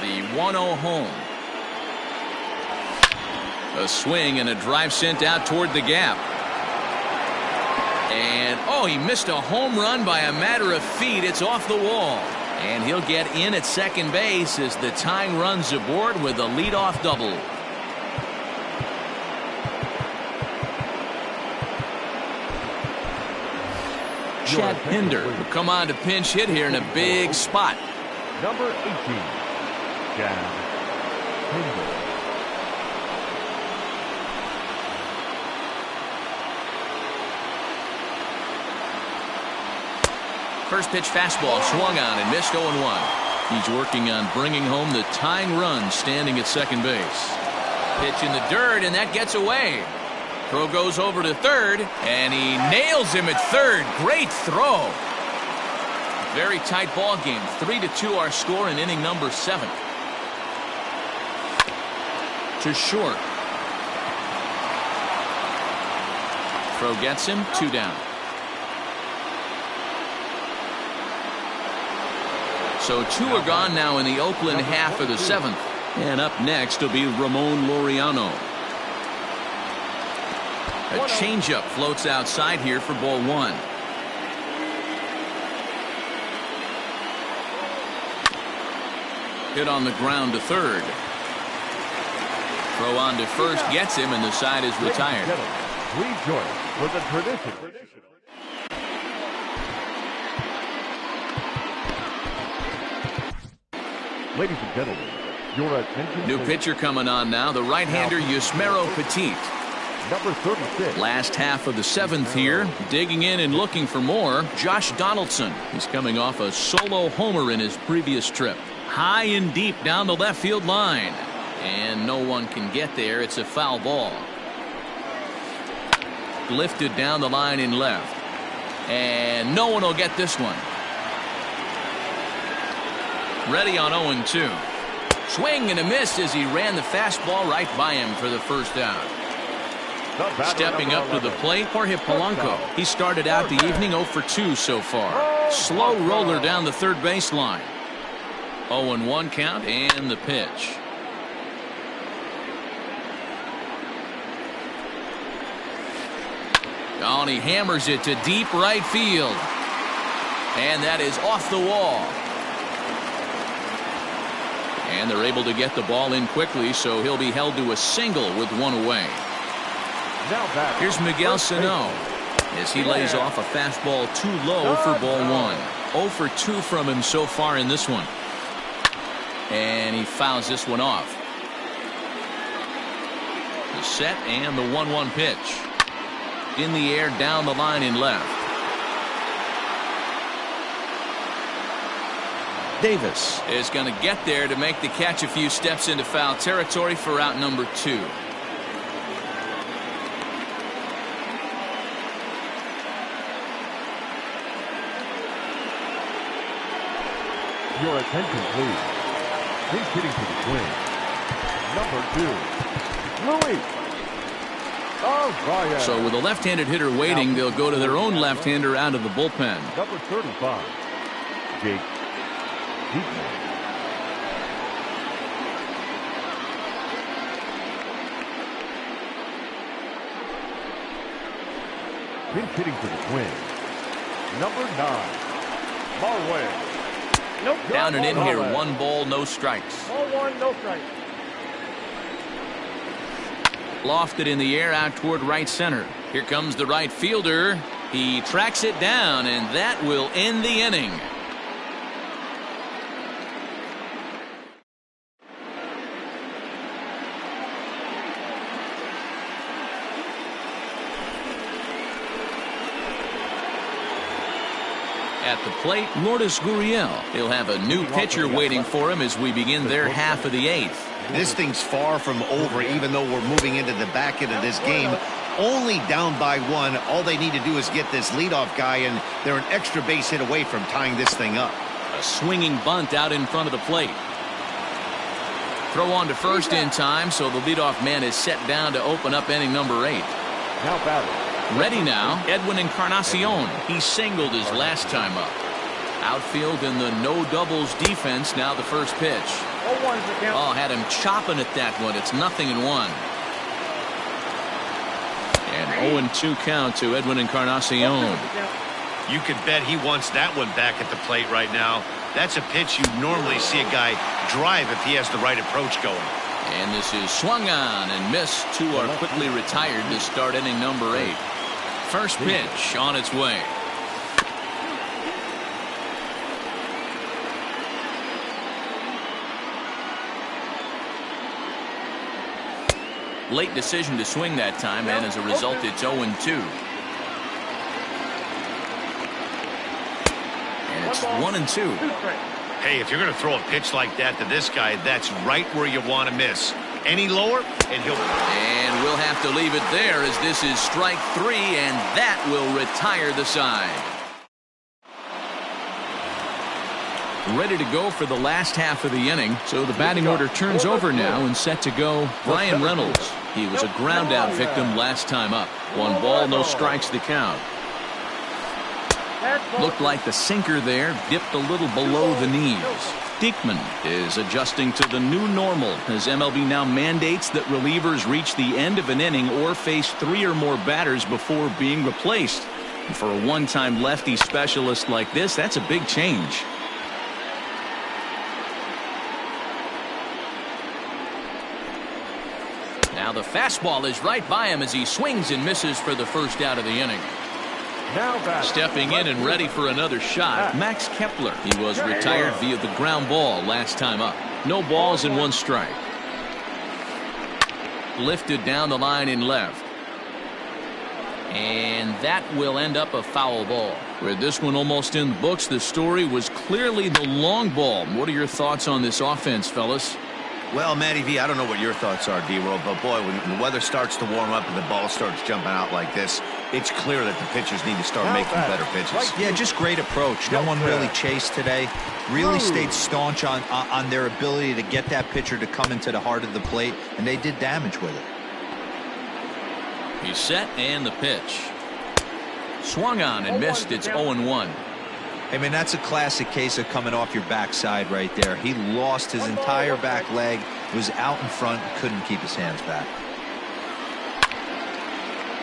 The 1-0 home. A swing and a drive sent out toward the gap. And, oh, he missed a home run by a matter of feet. It's off the wall. And he'll get in at second base as the tying run's aboard with a leadoff double. Chad Pinder will come on to pinch hit here in a big spot. Number 18, Chad Pinder. First pitch fastball swung on and missed 0-1. He's working on bringing home the tying run standing at second base. Pitch in the dirt, and that gets away. Throw goes over to third, and he nails him at third. Great throw. Very tight ball game. 3-2 our score in inning number 7. To short. Throw gets him, 2 down. So 2 are gone now in the Oakland half of the 7th. And up next will be Ramon Laureano. A changeup floats outside here for ball 1. Hit on the ground to third. Throw on to first gets him, and the side is retired. We join for the tradition. Ladies and gentlemen, your attention. New pitcher coming on now, the right-hander Yusmeiro Petit. Number 36. Last half of the 7th here, digging in and looking for more, Josh Donaldson. He's coming off a solo homer in his previous trip. High and deep down the left field line. And no one can get there. It's a foul ball. Lifted down the line in left. And no one will get this one. Ready on 0-2. Swing and a miss as he ran the fastball right by him for the first out. Stepping up to the plate, Jorge Polanco. He started out the evening 0 for 2 so far. Slow roller down the third baseline. 0-1 count and the pitch. Oh, and he hammers it to deep right field. And that is off the wall. And they're able to get the ball in quickly, so he'll be held to a single with one away. Here's Miguel Sano as he lays off a fastball too low for ball 1. 0 for 2 from him so far in this one. And he fouls this one off. The set and the 1-1 pitch. In the air down the line in left. Davis is going to get there to make the catch a few steps into foul territory for out number 2. Your attention, please. He's hitting to the swing. Number 2, Louis. So with a left-handed hitter waiting, they'll go to their own left-hander out of the bullpen. Number 35, Jake Diekman. Pinch hitting for the Twins. Number 9, Marway. Nope. Down and in here, 1 ball, no strikes. Ball 1, no strikes. Lofted in the air out toward right center. Here comes the right fielder. He tracks it down, and that will end the inning. At the plate, Lourdes Gurriel. He'll have a new pitcher waiting for him as we begin their half of the 8th. This thing's far from over, even though we're moving into the back end of this game. Only down by 1. All they need to do is get this leadoff guy, and they're an extra base hit away from tying this thing up. A swinging bunt out in front of the plate. Throw on to first in time, so the leadoff man is set down to open up inning number 8. Now batting. Ready now, Edwin Encarnacion. He singled his last time up. Outfield in the no doubles defense. Now the first pitch. Oh, had him chopping at that one. It's 0-1. And 0-2 count to Edwin Encarnacion. You could bet he wants that one back at the plate right now. That's a pitch you normally see a guy drive if he has the right approach going. And this is swung on and missed. 2 are quickly retired to start inning number 8. First pitch on its way. Late decision to swing that time, and as a result, it's 0-2. And it's 1-2. Hey, if you're going to throw a pitch like that to this guy, that's right where you want to miss. Any lower, and he'll... And we'll have to leave it there as this is strike 3, and that will retire the side. Ready to go for the last half of the inning, so the batting order turns over now and set to go Brian Reynolds. He was a ground out victim last time up. 1 ball, no strikes to count. Looked like the sinker there dipped a little below the knees. Diekman is adjusting to the new normal as MLB now mandates that relievers reach the end of an inning or face 3 or more batters before being replaced. And for a one-time lefty specialist like this, that's a big change. Now the fastball is right by him as he swings and misses for the first out of the inning. Stepping in and ready for another shot, Max Kepler. He was retired via the ground ball last time up. No balls and 1 strike. Lifted down the line in left. And that will end up a foul ball. With this one almost in the books, the story was clearly the long ball. What are your thoughts on this offense, fellas? Well, Matty V, I don't know what your thoughts are, D-Roll, but boy, when the weather starts to warm up and the ball starts jumping out like this, it's clear that the pitchers need to start making better pitches. Yeah, just great approach. No one really chased today. Really stayed staunch on their ability to get that pitcher to come into the heart of the plate, and they did damage with it. He's set and the pitch. Swung on and missed. It's 0-1. I mean, that's a classic case of coming off your backside right there. He lost his entire back leg, was out in front, couldn't keep his hands back.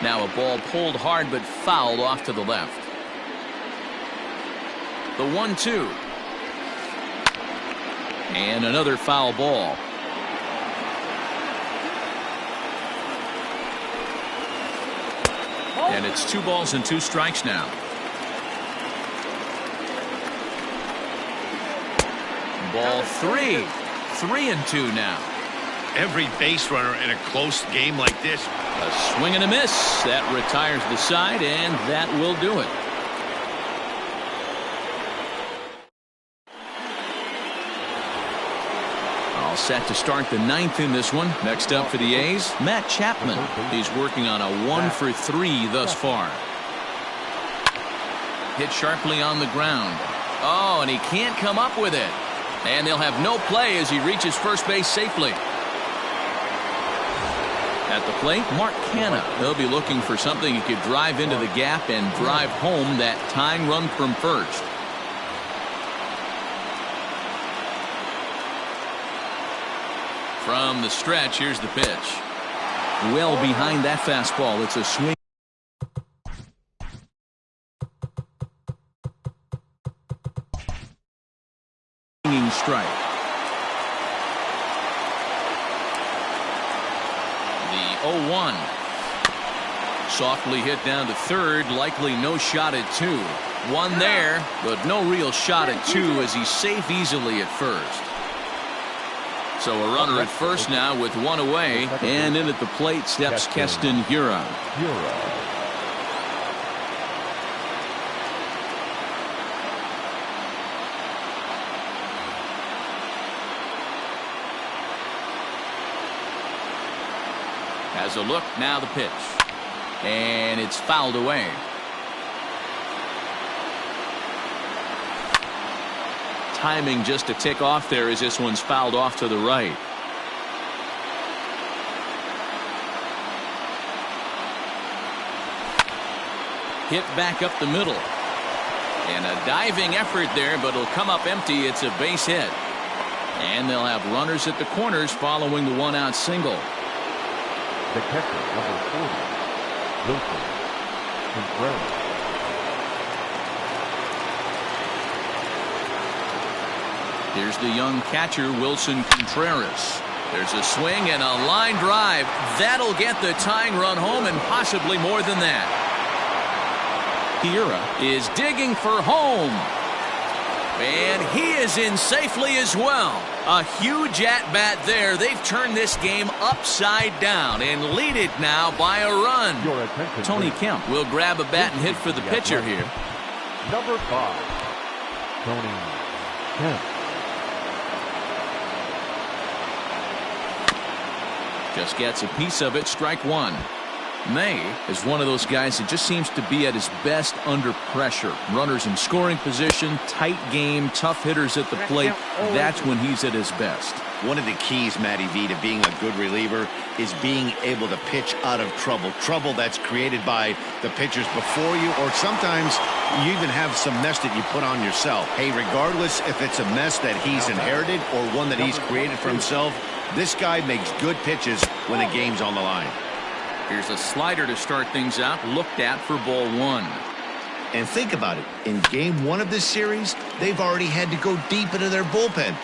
Now a ball pulled hard but fouled off to the left. The 1-2. And another foul ball. And it's 2 balls and 2 strikes now. Ball 3. 3-2 now. Every base runner in a close game like this. A swing and a miss. That retires the side, and that will do it. All set to start the 9th in this one. Next up for the A's, Matt Chapman. He's working on a 1 for 3 thus far. Hit sharply on the ground. Oh, and he can't come up with it. And they'll have no play as he reaches first base safely. At the plate, Mark Canha. They'll be looking for something he could drive into the gap and drive home that tying run from first. From the stretch, here's the pitch. Well behind that fastball. It's a swing. Strike. The 0-1. Softly hit down to third. Likely no shot at 2. 1 there, but no real shot at 2 as he's safe easily at first. So a runner at first now with 1 away, and in at the plate steps Keston Hiura. Has a look, now the pitch. And it's fouled away. Timing just a tick off there as this one's fouled off to the right. Hit back up the middle. And a diving effort there, but it'll come up empty. It's a base hit. And they'll have runners at the corners following the 1-out single. The catcher, number 40, Wilson Contreras. Here's the young catcher, Wilson Contreras. There's a swing and a line drive. That'll get the tying run home and possibly more than that. Hiura is digging for home. And he is in safely as well. A huge at-bat there. They've turned this game upside down and lead it now by a run. Tony Kemp will grab a bat and hit for the pitcher here. Number 5, Tony Kemp. Just gets a piece of it, strike 1. May is one of those guys that just seems to be at his best under pressure. Runners in scoring position, tight game, tough hitters at the plate. That's when he's at his best. One of the keys, Matty V, to being a good reliever is being able to pitch out of trouble. Trouble that's created by the pitchers before you, or sometimes you even have some mess that you put on yourself. Hey, regardless if it's a mess that he's inherited or one that he's created for himself, this guy makes good pitches when the game's on the line. Here's a slider to start things out, looked at for ball 1. And think about it. In game 1 of this series, they've already had to go deep into their bullpen.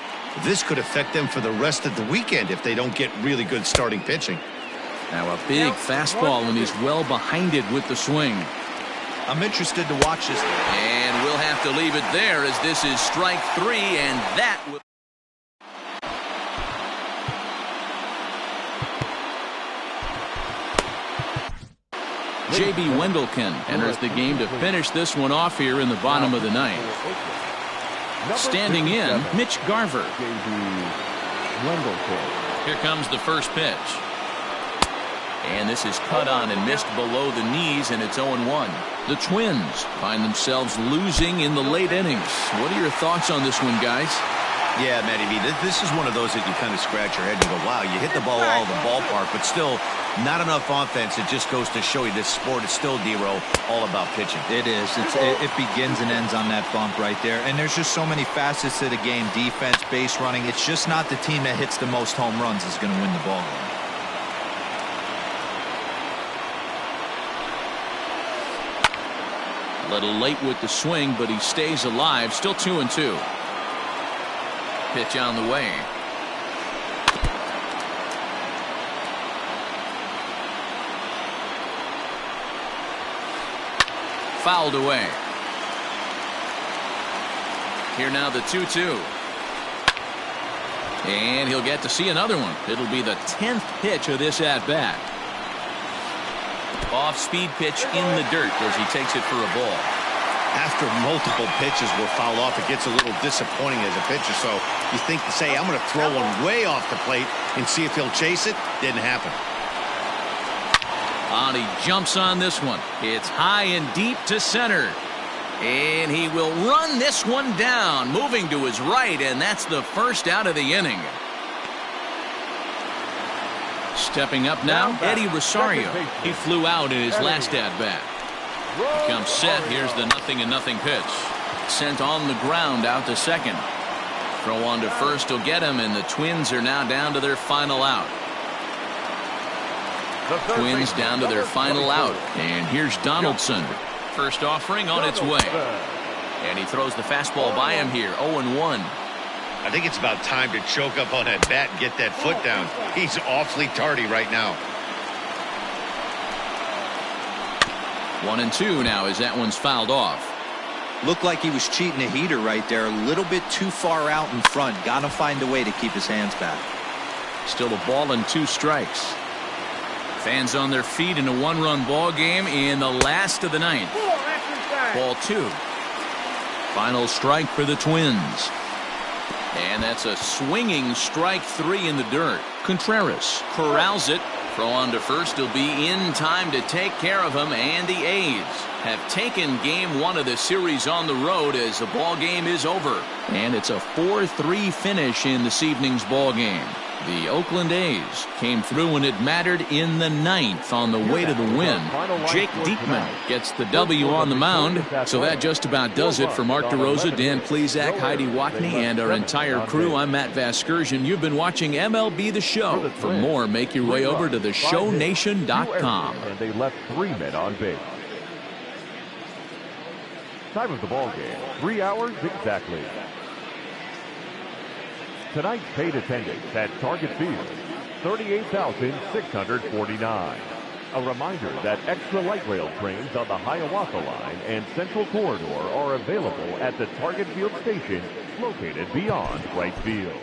This could affect them for the rest of the weekend if they don't get really good starting pitching. Now a big fastball, and he's well behind it with the swing. I'm interested to watch this. And we'll have to leave it there as this is strike 3, and that will... J.B. Wendelken enters the game to finish this one off here in the bottom of the 9th. Standing in, Mitch Garver. Here comes the first pitch. And this is cut on and missed below the knees, and it's 0-1. The Twins find themselves losing in the late innings. What are your thoughts on this one, guys? Yeah, Matty V, this is one of those that you kind of scratch your head and go, wow, you hit the ball all the ballpark, but still not enough offense. It just goes to show you this sport is still, D-Row, all about pitching. It is. It begins and ends on that bump right there. And there's just so many facets to the game. Defense, base running. It's just not the team that hits the most home runs is going to win the ball game. A little late with the swing, but he stays alive. Still 2-2. Pitch on the way. Fouled away. Here now the 2-2. And he'll get to see another one. It'll be the 10th pitch of this at-bat. Off-speed pitch in the dirt as he takes it for a ball. After multiple pitches were fouled off, it gets a little disappointing as a pitcher. So you think to say, I'm going to throw one way off the plate and see if he'll chase it. Didn't happen. And he jumps on this one. It's high and deep to center. And he will run this one down, moving to his right, and that's the first out of the inning. Stepping up now, Eddie Rosario. He flew out in his last at-bat. He comes set. Here's the 0-0 pitch. Sent on the ground out to second. Throw on to first will get him, and the Twins are now down to their final out. Twins down to their final out. And here's Donaldson. First offering on its way. And he throws the fastball by him here. 0-1. I think it's about time to choke up on that bat and get that foot down. He's awfully tardy right now. 1-2 now as that one's fouled off. Looked like he was cheating a heater right there. A little bit too far out in front. Got to find a way to keep his hands back. Still a ball and 2 strikes. Fans on their feet in a 1-run ball game in the last of the ninth. Ball 2. Final strike for the Twins. And that's a swinging strike 3 in the dirt. Contreras corrals it. Throw on to first. He'll be in time to take care of him. And the A's have taken game 1 of the series on the road as the ball game is over. And it's a 4-3 finish in this evening's ball game. The Oakland A's came through when it mattered in the 9th on the way to the win. Jake Diekman gets the W on the mound. So that just about does it for Mark DeRosa, Dan Plesac, Heidi Watney, and our entire crew. I'm Matt Vasgersian. You've been watching MLB The Show. For more, make your way over to theshownation.com. And they left 3 men on base. Time of the ball game, 3 hours exactly. Tonight's paid attendance at Target Field, 38,649. A reminder that extra light rail trains on the Hiawatha Line and Central Corridor are available at the Target Field station located beyond right field.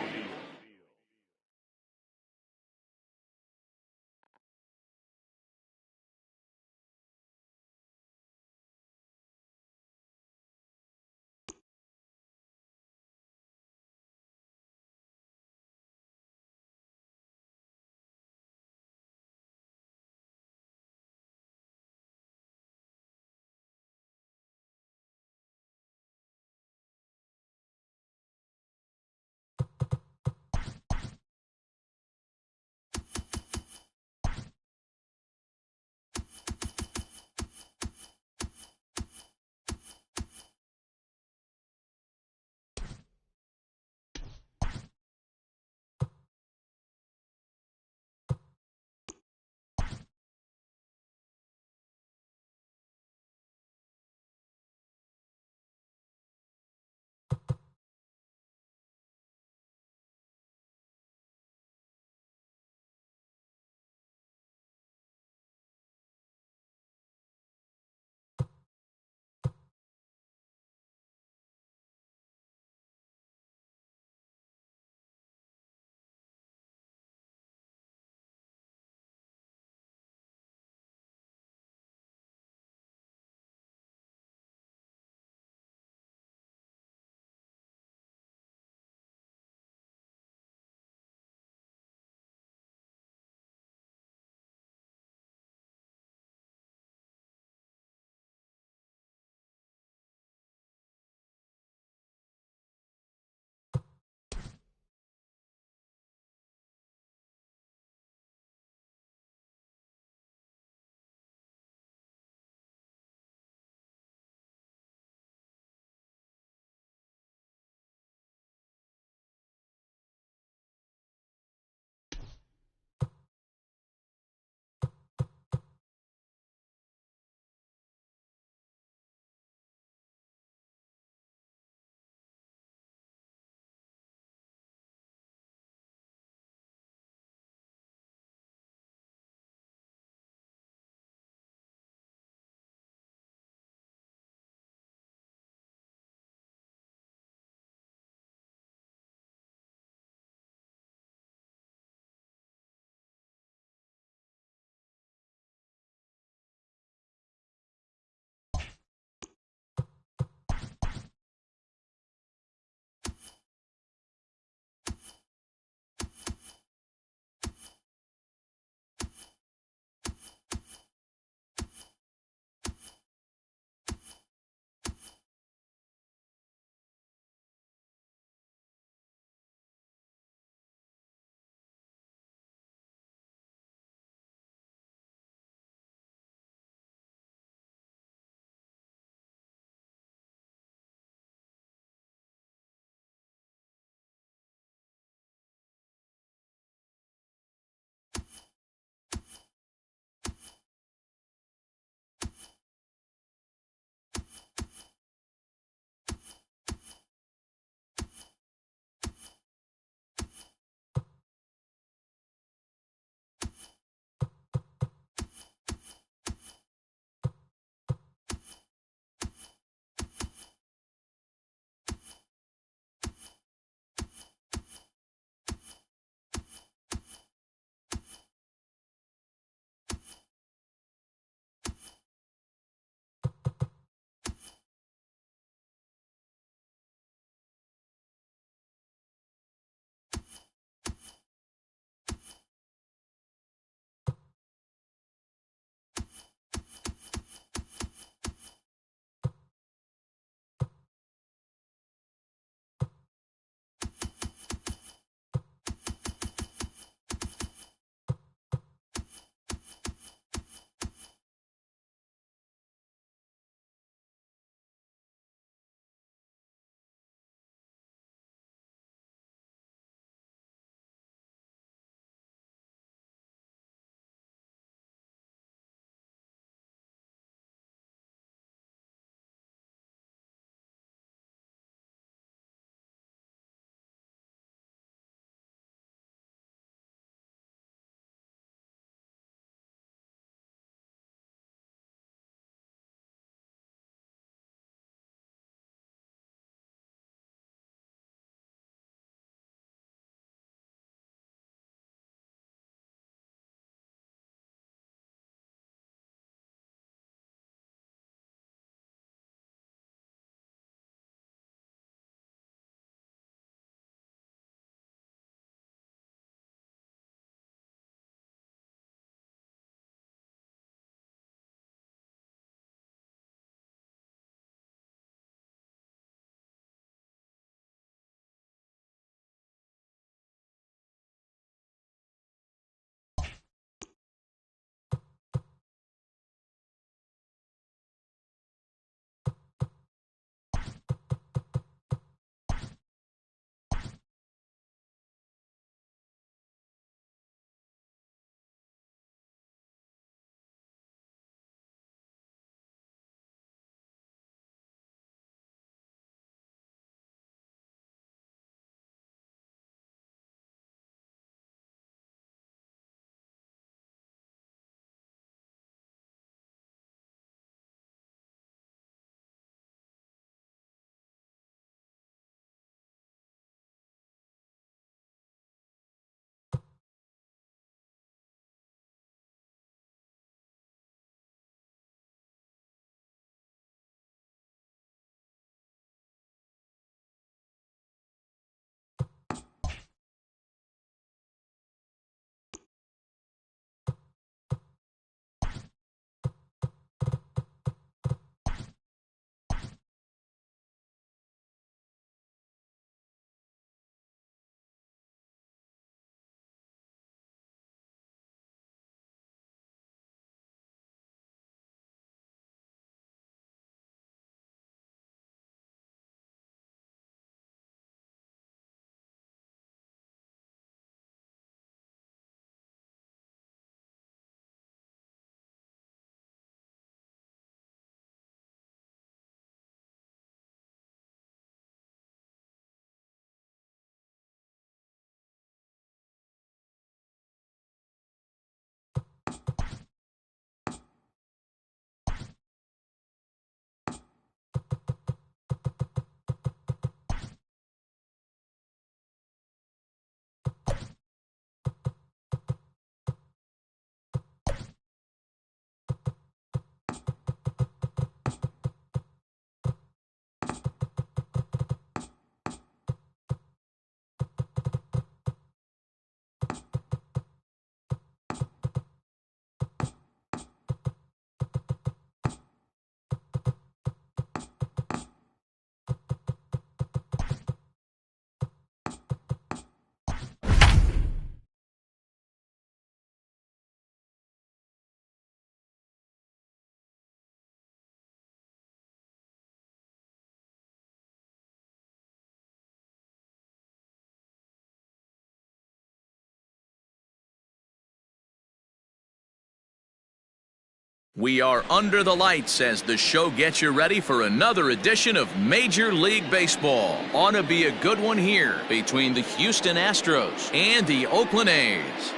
We are under the lights as the show gets you ready for another edition of Major League Baseball. Ought to be a good one here between the Houston Astros and the Oakland A's.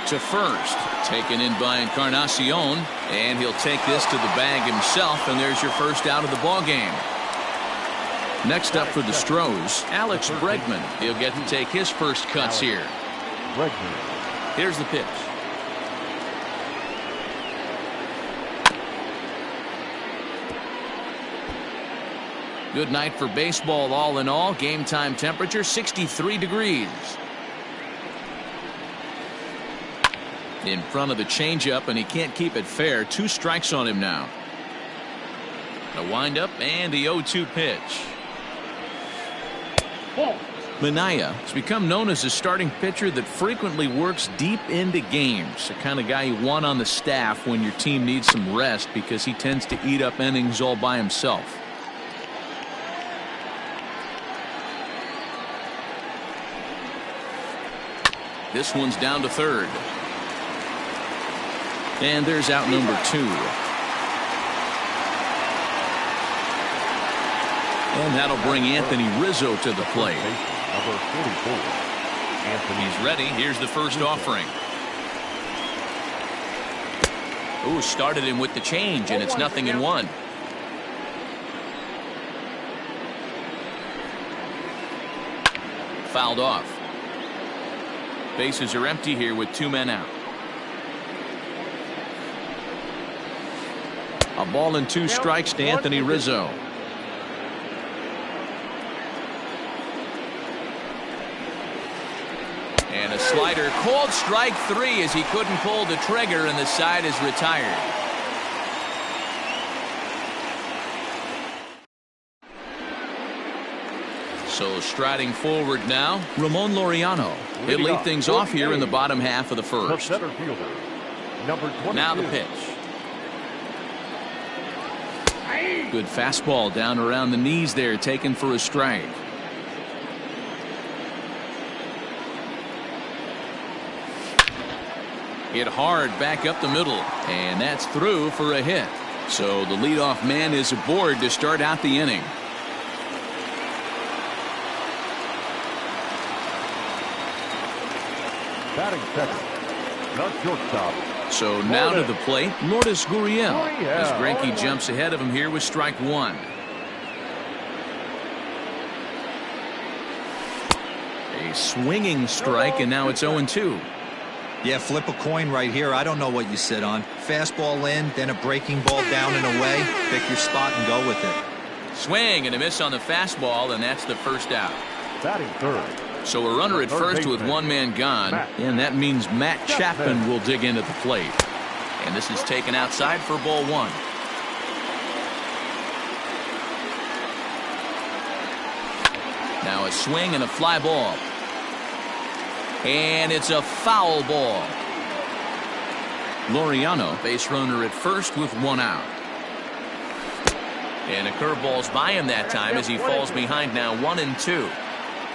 To first, taken in by Encarnacion, and he'll take this to the bag himself, and there's your first out of the ball game. Next up for the Stros, Alex Bregman. He'll get to take his first cuts here. Here's the pitch. Good night for baseball all in all. Game time temperature 63 degrees. In front of the changeup, and he can't keep it fair. 2 strikes on him now. A windup and the 0-2 pitch. Minaya has become known as a starting pitcher that frequently works deep into games. The kind of guy you want on the staff when your team needs some rest because he tends to eat up innings all by himself. This one's down to third. And there's out number 2. And that'll bring Anthony Rizzo to the plate. Number 44. He's ready. Here's the first offering. Ooh, started him with the change, and it's 0-1. Fouled off. Bases are empty here with 2 men out. A ball and 2 strikes to Anthony Rizzo. And a slider, called strike 3 as he couldn't pull the trigger, and the side is retired. So striding forward now, Ramon Laureano. He'll lead things off here in the bottom half of the first. The center fielder, number 22. Now the pitch. Good fastball down around the knees there, taken for a strike. Hit hard back up the middle, and that's through for a hit. So the leadoff man is aboard to start out the inning. Batting second, the shortstop. So now to the plate, Lourdes Gurriel. As Greinke jumps ahead of him here with strike 1. A swinging strike, and now it's 0-2. Yeah, flip a coin right here. I don't know what you sit on. Fastball in, then a breaking ball down and away. Pick your spot and go with it. Swing and a miss on the fastball, and that's the first out. Batting third. So a runner at first with 1 man gone, and that means Matt Chapman will dig in at the plate. And this is taken outside for ball 1. Now a swing and a fly ball. And it's a foul ball. Laureano, base runner at first with 1 out. And a curveball's by him that time as he falls behind now 1-2.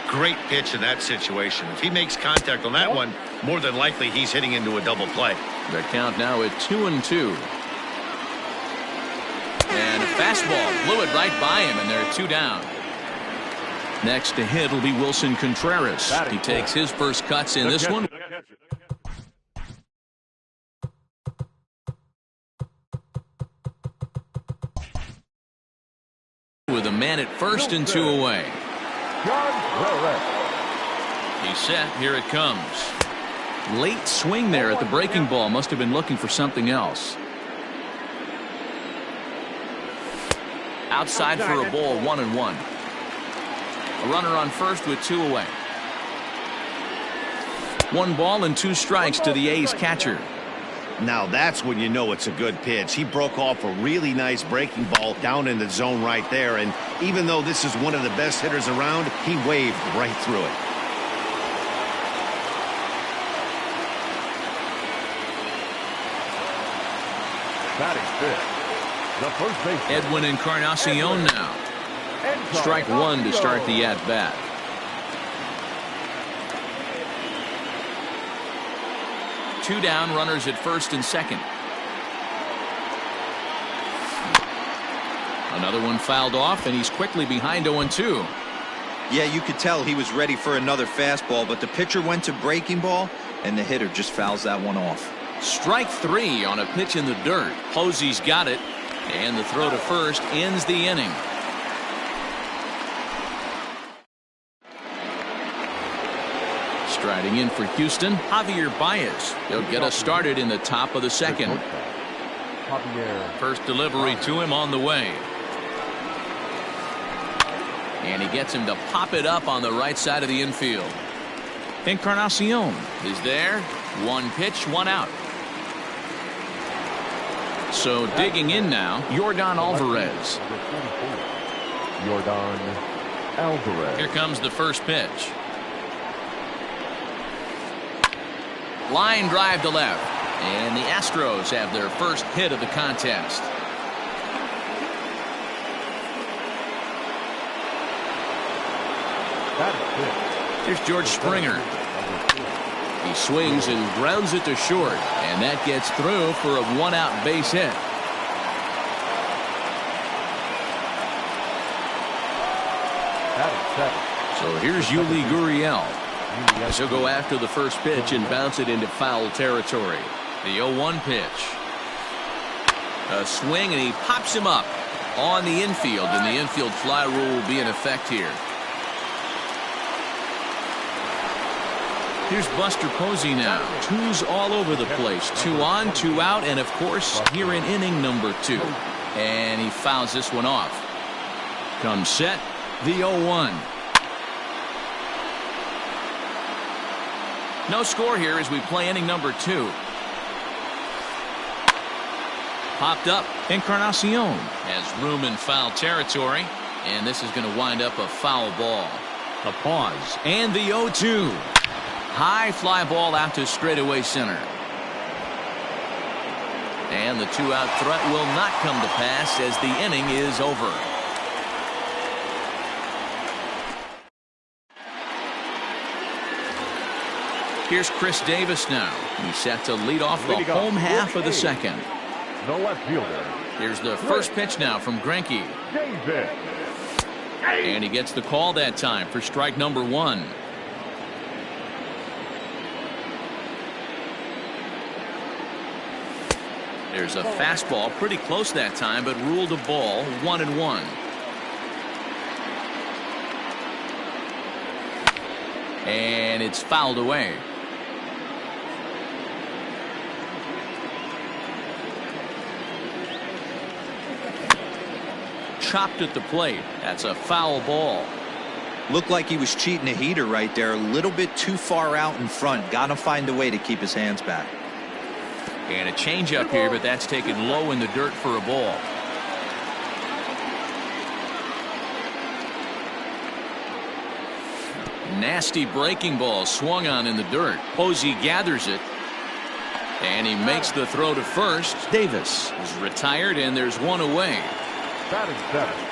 Great pitch in that situation. If he makes contact on that one, more than likely he's hitting into a double play. The count now at 2-2. And a fastball blew it right by him, and there are 2 down. Next to hit will be Wilson Contreras. He takes his first cuts in this one. With a man at first and 2 away. He's set. Here it comes. Late swing there at the breaking ball. Must have been looking for something else. Outside for a ball, 1-1. A runner on first with 2 away. 1 ball and 2 strikes to the A's catcher. Now that's when you know it's a good pitch. He broke off a really nice breaking ball down in the zone right there, and even though this is one of the best hitters around, he waved right through it. Batting fifth, the first baseman, Edwin Encarnacion now. Strike 1 to start the at-bat. 2 down, runners at first and second. Another one fouled off, and he's quickly behind 0-2. Yeah, you could tell he was ready for another fastball, but the pitcher went to breaking ball, and the hitter just fouls that one off. Strike 3 on a pitch in the dirt. Posey's got it, and the throw to first ends the inning. Striding in for Houston, Javier Baez. He'll get us started in the top of the second. First delivery to him on the way. And he gets him to pop it up on the right side of the infield. Encarnacion is there. 1 pitch, 1 out. So digging in now, Yordan Alvarez. Yordan Alvarez. Here comes the first pitch. Line drive to left. And the Astros have their first hit of the contest. Here's George Springer. He swings and grounds it to short, and that gets through for a 1-out base hit. So here's Yuli Gurriel. He'll go after the first pitch and bounce it into foul territory. The 0-1 pitch. A swing, and he pops him up on the infield, and the infield fly rule will be in effect here. Here's Buster Posey now. 2s all over the place. 2 on, 2 out, and of course here in inning number 2. And he fouls this one off. Comes set, the 0-1. No score here as we play inning number 2. Popped up. Encarnacion has room in foul territory, and this is going to wind up a foul ball. A pause, and the 0-2. High fly ball out to straightaway center. And the 2-out threat will not come to pass as the inning is over. Here's Chris Davis now. He's set to lead off the home half of the second. The left fielder. Here's the first pitch now from Greinke. Davis. And he gets the call that time for strike number 1. There's a fastball pretty close that time, but ruled a ball. 1-1. And it's fouled away. Chopped at the plate. That's a foul ball. Looked like he was cheating a heater right there. A little bit too far out in front. Got to find a way to keep his hands back. And a changeup here, but that's taken low in the dirt for a ball. Nasty breaking ball swung on in the dirt. Posey gathers it. And he makes the throw to first. Davis is retired, and there's 1 away.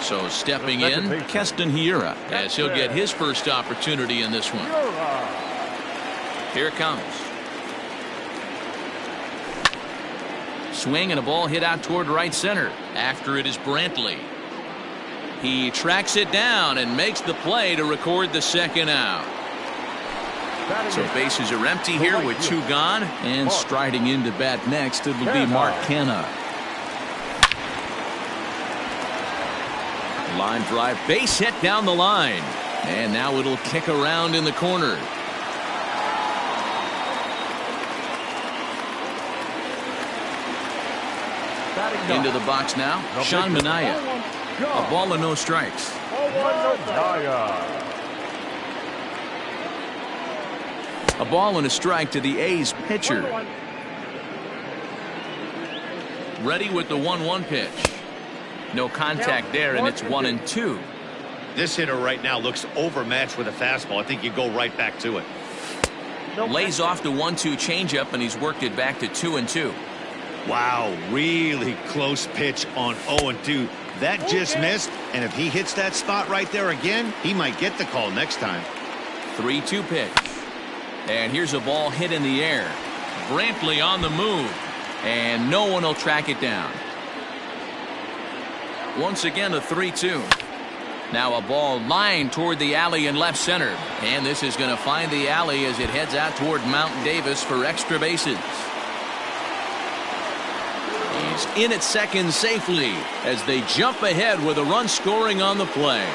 So stepping in, Keston Hiura, as he'll get his first opportunity in this one. Here it comes. Swing and a ball hit out toward right center. After it is Brantley. He tracks it down and makes the play to record the second out. So bases are empty here with 2 gone, and striding into bat next it will be Mark Canha. Line drive, base hit down the line, and now it'll kick around in the corner. Into the box now, Sean Manaea. A ball and no strikes. A ball and a strike to the A's pitcher. Ready with the 1-1 pitch. No contact there, and it's 1-2. This hitter right now looks overmatched with a fastball. I think you go right back to it. Lays off the 1-2 changeup, and he's worked it back to 2-2. Wow, really close pitch on 0-2. That just missed, and if he hits that spot right there again, he might get the call next time. 3-2 pitch. And here's a ball hit in the air. Brantley on the move, and no one will track it down. Once again, a 3-2. Now a ball lined toward the alley in left center, and this is going to find the alley as it heads out toward Mount Davis for extra bases. He's in at second safely as they jump ahead with a run scoring on the play.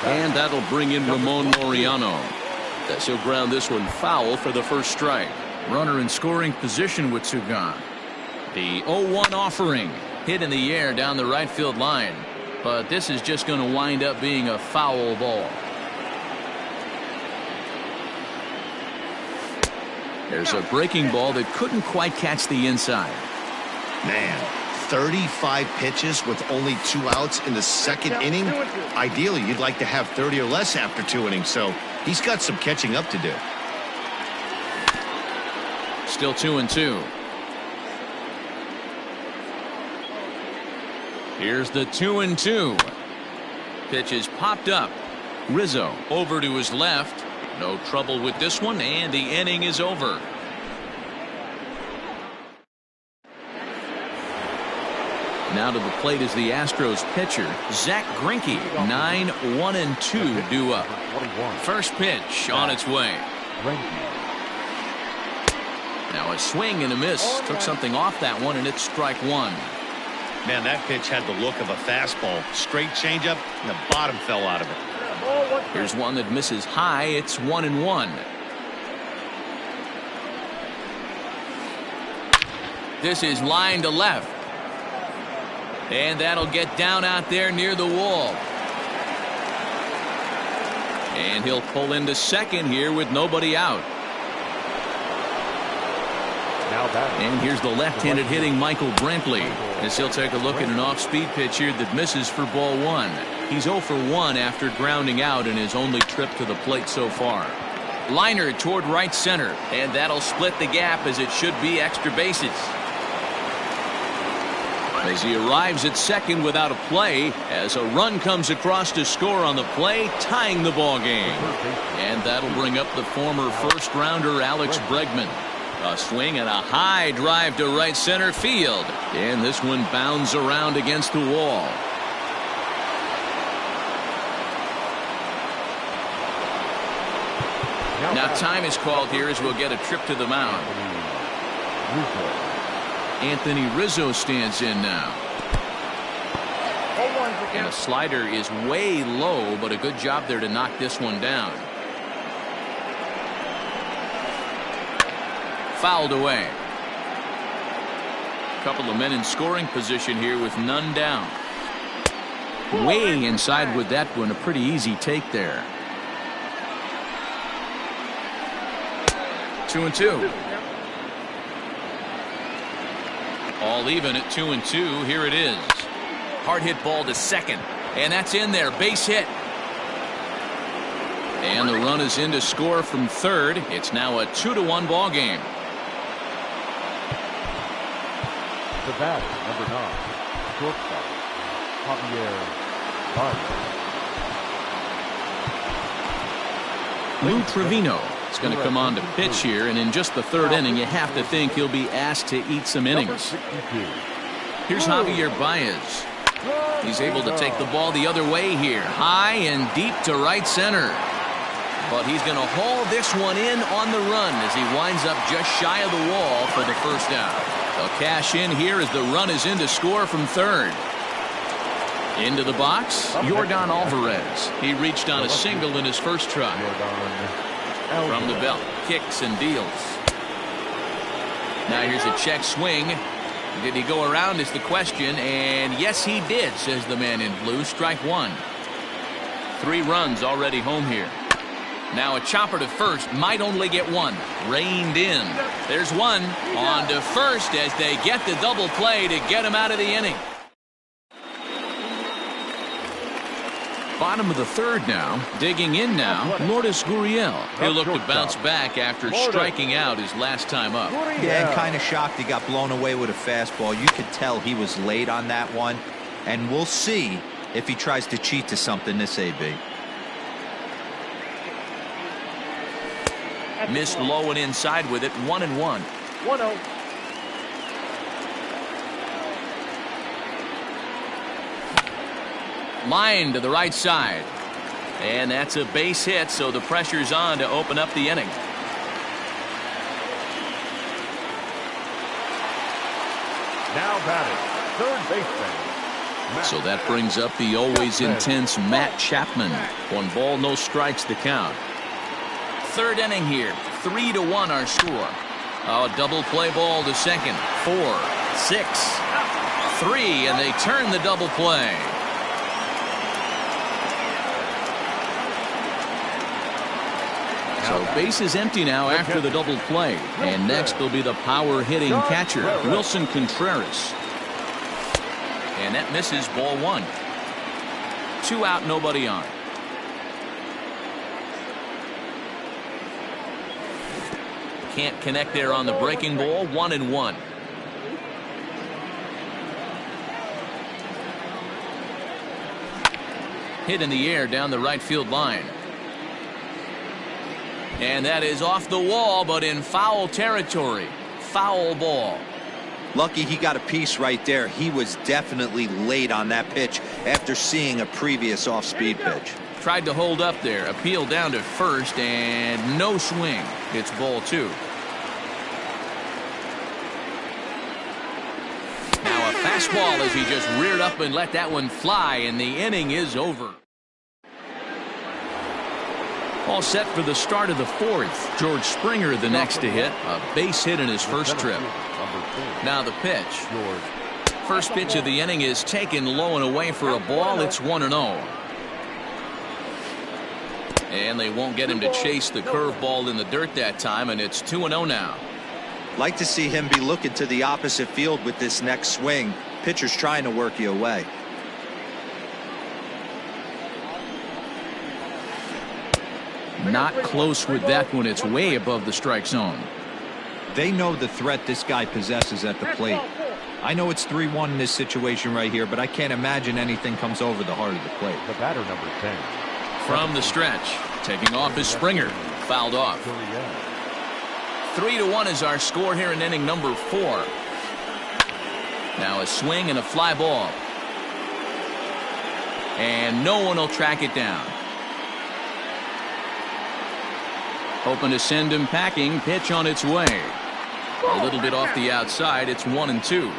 And that'll bring in Ramon Laureano. As he'll ground this one foul for the first strike. Runner in scoring position with Sugan. The 0-1 offering hit in the air down the right field line, but this is just going to wind up being a foul ball. There's a breaking ball that couldn't quite catch the inside. Man, 35 pitches with only 2 outs in the second inning. Ideally, you'd like to have 30 or less after 2 innings, so he's got some catching up to do. Still 2-2. Here's the 2-2. Pitch is popped up. Rizzo over to his left. No trouble with this one, and the inning is over. Now to the plate is the Astros pitcher, Zach Greinke. 9-1-2 due up. First pitch on its way. Now a swing and a miss. Took something off that one, and it's strike one. Man, that pitch had the look of a fastball. Straight changeup, and the bottom fell out of it. Here's one that misses high. It's 1-1. This is line to left. And that'll get down out there near the wall. And he'll pull into second here with nobody out. And here's the left-handed hitting Michael Brantley as he'll take a look at an off-speed pitch here that misses for ball one. He's 0 for 1 after grounding out in his only trip to the plate so far. Liner toward right center, and that'll split the gap as it should be extra bases. As he arrives at second without a play, as a run comes across to score on the play, tying the ball game. And that'll bring up the former first-rounder Alex Bregman. A swing and a high drive to right center field. And this one bounds around against the wall. Now time is called here as we'll get a trip to the mound. Anthony Rizzo stands in now. And a slider is way low, but a good job there to knock this one down. Fouled away. A couple of men in scoring position here with none down. Way inside with that one. A pretty easy take there. 2-2. All even at 2-2. Here it is. Hard hit ball to second. And that's in there. Base hit. And the run is in to score from third. It's now a 2-1 ball game. The bat, number 9, shortstop, Javier Baez. Lou Trevino is going to come on to pitch here, and in just the third inning, you have to think he'll be asked to eat some innings. Here's Javier Baez. He's able to take the ball the other way here, high and deep to right center. But he's going to haul this one in on the run as he winds up just shy of the wall for the first out. They'll cash in here as the run is in to score from third. Into the box, Yordan Alvarez. He reached on a single in his first try. From the belt, kicks and deals. Now here's a check swing. Did he go around is the question, and yes he did, says the man in blue. Strike one. 3 runs already home here. Now a chopper to first, might only get one. Reined in. There's one. On to first as they get the double play to get him out of the inning. Bottom of the third now. Digging in now, Lourdes Gurriel. He'll look to bounce back after striking out his last time up. Yeah, and kind of shocked he got blown away with a fastball. You could tell he was late on that one. And we'll see if he tries to cheat to something this AB. Missed low and inside with it. 1-1. 1-0. Line to the right side. And that's a base hit, so the pressure's on to open up the inning. Now batting, third baseman. So that brings up the always intense Matt Chapman. 1 ball, no strikes the count. Third inning here. 3-1 our score. A double play ball to second. 4, 6, 3, and they turn the double play. So base is empty now after the double play. And next will be the power hitting catcher, Wilson Contreras. And that misses, ball 1. 2 out, nobody on. Can't connect there on the breaking ball. 1-1. Hit in the air down the right field line. And that is off the wall, but in foul territory. Foul ball. Lucky he got a piece right there. He was definitely late on that pitch after seeing a previous off-speed pitch. Tried to hold up there. Appeal down to first, and no swing. It's ball 2. Now a fastball as he just reared up and let that one fly, and the inning is over. All set for the start of the 4th. George Springer the next to hit. A base hit in his first trip. Now the pitch. First pitch of the inning is taken low and away for a ball. It's 1-0. And they won't get him to chase the curveball in the dirt that time, and it's 2-0 now. Like to see him be looking to the opposite field with this next swing. Pitcher's trying to work you away. Not close with that one. It's way above the strike zone. They know the threat this guy possesses at the plate. I know it's 3-1 in this situation right here, but I can't imagine anything comes over the heart of the plate. The batter, number 10. From the stretch, taking off is Springer. Fouled off. 3-1 is our score here in inning number 4. Now a swing and a fly ball. And no one will track it down. Hoping to send him packing. Pitch on its way. A little bit off the outside. It's 1-2.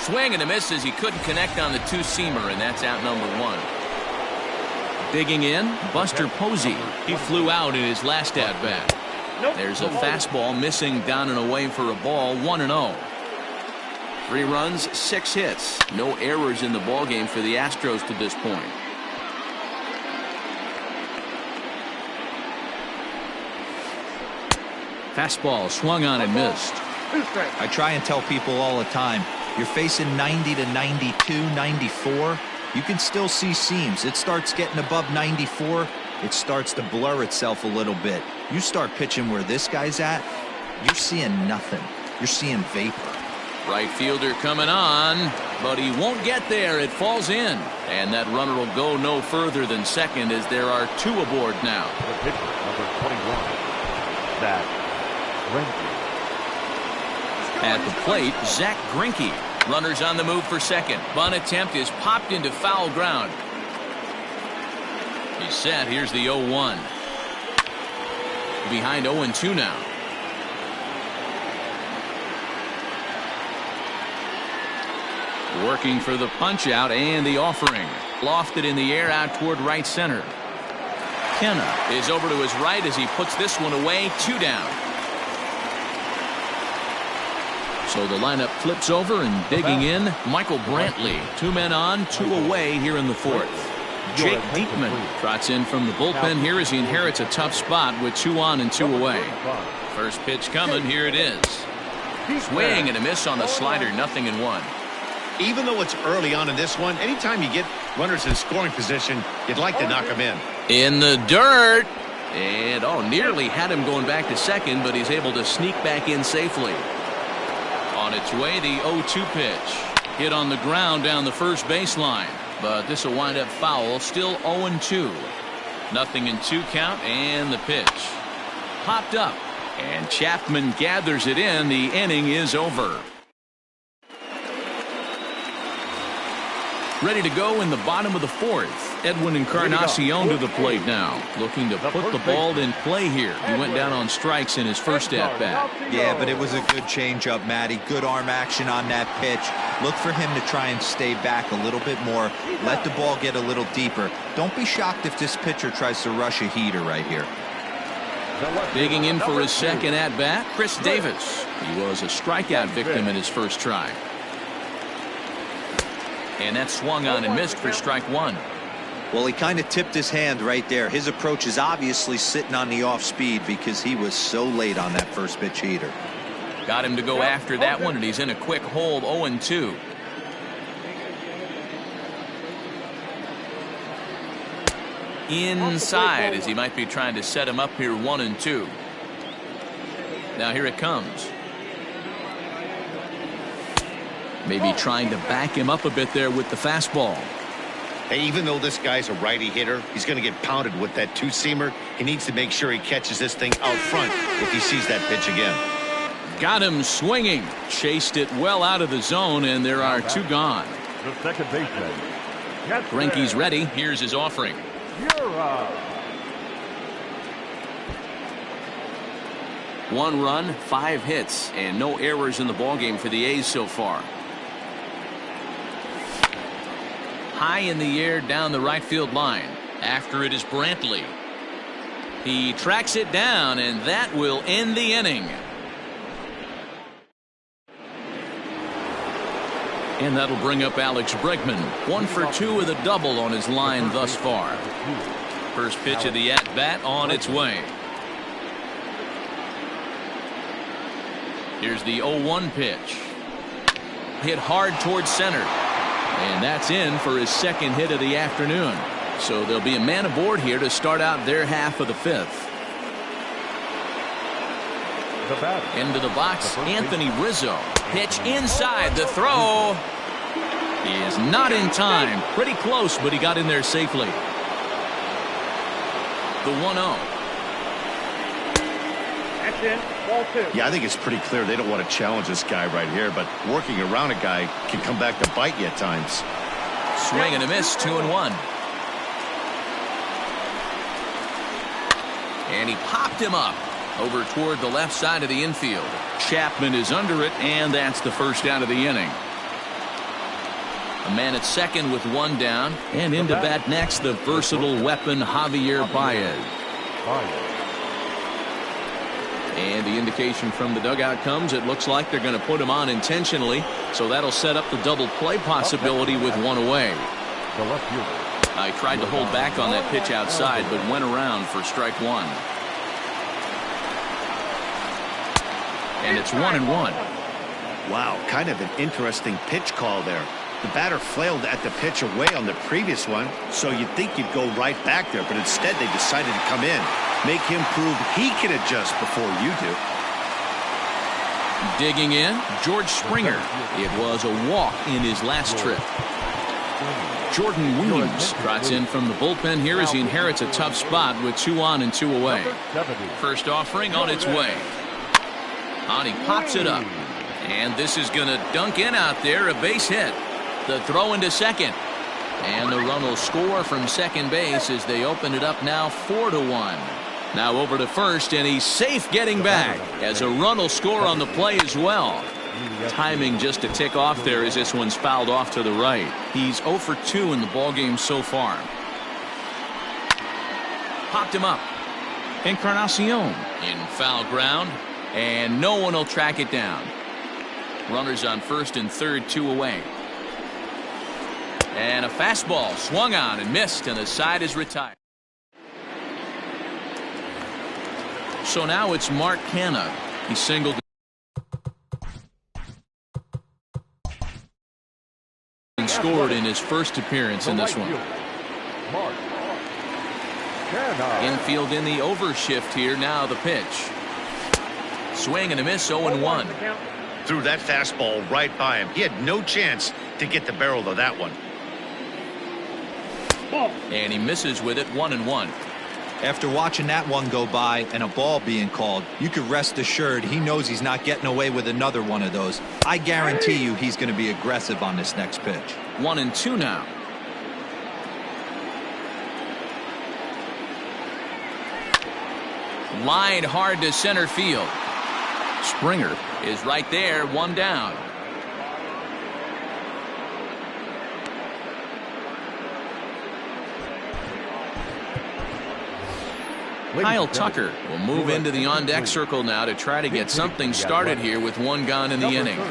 Swing and a miss as he couldn't connect on the two-seamer, and that's out number 1. Digging in, Buster Posey. He flew out in his last at-bat. There's a fastball missing down and away for a ball. 1-0. 3 runs, 6 hits. No errors in the ballgame for the Astros to this point. Fastball swung on and missed. I try and tell people all the time, you're facing 90 to 92, 94. You can still see seams. It starts getting above 94. It starts to blur itself a little bit. You start pitching where this guy's at, you're seeing nothing. You're seeing vapor. Right fielder coming on, but he won't get there. It falls in. And that runner will go no further than second as there are 2 aboard now. The pitcher, number 21. Zach Greinke. At the plate, Zach Greinke. Runners on the move for second. Bunt attempt is popped into foul ground. He's set. Here's the 0-1. Behind 0-2 now. Working for the punch out and the offering. Lofted in the air out toward right center. Kenna is over to his right as he puts this one away. 2 down. So the lineup flips over and digging in, Michael Brantley. 2 men on, 2 away here in the 4th. Jake Diekman trots in from the bullpen here as he inherits a tough spot with 2 on and 2 away. First pitch coming, here it is. Swing and a miss on the slider, 0-1. Even though it's early on in this one, anytime you get runners in scoring position, you'd like to knock them in. In the dirt. And nearly had him going back to second, but he's able to sneak back in safely. On its way, the 0-2 pitch. Hit on the ground down the first baseline. But this will wind up foul. Still 0-2. 0-2 count, and the pitch. Popped up, and Chapman gathers it in. The inning is over. Ready to go in the bottom of the fourth. Edwin Encarnacion to the plate now, looking to put the ball in play here. He went down on strikes in his first at-bat. Yeah, but it was a good changeup, Matty. Good arm action on that pitch. Look for him to try and stay back a little bit more. Let the ball get a little deeper. Don't be shocked if this pitcher tries to rush a heater right here. Digging in for his second at-bat, Chris Davis. He was a strikeout victim in his first try. And that swung on and missed for strike one. Well, he kind of tipped his hand right there. His approach is obviously sitting on the off speed because he was so late on that first pitch heater. Got him to go after that one, and he's in a quick hold. 0-2. Inside, as he might be trying to set him up here. 1-2. Now here it comes. Maybe trying to back him up a bit there with the fastball. Hey, even though this guy's a righty hitter, he's going to get pounded with that two-seamer. He needs to make sure he catches this thing out front if he sees that pitch again. Got him swinging. Chased it well out of the zone, and there are two gone. The second baseman. Greinke's ready. Here's his offering. One run, 5 hits, and no errors in the ballgame for the A's so far. High in the air down the right field line. After it is Brantley. He tracks it down, and that will end the inning. And that'll bring up Alex Bregman. 1 for 2 with a double on his line thus far. First pitch of the at-bat on its way. Here's the 0-1 pitch. Hit hard towards center. And that's in for his second hit of the afternoon. So there'll be a man aboard here to start out their half of the fifth. Into the box, Anthony Rizzo. Pitch inside. The throw is not in time. Pretty close, but he got in there safely. The 1-0. That's in. Ball 2. Yeah, I think it's pretty clear they don't want to challenge this guy right here, but working around a guy can come back to bite you at times. Swing and a miss. 2-1. And he popped him up over toward the left side of the infield. Chapman is under it, and that's the first out of the inning. A man at second with 1 down, and into bat next, the versatile weapon Javier Baez. And the indication from the dugout comes, it looks like they're going to put him on intentionally, so that'll set up the double play possibility with 1 away. I tried to hold back on that pitch outside, but went around for strike 1. And it's 1-1. Wow, kind of an interesting pitch call there. The batter flailed at the pitch away on the previous one, so you'd think you'd go right back there, but instead they decided to come in. Make him prove he can adjust before you do. Digging in, George Springer. It was a walk in his last trip. Jordan Williams trots in from the bullpen here as he inherits a tough spot with 2 on and 2 away. First offering on its way. And he pops it up. And this is going to dunk in out there, a base hit. The throw into second. And the run will score from second base as they open it up now 4-1. Now over to first, and he's safe getting back as a run will score on the play as well. Timing just to tick off there as this one's fouled off to the right. He's 0 for 2 in the ballgame so far. Popped him up. Encarnacion in foul ground, and no one will track it down. Runners on first and third, 2 away. And a fastball swung on and missed, and the side is retired. So now it's Mark Canha. He singled and scored in his first appearance in this one. Infield in the overshift here. Now the pitch. Swing and a miss. 0-1. Threw that fastball right by him. He had no chance to get the barrel of that one. And he misses with it. 1-1. After watching that one go by and a ball being called, you can rest assured he knows he's not getting away with another one of those. I guarantee you he's going to be aggressive on this next pitch. 1-2 now. Line hard to center field. Springer is right there, one down. Kyle Tucker will move into the on-deck circle now to try to get something started here with one gone in the inning. A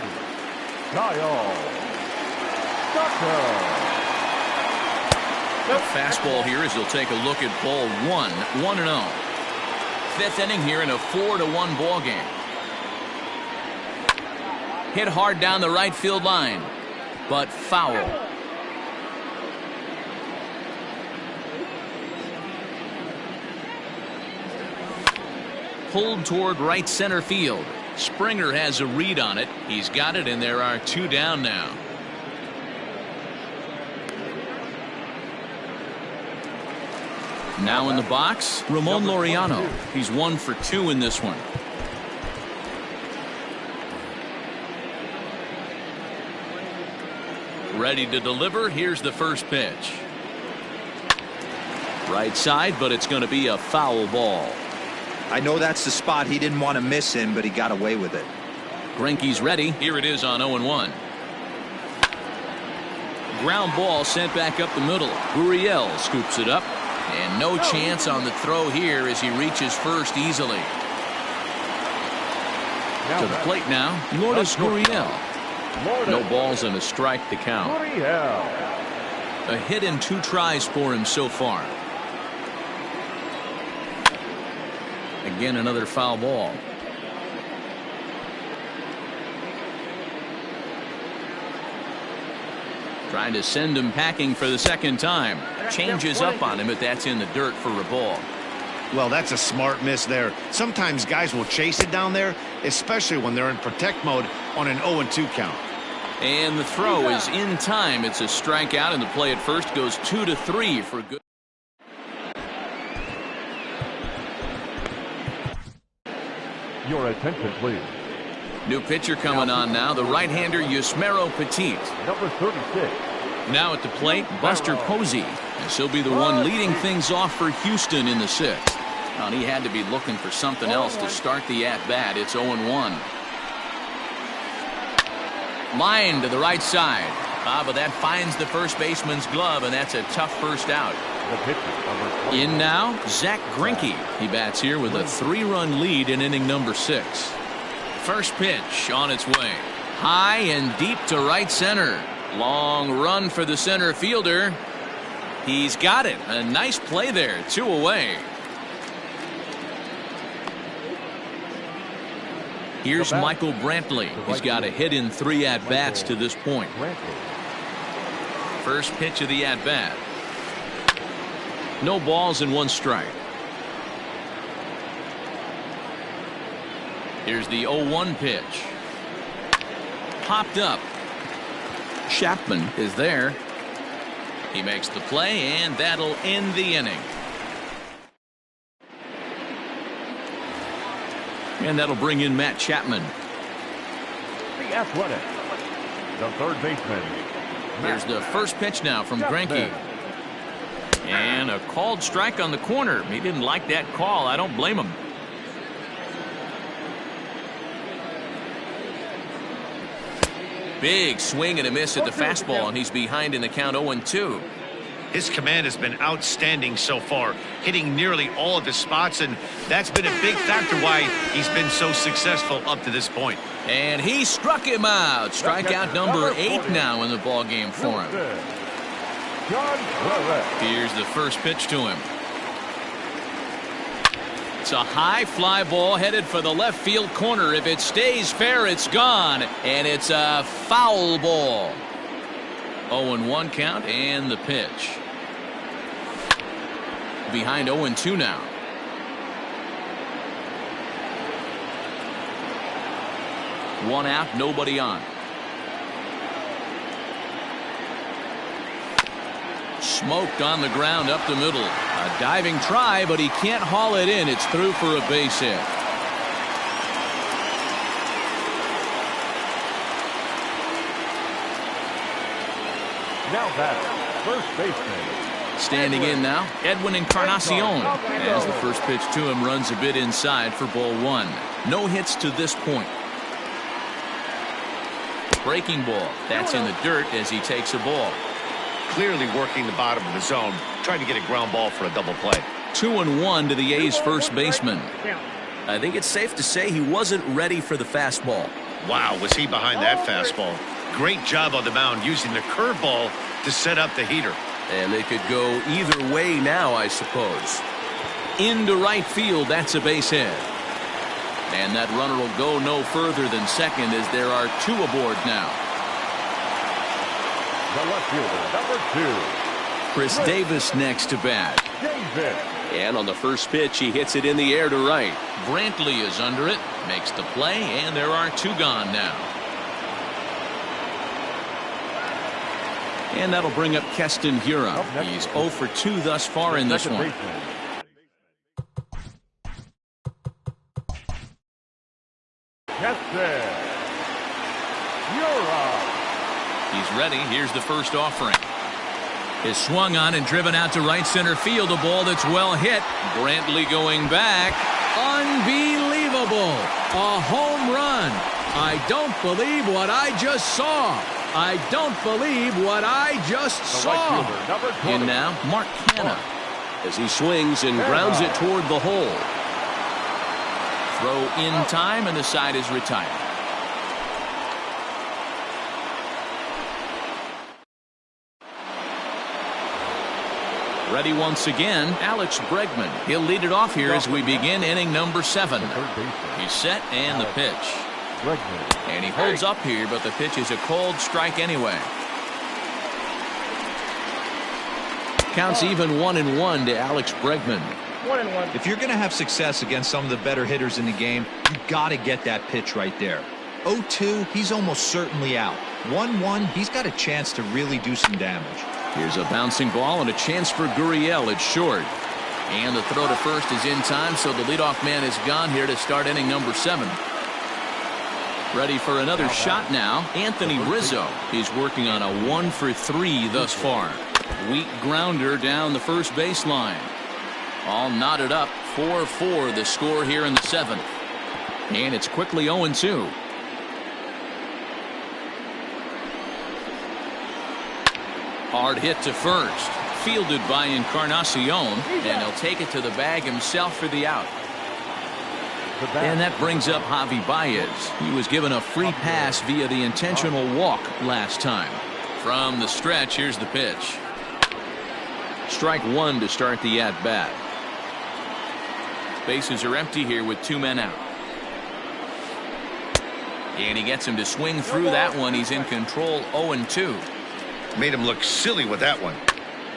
fastball here as he'll take a look at ball 1-0. Fifth inning here in a 4-1 ball game. Hit hard down the right field line, but foul. Pulled toward right center field. Springer has a read on it. He's got it, and there are two down now. Now in the box, Ramon Laureano. He's 1 for 2 in this one. Ready to deliver. Here's the first pitch. Right side, but it's going to be a foul ball. I know that's the spot he didn't want to miss in, but he got away with it. Greinke's ready. Here it is on 0-1. Ground ball sent back up the middle. Gurriel scoops it up. And no chance on the throw here as he reaches first easily. To the plate now, Lourdes Gurriel. No balls and a strike to count. A hit and 2 tries for him so far. Again, another foul ball. Trying to send him packing for the second time. Changes up on him, but that's in the dirt for a ball. Well, that's a smart miss there. Sometimes guys will chase it down there, especially when they're in protect mode on an 0-2 count. And the throw is in time. It's a strikeout, and the play at first goes 2-3 for good. Your attention, please. New pitcher coming on now, the right-hander Yusmeiro Petit. Number 36. Now at the plate, Buster Posey. And he'll be the one leading things off for Houston in the 6th. Well, he had to be looking for something else to start the at-bat. It's 0-1. Line to the right side. But that finds the first baseman's glove, and that's a tough first out. In now, Zack Greinke. He bats here with a 3-run lead in inning number 6. First pitch on its way. High and deep to right center. Long run for the center fielder. He's got it. A nice play there. 2 away. Here's Michael Brantley. He's got a hit in 3 at-bats to this point. First pitch of the at-bat. No balls and 1 strike. Here's the 0-1 pitch. Popped up. Chapman is there. He makes the play, and that'll end the inning. And that'll bring in Matt Chapman. The Athletic. The third baseman. Here's the first pitch now from Greinke. And a called strike on the corner. He didn't like that call. I don't blame him. Big swing and a miss at the fastball, and he's behind in the count 0-2. His command has been outstanding so far, hitting nearly all of his spots, and that's been a big factor why he's been so successful up to this point. And he struck him out. Strikeout number 8 now in the ball game for him. Here's the first pitch to him. It's a high fly ball headed for the left field corner. If it stays fair, it's gone, and it's a foul ball. 0-1 count, and the pitch. Behind 0-2 now. One out, nobody on. smoked on the ground up the middle. A diving try, but he can't haul it in. It's through for a base hit. Now batter, first baseman. Standing in now, Edwin Encarnacion, as the first pitch to him runs a bit inside for ball one. No hits to this point. Breaking ball. That's in the dirt as he takes a ball. Clearly working the bottom of the zone, trying to get a ground ball for a double play. 2-1 to the A's first baseman. I think it's safe to say he wasn't ready for the fastball. Wow, was he behind that fastball. Great job on the mound using the curveball to set up the heater. And they could go either way now, I suppose. Into right field, that's a base hit. And that runner will go no further than second as there are two aboard now. The left fielder, number 2. Chris Davis next to bat. Davis. And on the first pitch, he hits it in the air to right. Brantley is under it, makes the play, and there are two gone now. And that'll bring up Keston Hiura. He's 0 for 2 thus far in this one. Keston Hiura. He's ready. Here's the first offering. Is swung on and driven out to right center field. A ball that's well hit. Brantley going back. Unbelievable. A home run. I don't believe what I just saw. I don't believe what I just saw. In now, Mark Canha, as he swings and grounds it toward the hole. Throw in time, and the side is retired. Ready once again, Alex Bregman. He'll lead it off here as we begin inning number 7. He's set, and the pitch. And he holds up here, but the pitch is a cold strike anyway. Counts even 1-1 to Alex Bregman. 1-1. If you're going to have success against some of the better hitters in the game, you got to get that pitch right there. 0-2, he's almost certainly out. 1-1, he's got a chance to really do some damage. Here's a bouncing ball and a chance for Gurriel. It's short. And the throw to first is in time, so the leadoff man is gone here to start inning number 7. Ready for another shot now, Anthony Rizzo. He's working on a 1 for 3 thus far. Weak grounder down the first baseline. All knotted up, 4-4 the score here in the 7th. And it's quickly 0-2. Hard hit to first. Fielded by Encarnacion, and he'll take it to the bag himself for the out. And that brings up Javi Baez. He was given a free pass via the intentional walk last time. From the stretch, here's the pitch. Strike 1 to start the at-bat. Bases are empty here with 2 men out. And he gets him to swing through that one. He's in control, 0-2. Made him look silly with that one.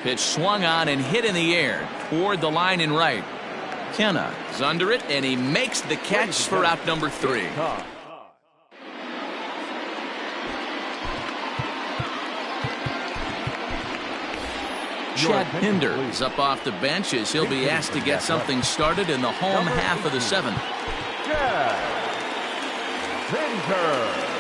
Pitch swung on and hit in the air toward the line and right. Canha is under it, and he makes the catch for out number 3. Chad Pinder is up off the bench as he'll be asked to get something started in the home half of the 7th. Chad Pinder.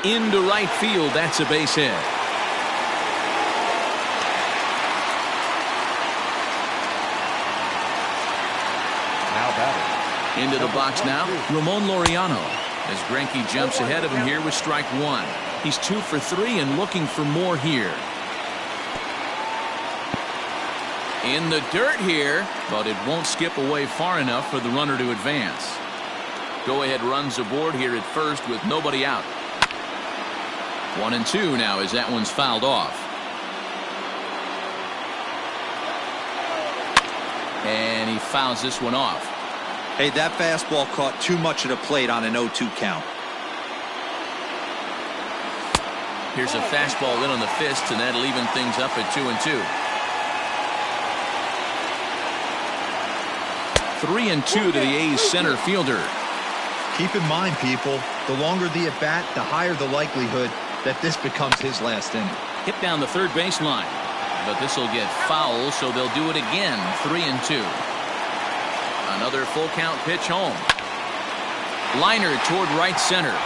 Into right field, that's a base hit. Now batting. Into the box now, Ramon Laureano, as Greinke jumps ahead of him here with strike 1. He's 2 for 3 and looking for more here. In the dirt here, but it won't skip away far enough for the runner to advance. Go-ahead runs aboard here at first with nobody out. 1-2 now as that one's fouled off. And he fouls this one off. Hey, that fastball caught too much of the plate on an 0-2 count. Here's a fastball in on the fist, and that'll even things up at 2-2. 3-2 to the A's center fielder. Keep in mind, people, the longer the at-bat, the higher the likelihood that this becomes his last inning. Hit down the third baseline, but this will get foul, so they'll do it again. 3-2. Another full count pitch home. Liner toward right center.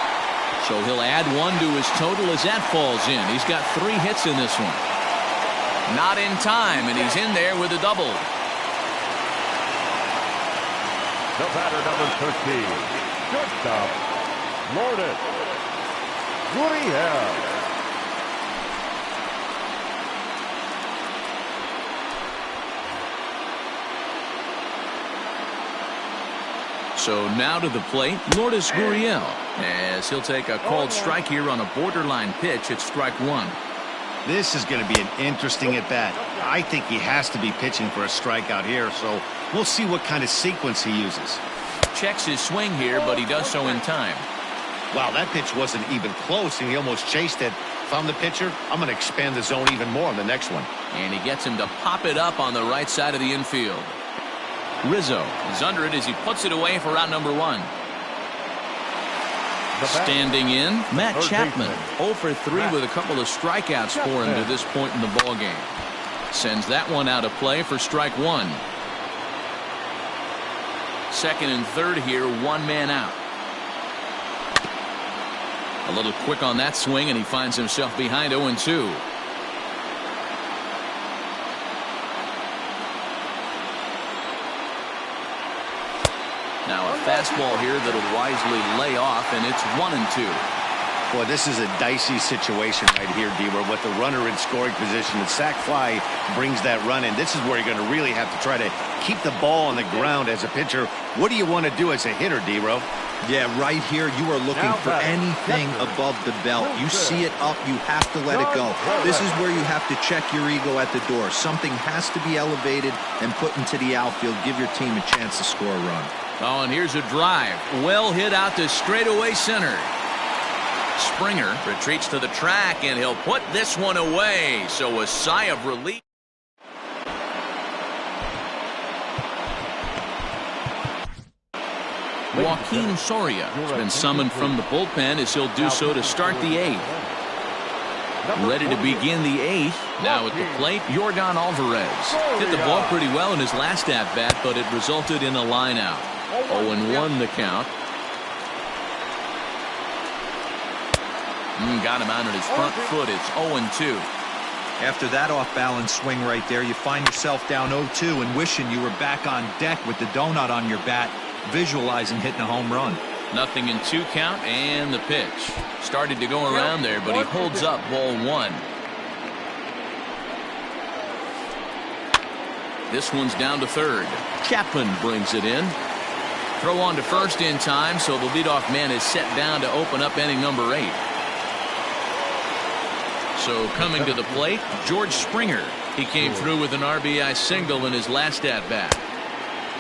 So he'll add one to his total as that falls in. He's got 3 hits in this one. Not in time, and he's in there with a double. The batter, number 13, shortstop, Lourdes Gurriel. So now to the plate, Lourdes Gurriel, as he'll take a called strike here on a borderline pitch at strike 1. This is going to be an interesting at-bat. I think he has to be pitching for a strikeout here, so we'll see what kind of sequence he uses. Checks his swing here, but he does so in time. Wow, that pitch wasn't even close, and he almost chased it. If I'm the pitcher, I'm going to expand the zone even more on the next one. And he gets him to pop it up on the right side of the infield. Rizzo is under it as he puts it away for out number 1. Standing in, Matt Chapman, 0 for 3 with a couple of strikeouts for him to this point in the ballgame. Sends that one out of play for strike 1. Second and third here, 1 man out. A little quick on that swing, and he finds himself behind 0-2. Now a fastball here that'll wisely lay off, and it's 1-2. Boy, this is a dicey situation right here, D-Roy, with the runner in scoring position. The sac fly brings that run in. This is where you're going to really have to try to keep the ball on the ground as a pitcher. What do you want to do as a hitter, D-Roy? Yeah, right here, you are looking for anything above the belt. You see it up, you have to let it go. This is where you have to check your ego at the door. Something has to be elevated and put into the outfield. Give your team a chance to score a run. Oh, and here's a drive. Well hit out to straightaway center. Springer retreats to the track, and he'll put this one away. So a sigh of relief. Joaquin Soria has been summoned from the bullpen as he'll do so to start the 8th. Ready to begin the 8th. Now at the plate, Yordan Alvarez. Hit the ball pretty well in his last at-bat, but it resulted in a line-out. 0-1 the count. Got him out on his front foot. It's 0-2. After that off-balance swing right there, you find yourself down 0-2 and wishing you were back on deck with the donut on your bat, visualizing hitting a home run. 0-2 count, and the pitch. Started to go around there, but he holds up ball 1. This one's down to third. Chapman brings it in. Throw on to first in time, so the leadoff man is set down to open up inning number 8. So coming to the plate, George Springer. He came through with an RBI single in his last at-bat.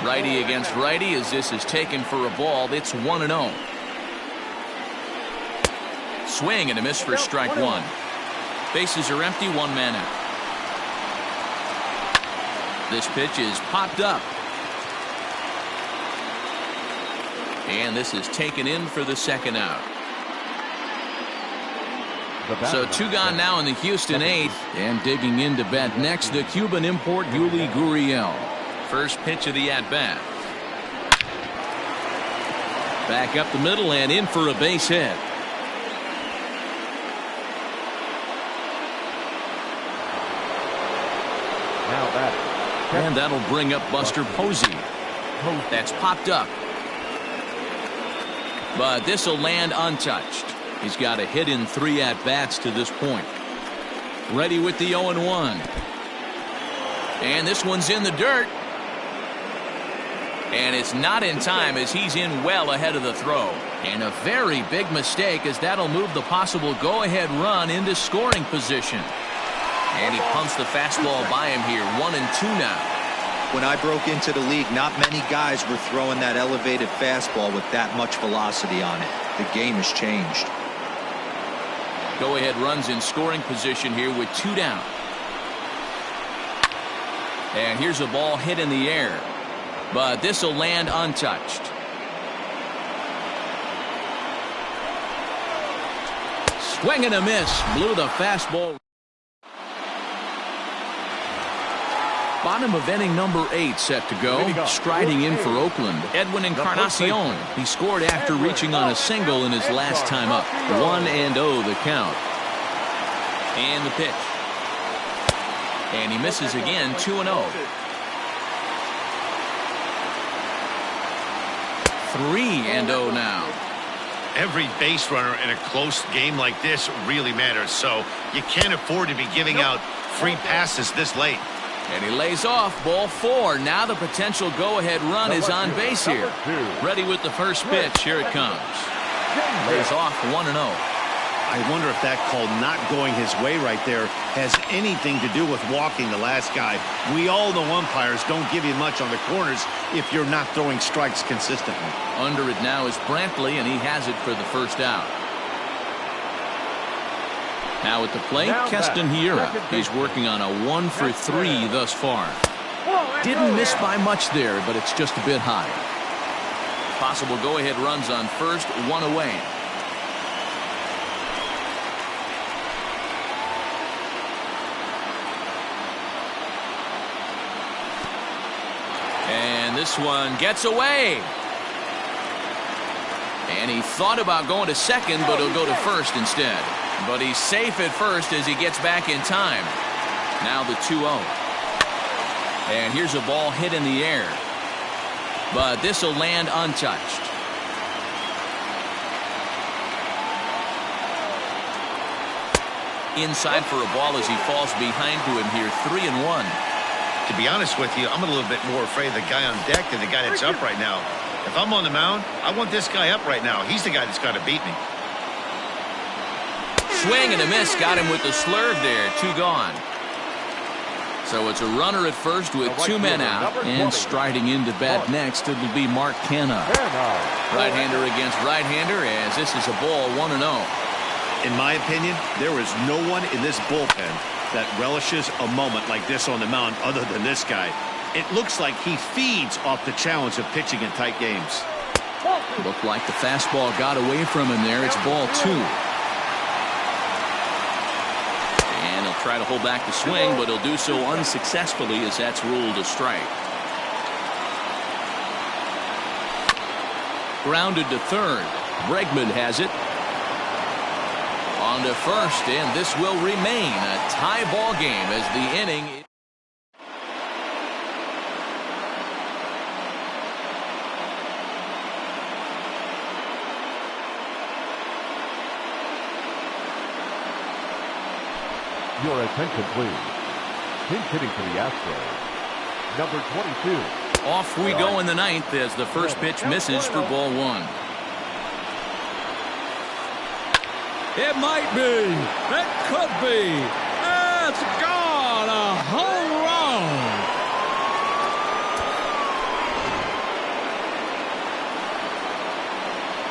Righty against righty as this is taken for a ball. It's 1-0. Swing and a miss for strike 1. Bases are empty, 1 man out. This pitch is popped up. And this is taken in for the second out. So 2 gone now in the Houston 8th. And digging in to bat next, the Cuban import Yuli Gurriel. First pitch of the at-bat. Back up the middle and in for a base hit. Now that. And that'll bring up Buster Posey. That's popped up. But this will land untouched. He's got a hit in 3 at-bats to this point. Ready with the 0-1. And this one's in the dirt. And it's not in time as he's in well ahead of the throw. And a very big mistake as that'll move the possible go-ahead run into scoring position. And he pumps the fastball by him here. 1-2 now. When I broke into the league, not many guys were throwing that elevated fastball with that much velocity on it. The game has changed. Go-ahead runs in scoring position here with 2 down. And here's a ball hit in the air. but this will land untouched. Swing and a miss. Blew the fastball. Bottom of inning number 8 set to go. Striding in for Oakland, Edwin Encarnacion. He scored after reaching on a single in his last time up. 1-0 the count. And the pitch. And he misses again. 2-0. 3-0 now. Every base runner in a close game like this really matters, so you can't afford to be giving out free passes this late. And he lays off. Ball 4. Now the potential go-ahead run is on base here. Ready with the first pitch. Here it comes. Lays off. 1-0. I wonder if that call not going his way right there has anything to do with walking the last guy. We all know umpires don't give you much on the corners if you're not throwing strikes consistently. Under it now is Brantley, and he has it for the first out. Now at the plate, Keston Hiura. He's working on a 1-for-3 thus far. Didn't miss by much there, but it's just a bit high. Possible go-ahead runs on first, 1 away. And this one gets away. And he thought about going to second, but he'll go to first instead. But he's safe at first as he gets back in time. Now the 2-0. And here's a ball hit in the air. But this will land untouched. Inside for a ball as he falls behind to him here. 3-1. To be honest with you, I'm a little bit more afraid of the guy on deck than the guy that's up right now. If I'm on the mound, I want this guy up right now. He's the guy that's got to beat me. Swing and a miss. Got him with the slurve there. 2 gone. So it's a runner at first with 2 men out. And striding into bat next, it'll be Mark Canha. Right-hander against right-hander as this is a ball. 1-0. In my opinion, there is no one in this bullpen that relishes a moment like this on the mound other than this guy. It looks like he feeds off the challenge of pitching in tight games. Looked like the fastball got away from him there. It's ball 2. And he'll try to hold back the swing, but he'll do so unsuccessfully as that's ruled a strike. Grounded to third. Bregman has it. On to first, and this will remain a tie ball game as the inning. Your attention, please. Pinch hitting for the Astros, number 22. Off we go in the 9th as the first pitch misses for ball 1. It might be. It could be. It's gone. A home run.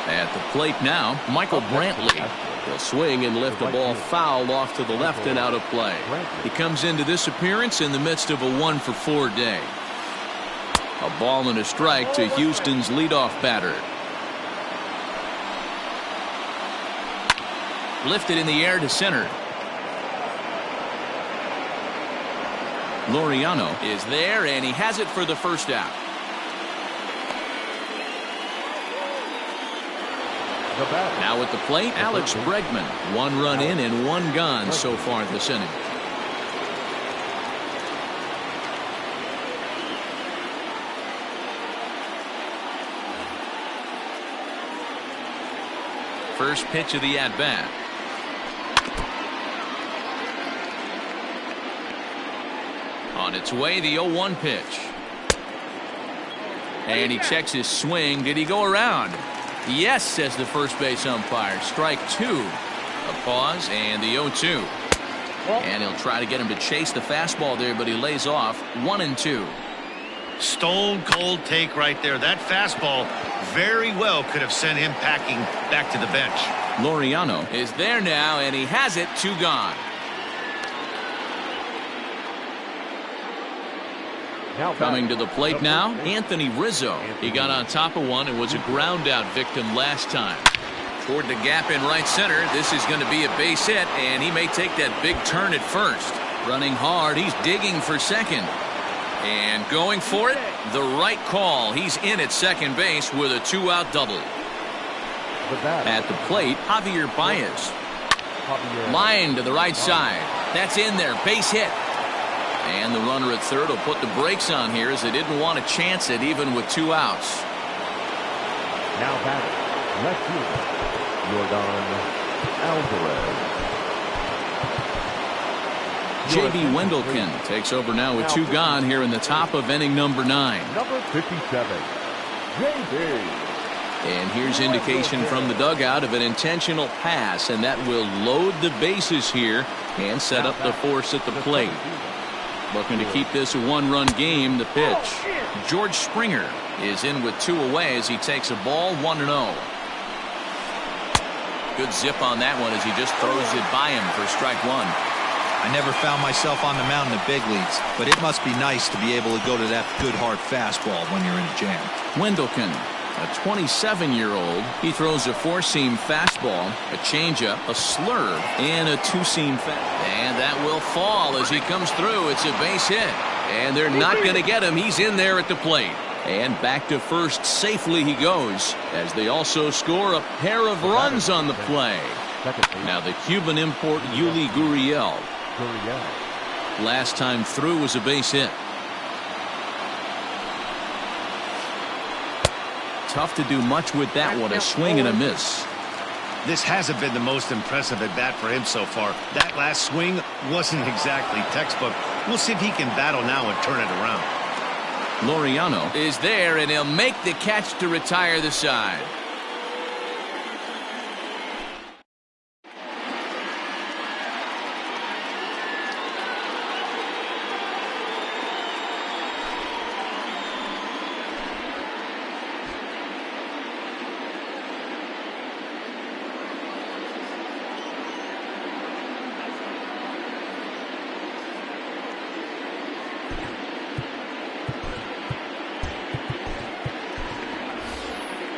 At the plate now, Michael Brantley. He'll swing and lift a ball foul off to the left and out of play. He comes into this appearance in the midst of a 1-for-4 day. A ball and a strike to Houston's leadoff batter. Lifted in the air to center. Laureano is there, and he has it for the first out. Now at the plate, Alex Bregman. 1 run in and 1 gone so far this inning. First pitch of the at-bat. On its way, the 0-1 pitch. And he checks his swing. Did he go around? Yes, says the first base umpire. Strike 2. A pause and the 0-2. And he'll try to get him to chase the fastball there, but he lays off. 1-2. Stone cold take right there. That fastball very well could have sent him packing back to the bench. Laureano is there now, and he has it. 2 gone. Coming to the plate now, Anthony Rizzo. He got on top of one and was a ground out victim last time. Toward the gap in right center. This is going to be a base hit, and he may take that big turn at first. Running hard, he's digging for second. And going for it, the right call. He's in at second base with a 2-out double. At the plate, Javier Baez. Line to the right side. That's in there, base hit. And the runner at third will put the brakes on here as they didn't want to chance it even with 2 outs. Now batting, left fielder, Yordan Alvarez. J.B. Wendelken takes over now with 2 gone here in the top of inning number 9. Number 57, J.B. And here's indication from the dugout of an intentional pass, and that will load the bases here and set up the force at the plate. Looking to keep this a 1-run game. The pitch. George Springer is in with 2 away as he takes a ball 1-0. Good zip on that one as he just throws it by him for strike 1. I never found myself on the mound in the big leagues, but it must be nice to be able to go to that good hard fastball when you're in a jam. Wendelken, a 27-year-old. He throws a 4-seam fastball, a changeup, a slurve, and a 2-seam fastball. And that will fall as he comes through. It's a base hit. And they're not going to get him. He's in there at the plate. And back to first safely he goes as they also score a pair of runs on the play. Now the Cuban import Yuli Gurriel. Last time through was a base hit. Tough to do much with that one. A swing and a miss. This hasn't been the most impressive at bat for him so far. That last swing wasn't exactly textbook. We'll see if he can battle now and turn it around. Laureano is there, and he'll make the catch to retire the side.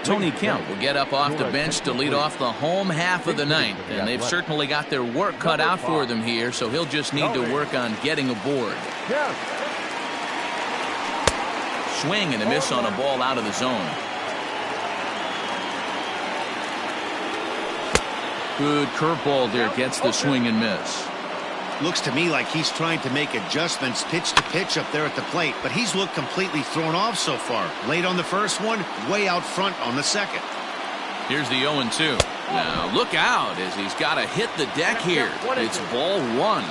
Tony Kemp will get up off the bench to lead off the home half of the ninth, and they've certainly got their work cut out for them here, so he'll just need to work on getting aboard. Swing and a miss on a ball out of the zone. Good curveball there, gets the swing and miss. Looks to me like he's trying to make adjustments pitch to pitch up there at the plate, but he's looked completely thrown off so far. Late on the first one, way out front on the second. Here's the 0-2. Now look out as he's got to hit the deck here. It's ball 1.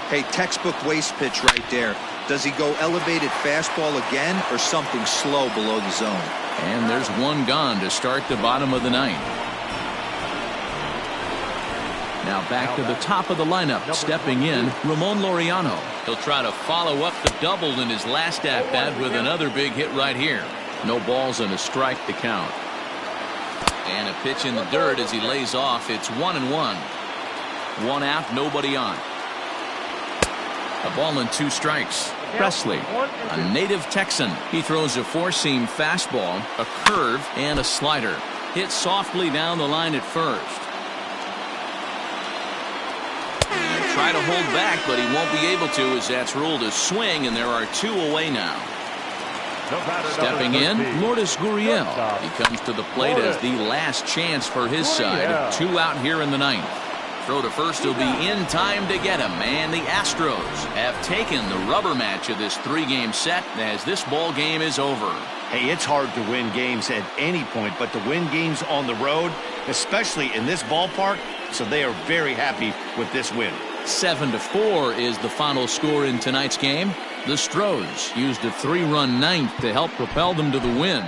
Hey, textbook waste pitch right there. Does he go elevated fastball again or something slow below the zone? And there's 1 gone to start the bottom of the ninth. Now back to the top of the lineup, stepping in, Ramon Laureano. He'll try to follow up the double in his last at-bat with another big hit right here. No balls and a strike to count. And a pitch in the dirt as he lays off. It's 1-1. 1 out, nobody on. A ball and 2 strikes. Presley, a native Texan. He throws a 4-seam fastball, a curve, and a slider. Hit softly down the line at first. Try to hold back, but he won't be able to as that's ruled a swing, and there are 2 away now. Stepping in, Lourdes Gurriel. He comes to the plate as the last chance for his side. 2 out here in the ninth. Throw to first will be in time to get him, and the Astros have taken the rubber match of this 3-game set as this ball game is over. Hey, it's hard to win games at any point, but to win games on the road, especially in this ballpark, so they are very happy with this win. 7-4 is the final score in tonight's game. The Stros used a 3-run ninth to help propel them to the win.